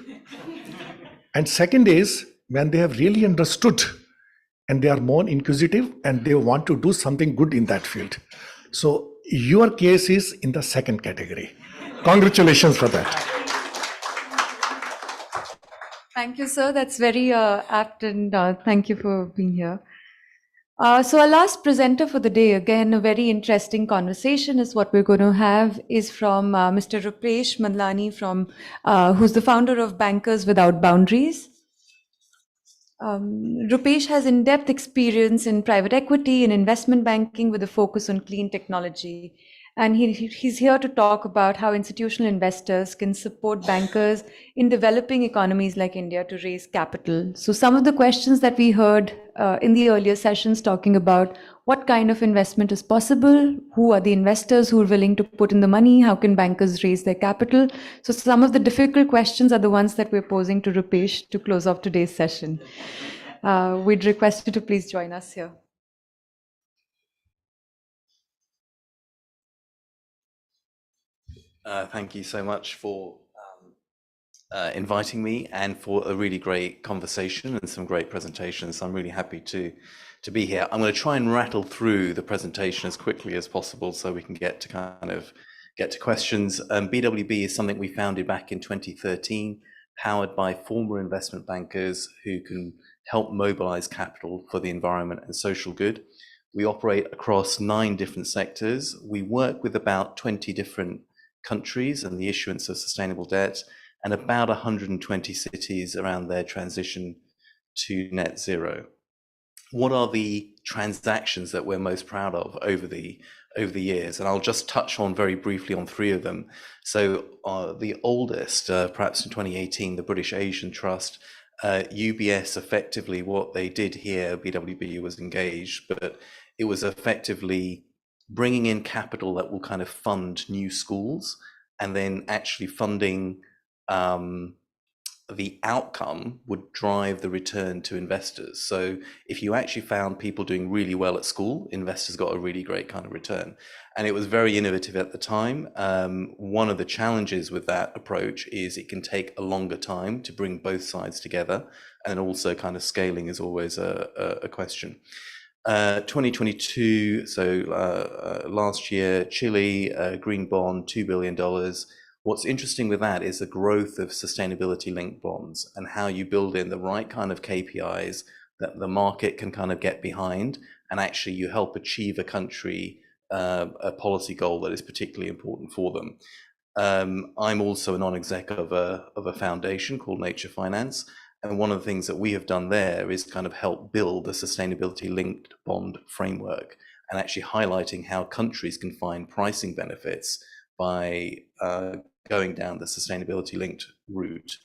And second is when they have really understood and they are more inquisitive and they want to do something good in that field. So your case is in the second category. Congratulations for that. Thank you, sir. That's very apt, and thank you for being here. So our last presenter for the day, again, a very interesting conversation is what we're going to have is from Mr. Rupesh Mandlani who's the founder of Bankers Without Boundaries. Rupesh has in-depth experience in private equity and investment banking with a focus on clean technology. And he's here to talk about how institutional investors can support bankers in developing economies like India to raise capital. So some of the questions that we heard in the earlier sessions talking about what kind of investment is possible, who are the investors who are willing to put in the money, how can bankers raise their capital. So some of the difficult questions are the ones that we're posing to Rupesh to close off today's session. We'd request you to please join us here. Thank you so much for inviting me and for a really great conversation and some great presentations. I'm really happy to be here. I'm going to try and rattle through the presentation as quickly as possible so we can get to questions. BWB is something we founded back in 2013, powered by former investment bankers who can help mobilize capital for the environment and social good. We operate across 9 different sectors. We work with about 20 different countries and the issuance of sustainable debt, and about 120 cities around their transition to net zero. What are the transactions that we're most proud of over the years? And I'll just touch on very briefly on 3 of them. So the oldest, perhaps in 2018, the British Asian Trust, UBS, effectively what they did here, BWB was engaged, but it was effectively bringing in capital that will kind of fund new schools and then actually funding the outcome would drive the return to investors. So if you actually found people doing really well at school, investors got a really great kind of return. And it was very innovative at the time. One of the challenges with that approach is it can take a longer time to bring both sides together. And also kind of scaling is always a question. 2022, so last year, Chile, green bond, $2 billion. What's interesting with that is the growth of sustainability-linked bonds and how you build in the right kind of KPIs that the market can kind of get behind, and actually you help achieve a country a policy goal that is particularly important for them. I'm also a non-exec of a foundation called Nature Finance, and one of the things that we have done there is kind of help build a sustainability-linked bond framework and actually highlighting how countries can find pricing benefits by going down the sustainability-linked route.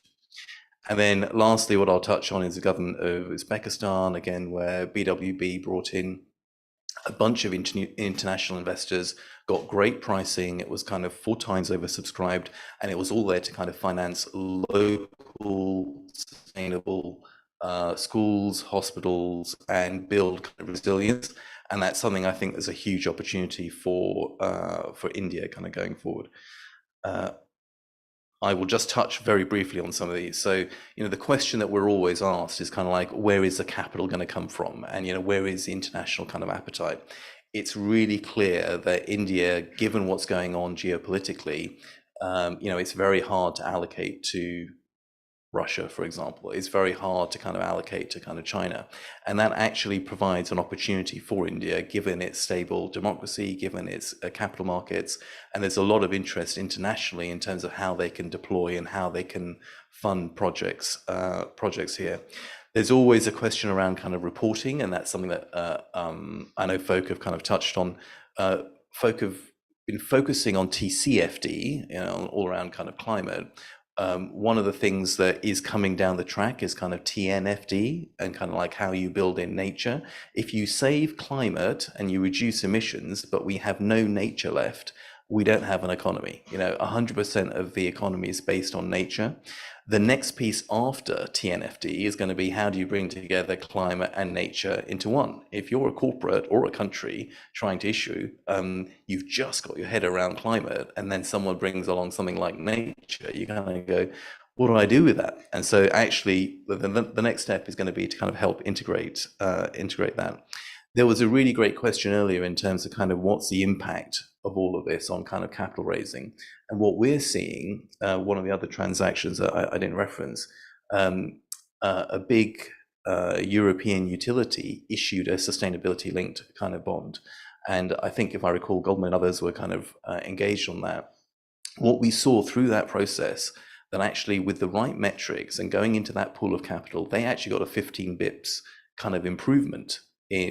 And then lastly, what I'll touch on is the government of Uzbekistan, again, where BWB brought in a bunch of international investors, got great pricing. It was kind of 4 times oversubscribed, and it was all there to kind of finance local, sustainable schools, hospitals, and build kind of resilience. And that's something I think there's a huge opportunity for India kind of going forward. I will just touch very briefly on some of these. So, the question that we're always asked is kind of like, where is the capital going to come from? And, where is the international kind of appetite? It's really clear that India, given what's going on geopolitically, it's very hard to allocate to Russia, for example. It's very hard to kind of allocate to kind of China. And that actually provides an opportunity for India, given its stable democracy, given its capital markets. And there's a lot of interest internationally in terms of how they can deploy and how they can fund projects here. There's always a question around kind of reporting, and that's something that I know folk have kind of touched on. Folk have been focusing on TCFD, all around kind of climate. One of the things that is coming down the track is kind of TNFD and kind of like how you build in nature. If you save climate and you reduce emissions, but we have no nature left, we don't have an economy. 100% of the economy is based on nature. The next piece after TNFD is going to be, how do you bring together climate and nature into one? If you're a corporate or a country trying to issue, you've just got your head around climate, and then someone brings along something like nature, you kind of go, what do I do with that? And so actually the next step is going to be to kind of help integrate that. There was a really great question earlier in terms of kind of what's the impact of all of this on kind of capital raising. And what we're seeing, one of the other transactions that I didn't reference, a big European utility issued a sustainability-linked kind of bond. And I think, if I recall, Goldman and others were kind of engaged on that. What we saw through that process, that actually with the right metrics and going into that pool of capital, they actually got a 15 bips kind of improvement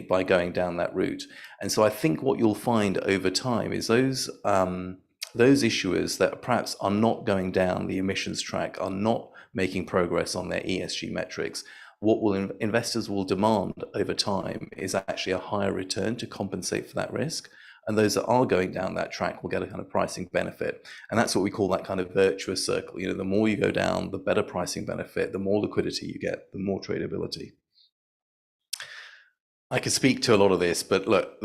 by going down that route. And so I think what you'll find over time is those issuers that perhaps are not going down the emissions track, are not making progress on their ESG metrics, what investors will demand over time is actually a higher return to compensate for that risk. And those that are going down that track will get a kind of pricing benefit. And that's what we call that kind of virtuous circle. You know, the more you go down, the better pricing benefit, the more liquidity you get, the more tradability. I could speak to a lot of this, but look,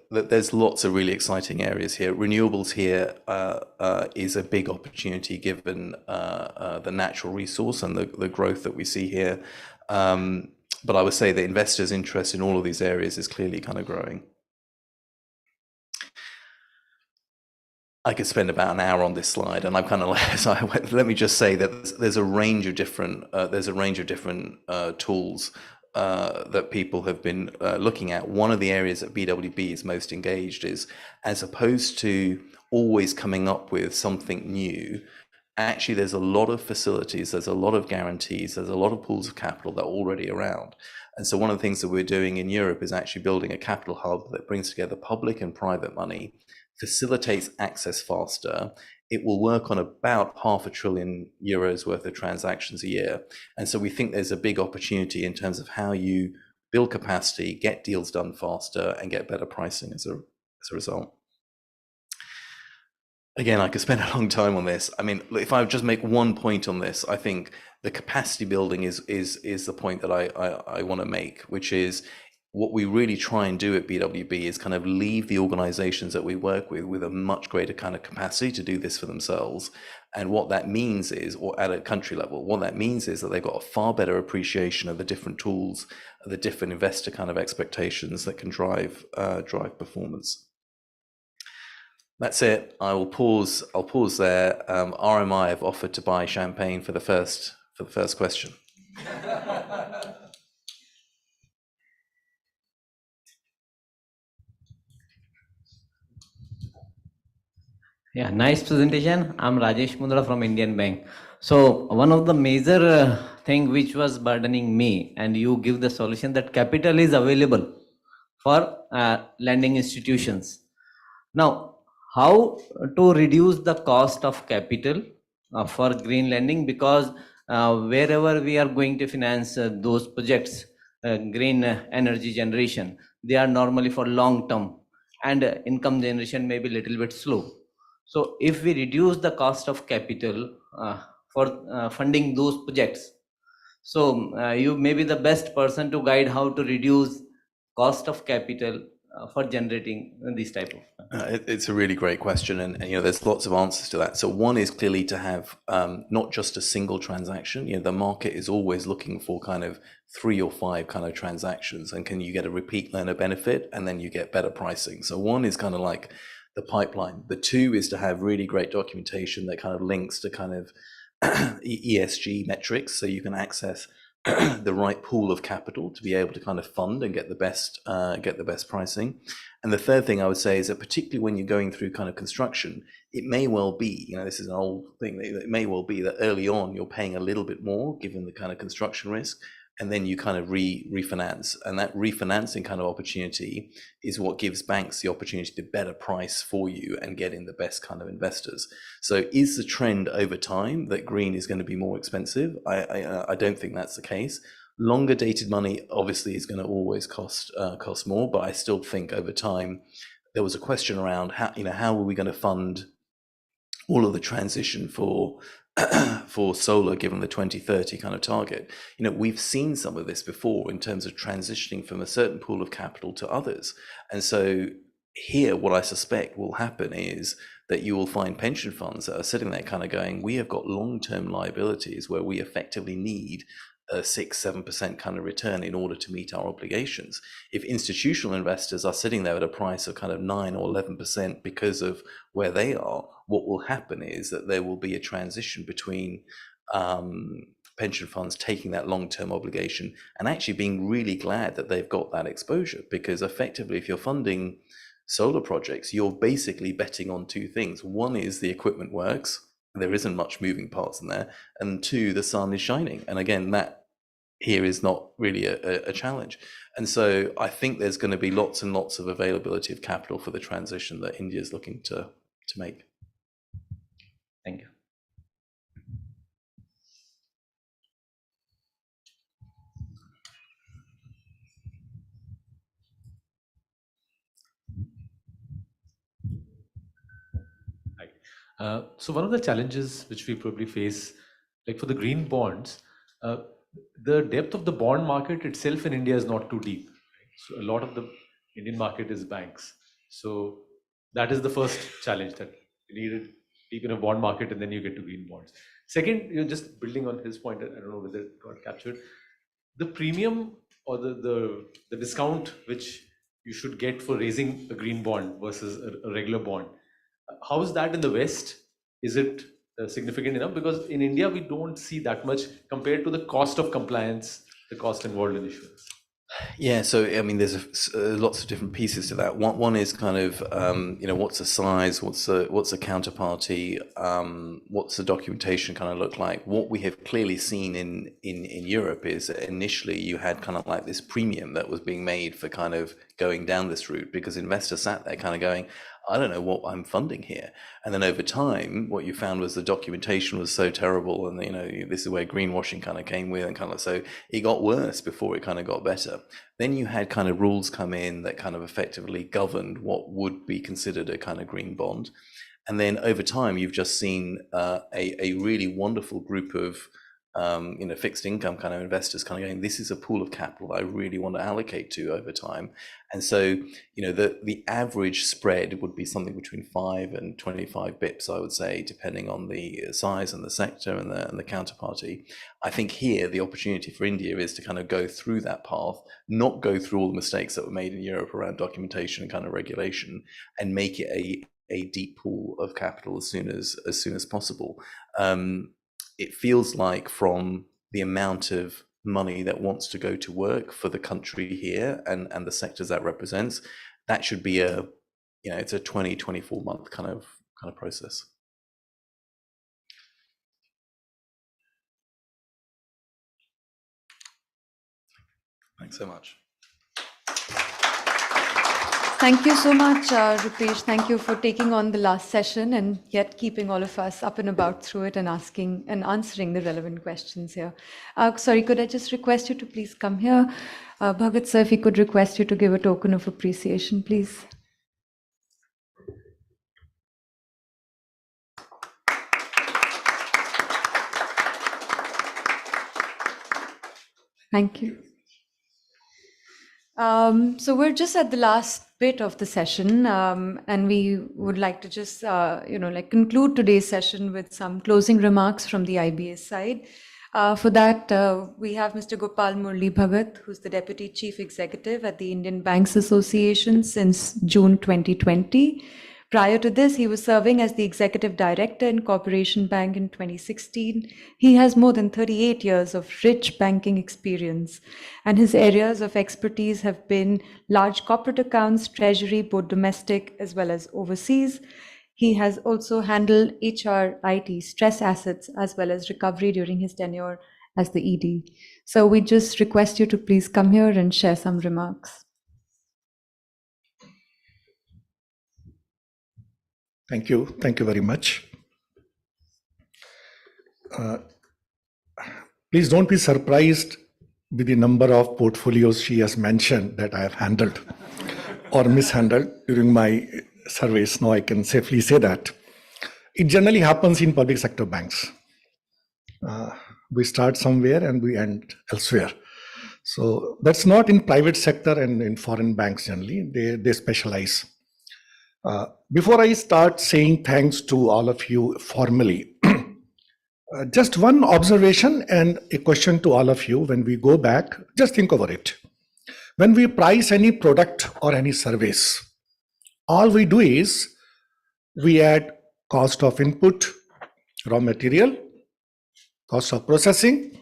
there's lots of really exciting areas here. Renewables here is a big opportunity given the natural resource and the growth that we see here. But I would say the investors' interest in all of these areas is clearly kind of growing. I could spend about an hour on this slide, and I'm kind of like, so let me just say that there's a range of different tools that people have been looking at. One of the areas that BWB is most engaged is, as opposed to always coming up with something new, actually there's a lot of facilities, there's a lot of guarantees, there's a lot of pools of capital that are already around. And so one of the things that we're doing in Europe is actually building a capital hub that brings together public and private money, facilitates access faster. It will work on about €500 billion worth of transactions a year. And so we think there's a big opportunity in terms of how you build capacity, get deals done faster, and get better pricing as a result. Again, I could spend a long time on this. I mean, if I would just make one point on this, I think the capacity building is the point that I want to make, which is what we really try and do at BWB is kind of leave the organizations that we work with a much greater kind of capacity to do this for themselves. And what that means is, or at a country level, what that means is that they've got a far better appreciation of the different tools, the different investor kind of expectations that can drive performance. That's it. I'll pause there. RMI have offered to buy champagne for the first question. Yeah, nice presentation. I'm Rajesh Mundra from Indian Bank. So one of the major thing which was burdening me, and you give the solution that capital is available for lending institutions. Now, how to reduce the cost of capital for green lending? Because wherever we are going to finance those projects, green energy generation, they are normally for long term, and income generation may be a little bit slow. So if we reduce the cost of capital for funding those projects, so you may be the best person to guide how to reduce cost of capital for generating these type of. It's a really great question, and you know there's lots of answers to that. So one is clearly to have not just a single transaction. You know, the market is always looking for kind of 3 or 5 kind of transactions, and can you get a repeat learner benefit, and then you get better pricing. So one is kind of like the pipeline. The 2 is to have really great documentation that kind of links to kind of ESG metrics, so you can access the right pool of capital to be able to kind of fund and get the best pricing. And the third thing I would say is that particularly when you're going through kind of construction, it may well be, you know, this is an old thing, it may well be that early on you're paying a little bit more given the kind of construction risk, and then you kind of refinance. And that refinancing kind of opportunity is what gives banks the opportunity to better price for you and get in the best kind of investors. So is the trend over time that green is going to be more expensive? I don't think that's the case. Longer dated money obviously is going to always cost more, but I still think over time there was a question around how are we going to fund all of the transition for solar given the 2030 kind of target. You know, we've seen some of this before in terms of transitioning from a certain pool of capital to others. And so here, what I suspect will happen is that you will find pension funds that are sitting there kind of going, we have got long-term liabilities where we effectively need a 6-7% kind of return in order to meet our obligations. If institutional investors are sitting there at a price of kind of 9 or 11% because of where they are, what will happen is that there will be a transition between pension funds taking that long-term obligation and actually being really glad that they've got that exposure, because effectively if you're funding solar projects, you're basically betting on two things. One is the equipment works, there isn't much moving parts in there, and two, the sun is shining. And again, that here is not really a challenge. And so I think there's going to be lots and lots of availability of capital for the transition that India is looking to make. Thank you. So one of the challenges which we probably face, like for the green bonds, the depth of the bond market itself in India is not too deep. Right? So a lot of the Indian market is banks. So that is the first challenge, that you need it deep in a bond market and then you get to green bonds. Second, just building on his point, I don't know whether it got captured, the premium or the discount which you should get for raising a green bond versus a regular bond. How is that in the West? Is it significant enough? Because in India, we don't see that much compared to the cost of compliance, the cost involved in issuance. Yeah, so I mean, there's lots of different pieces to that. One is kind of what's the size, what's the counterparty, what's the documentation kind of look like. What we have clearly seen in Europe is that initially you had kind of like this premium that was being made for kind of going down this route, because investors sat there kind of going, I don't know what I'm funding here. And then over time, what you found was the documentation was so terrible, and this is where greenwashing kind of came with, and kind of, so it got worse before it kind of got better. Then you had kind of rules come in that kind of effectively governed what would be considered a kind of green bond. And then over time, you've just seen a really wonderful group of fixed income kind of investors kind of going, this is a pool of capital I really want to allocate to over time. And so, the average spread would be something between 5 and 25 bips, I would say, depending on the size and the sector and the counterparty. I think here the opportunity for India is to kind of go through that path, not go through all the mistakes that were made in Europe around documentation and kind of regulation, and make it a deep pool of capital as soon as possible. It feels like from the amount of money that wants to go to work for the country here and the sectors that represents, that should be it's a 24 month kind of process. Thanks so much. Thank you so much, Rupesh. Thank you for taking on the last session and yet keeping all of us up and about through it and asking and answering the relevant questions here. Sorry, could I just request you to please come here? Bhagat sir, if we could request you to give a token of appreciation, please. Thank you. So we're just at the last bit of the session, and we would like to just, conclude today's session with some closing remarks from the IBS side. For that, we have Mr. Gopal Murli Bhagat, who's the Deputy Chief Executive at the Indian Banks Association since June 2020. Prior to this, he was serving as the Executive Director in Corporation Bank in 2016. He has more than 38 years of rich banking experience, and his areas of expertise have been large corporate accounts, treasury, both domestic as well as overseas. He has also handled HR, IT, stress assets, as well as recovery during his tenure as the ED. So we just request you to please come here and share some remarks. Thank you. Thank you very much. Please don't be surprised with the number of portfolios she has mentioned that I have handled or mishandled during my service. Now I can safely say that. It generally happens in public sector banks. We start somewhere and we end elsewhere. So that's not in private sector and in foreign banks generally. They specialize. Before I start saying thanks to all of you formally, just one observation and a question to all of you. When we go back, just think over it. When we price any product or any service, all we do is we add cost of input, raw material, cost of processing,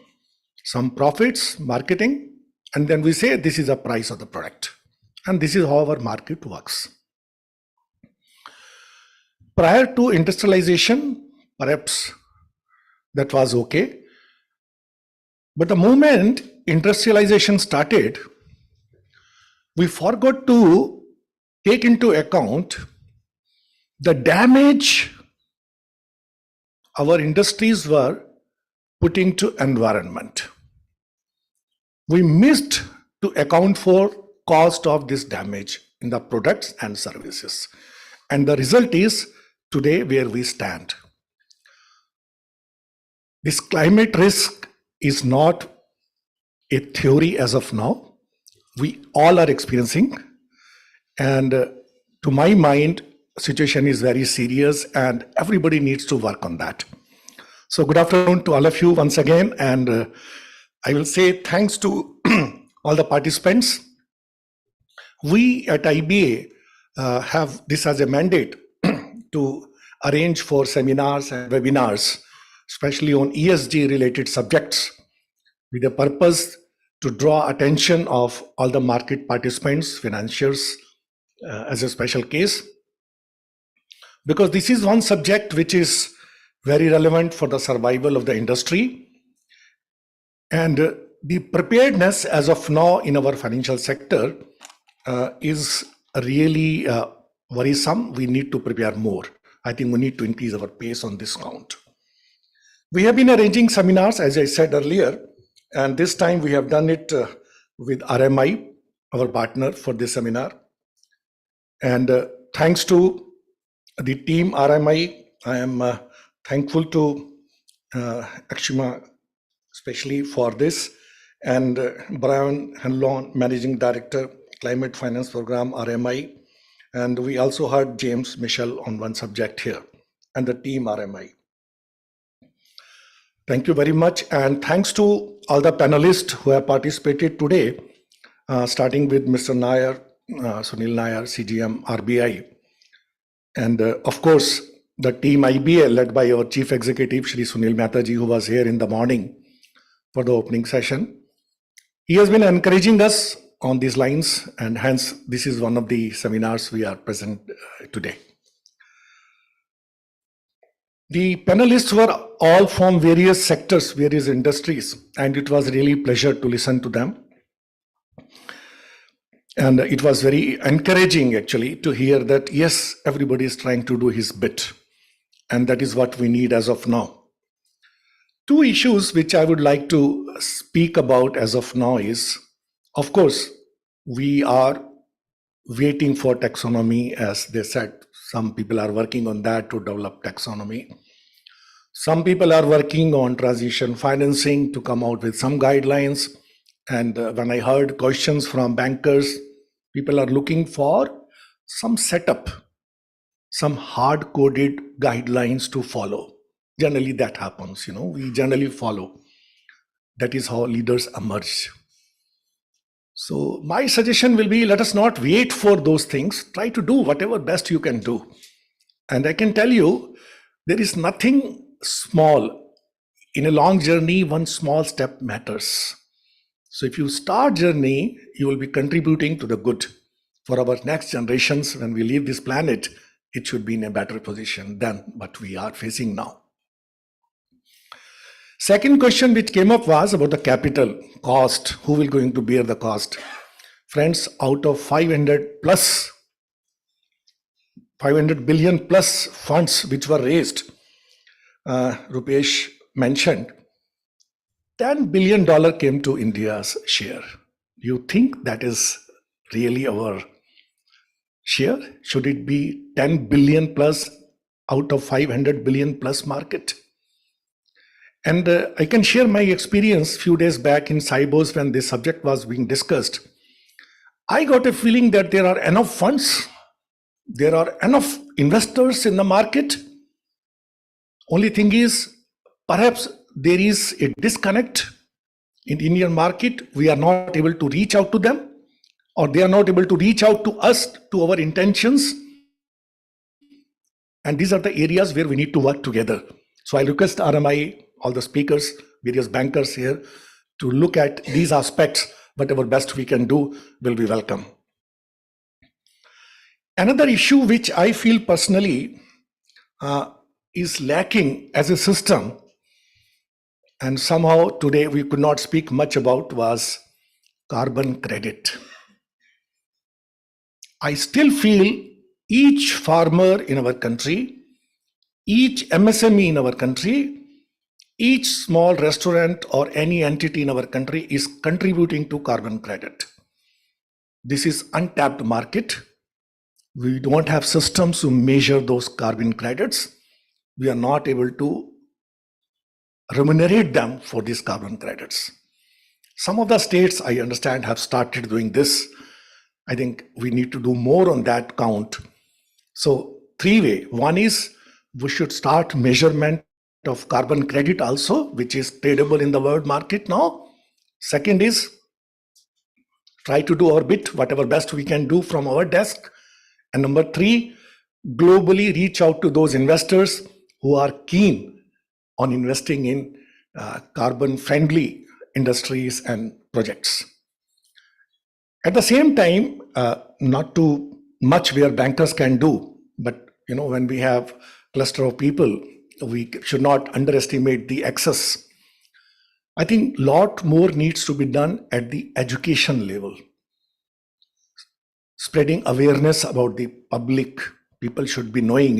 some profits, marketing, and then we say this is the price of the product. And this is how our market works. Prior to industrialization, perhaps that was okay. But the moment industrialization started, we forgot to take into account the damage our industries were putting to environment. We missed to account for cost of this damage in the products and services. And the result is today where we stand. This climate risk is not a theory as of now. We all are experiencing. And to my mind, situation is very serious and everybody needs to work on that. So good afternoon to all of you once again. And I will say thanks to all the participants. We at IBA have this as a mandate to arrange for seminars and webinars, especially on ESG related subjects, with the purpose to draw attention of all the market participants, financiers, as a special case. Because this is one subject which is very relevant for the survival of the industry. And the preparedness as of now in our financial sector is really worrisome. We need to prepare more. I think we need to increase our pace on this count. We have been arranging seminars, as I said earlier, and this time we have done it with RMI, our partner for this seminar. And thanks to the team RMI, I am thankful to Akshima especially for this, and Brian Hanlon, Managing Director, Climate Finance Program, RMI. And we also heard James Michel on one subject here, and the team RMI. Thank you very much. And thanks to all the panelists who have participated today, starting with Mr. Nair, Sunil Nair, CGM, RBI. And of course, the team IBA led by our Chief Executive, Shri Sunil Mehtaji, who was here in the morning for the opening session. He has been encouraging us on these lines, and hence this is one of the seminars we are present today. The panelists were all from various sectors, various industries, and it was really a pleasure to listen to them. And it was very encouraging actually to hear that yes, everybody is trying to do his bit, and that is what we need as of now. Two issues which I would like to speak about as of now is, of course, we are waiting for taxonomy, as they said. Some people are working on that to develop taxonomy. Some people are working on transition financing to come out with some guidelines. And when I heard questions from bankers, people are looking for some setup, some hard-coded guidelines to follow. Generally that happens, we generally follow. That is how leaders emerge. So my suggestion will be, let us not wait for those things. Try to do whatever best you can do. And I can tell you, there is nothing small. In a long journey, one small step matters. So if you start journey, you will be contributing to the good. For our next generations, when we leave this planet, it should be in a better position than what we are facing now. Second question which came up was about the capital cost. Who will going to bear the cost? Friends, out of 500 billion plus funds which were raised, Rupesh mentioned, $10 billion came to India's share. You think that is really our share? Should it be 10 billion plus out of 500 billion plus market? And I can share my experience few days back in Saibos when this subject was being discussed. I got a feeling that there are enough funds, there are enough investors in the market. Only thing is, perhaps there is a disconnect in the Indian market. We are not able to reach out to them, or they are not able to reach out to us, to our intentions. And these are the areas where we need to work together. So I request RMI, all the speakers, various bankers here, to look at these aspects, whatever best we can do will be welcome. Another issue which I feel personally is lacking as a system, and somehow today we could not speak much about, was carbon credit. I still feel each farmer in our country, each MSME in our country, each small restaurant or any entity in our country is contributing to carbon credit. This is untapped market. We don't have systems to measure those carbon credits. We are not able to remunerate them for these carbon credits. Some of the states, I understand, have started doing this. I think we need to do more on that count. So 3 ways. One is we should start measurement of carbon credit also, which is tradable in the world market now. Second is try to do our bit, whatever best we can do from our desk. And number 3, globally reach out to those investors who are keen on investing in carbon-friendly industries and projects. At the same time, not too much where bankers can do, but when we have cluster of people, we should not underestimate the access. I think a lot more needs to be done at the education level. Spreading awareness about the public. People should be knowing,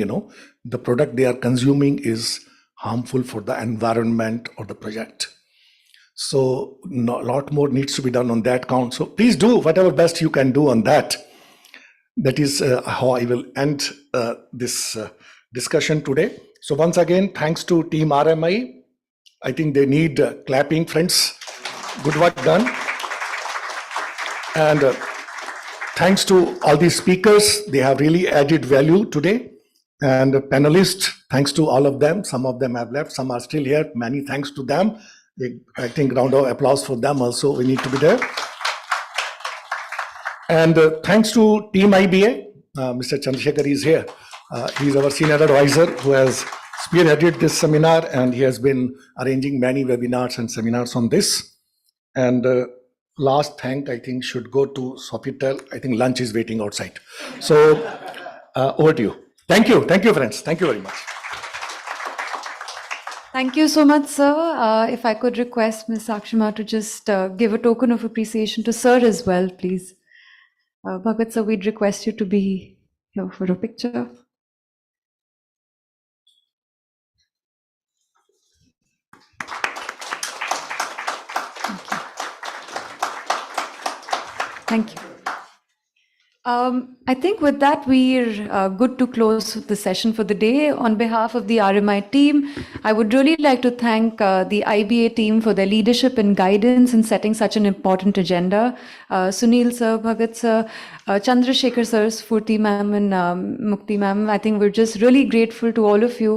the product they are consuming is harmful for the environment or the project. So a lot more needs to be done on that count. So please do whatever best you can do on that. That is how I will end this discussion today. So once again, thanks to Team RMI. I think they need clapping, friends. Good work done. And thanks to all these speakers. They have really added value today. And panelists, thanks to all of them. Some of them have left, some are still here. Many thanks to them. I think round of applause for them also. We need to be there. And thanks to Team IBA. Mr. Chandrasekhar is here. He's our senior advisor who has spearheaded this seminar, and he has been arranging many webinars and seminars on this. And last thank, I think, should go to Sofitel. I think lunch is waiting outside. So over to you. Thank you. Thank you, friends. Thank you very much. Thank you so much, sir. If I could request Ms. Sakshima to just give a token of appreciation to sir as well, please. Bhagat sir, we'd request you to be here for a picture. Thank you. I think with that, we're good to close the session for the day. On behalf of the RMI team, I would really like to thank the IBA team for their leadership and guidance in setting such an important agenda. Sunil sir, Bhagat sir, Chandrasekhar sir, Spurti ma'am and Mukti ma'am, I think we're just really grateful to all of you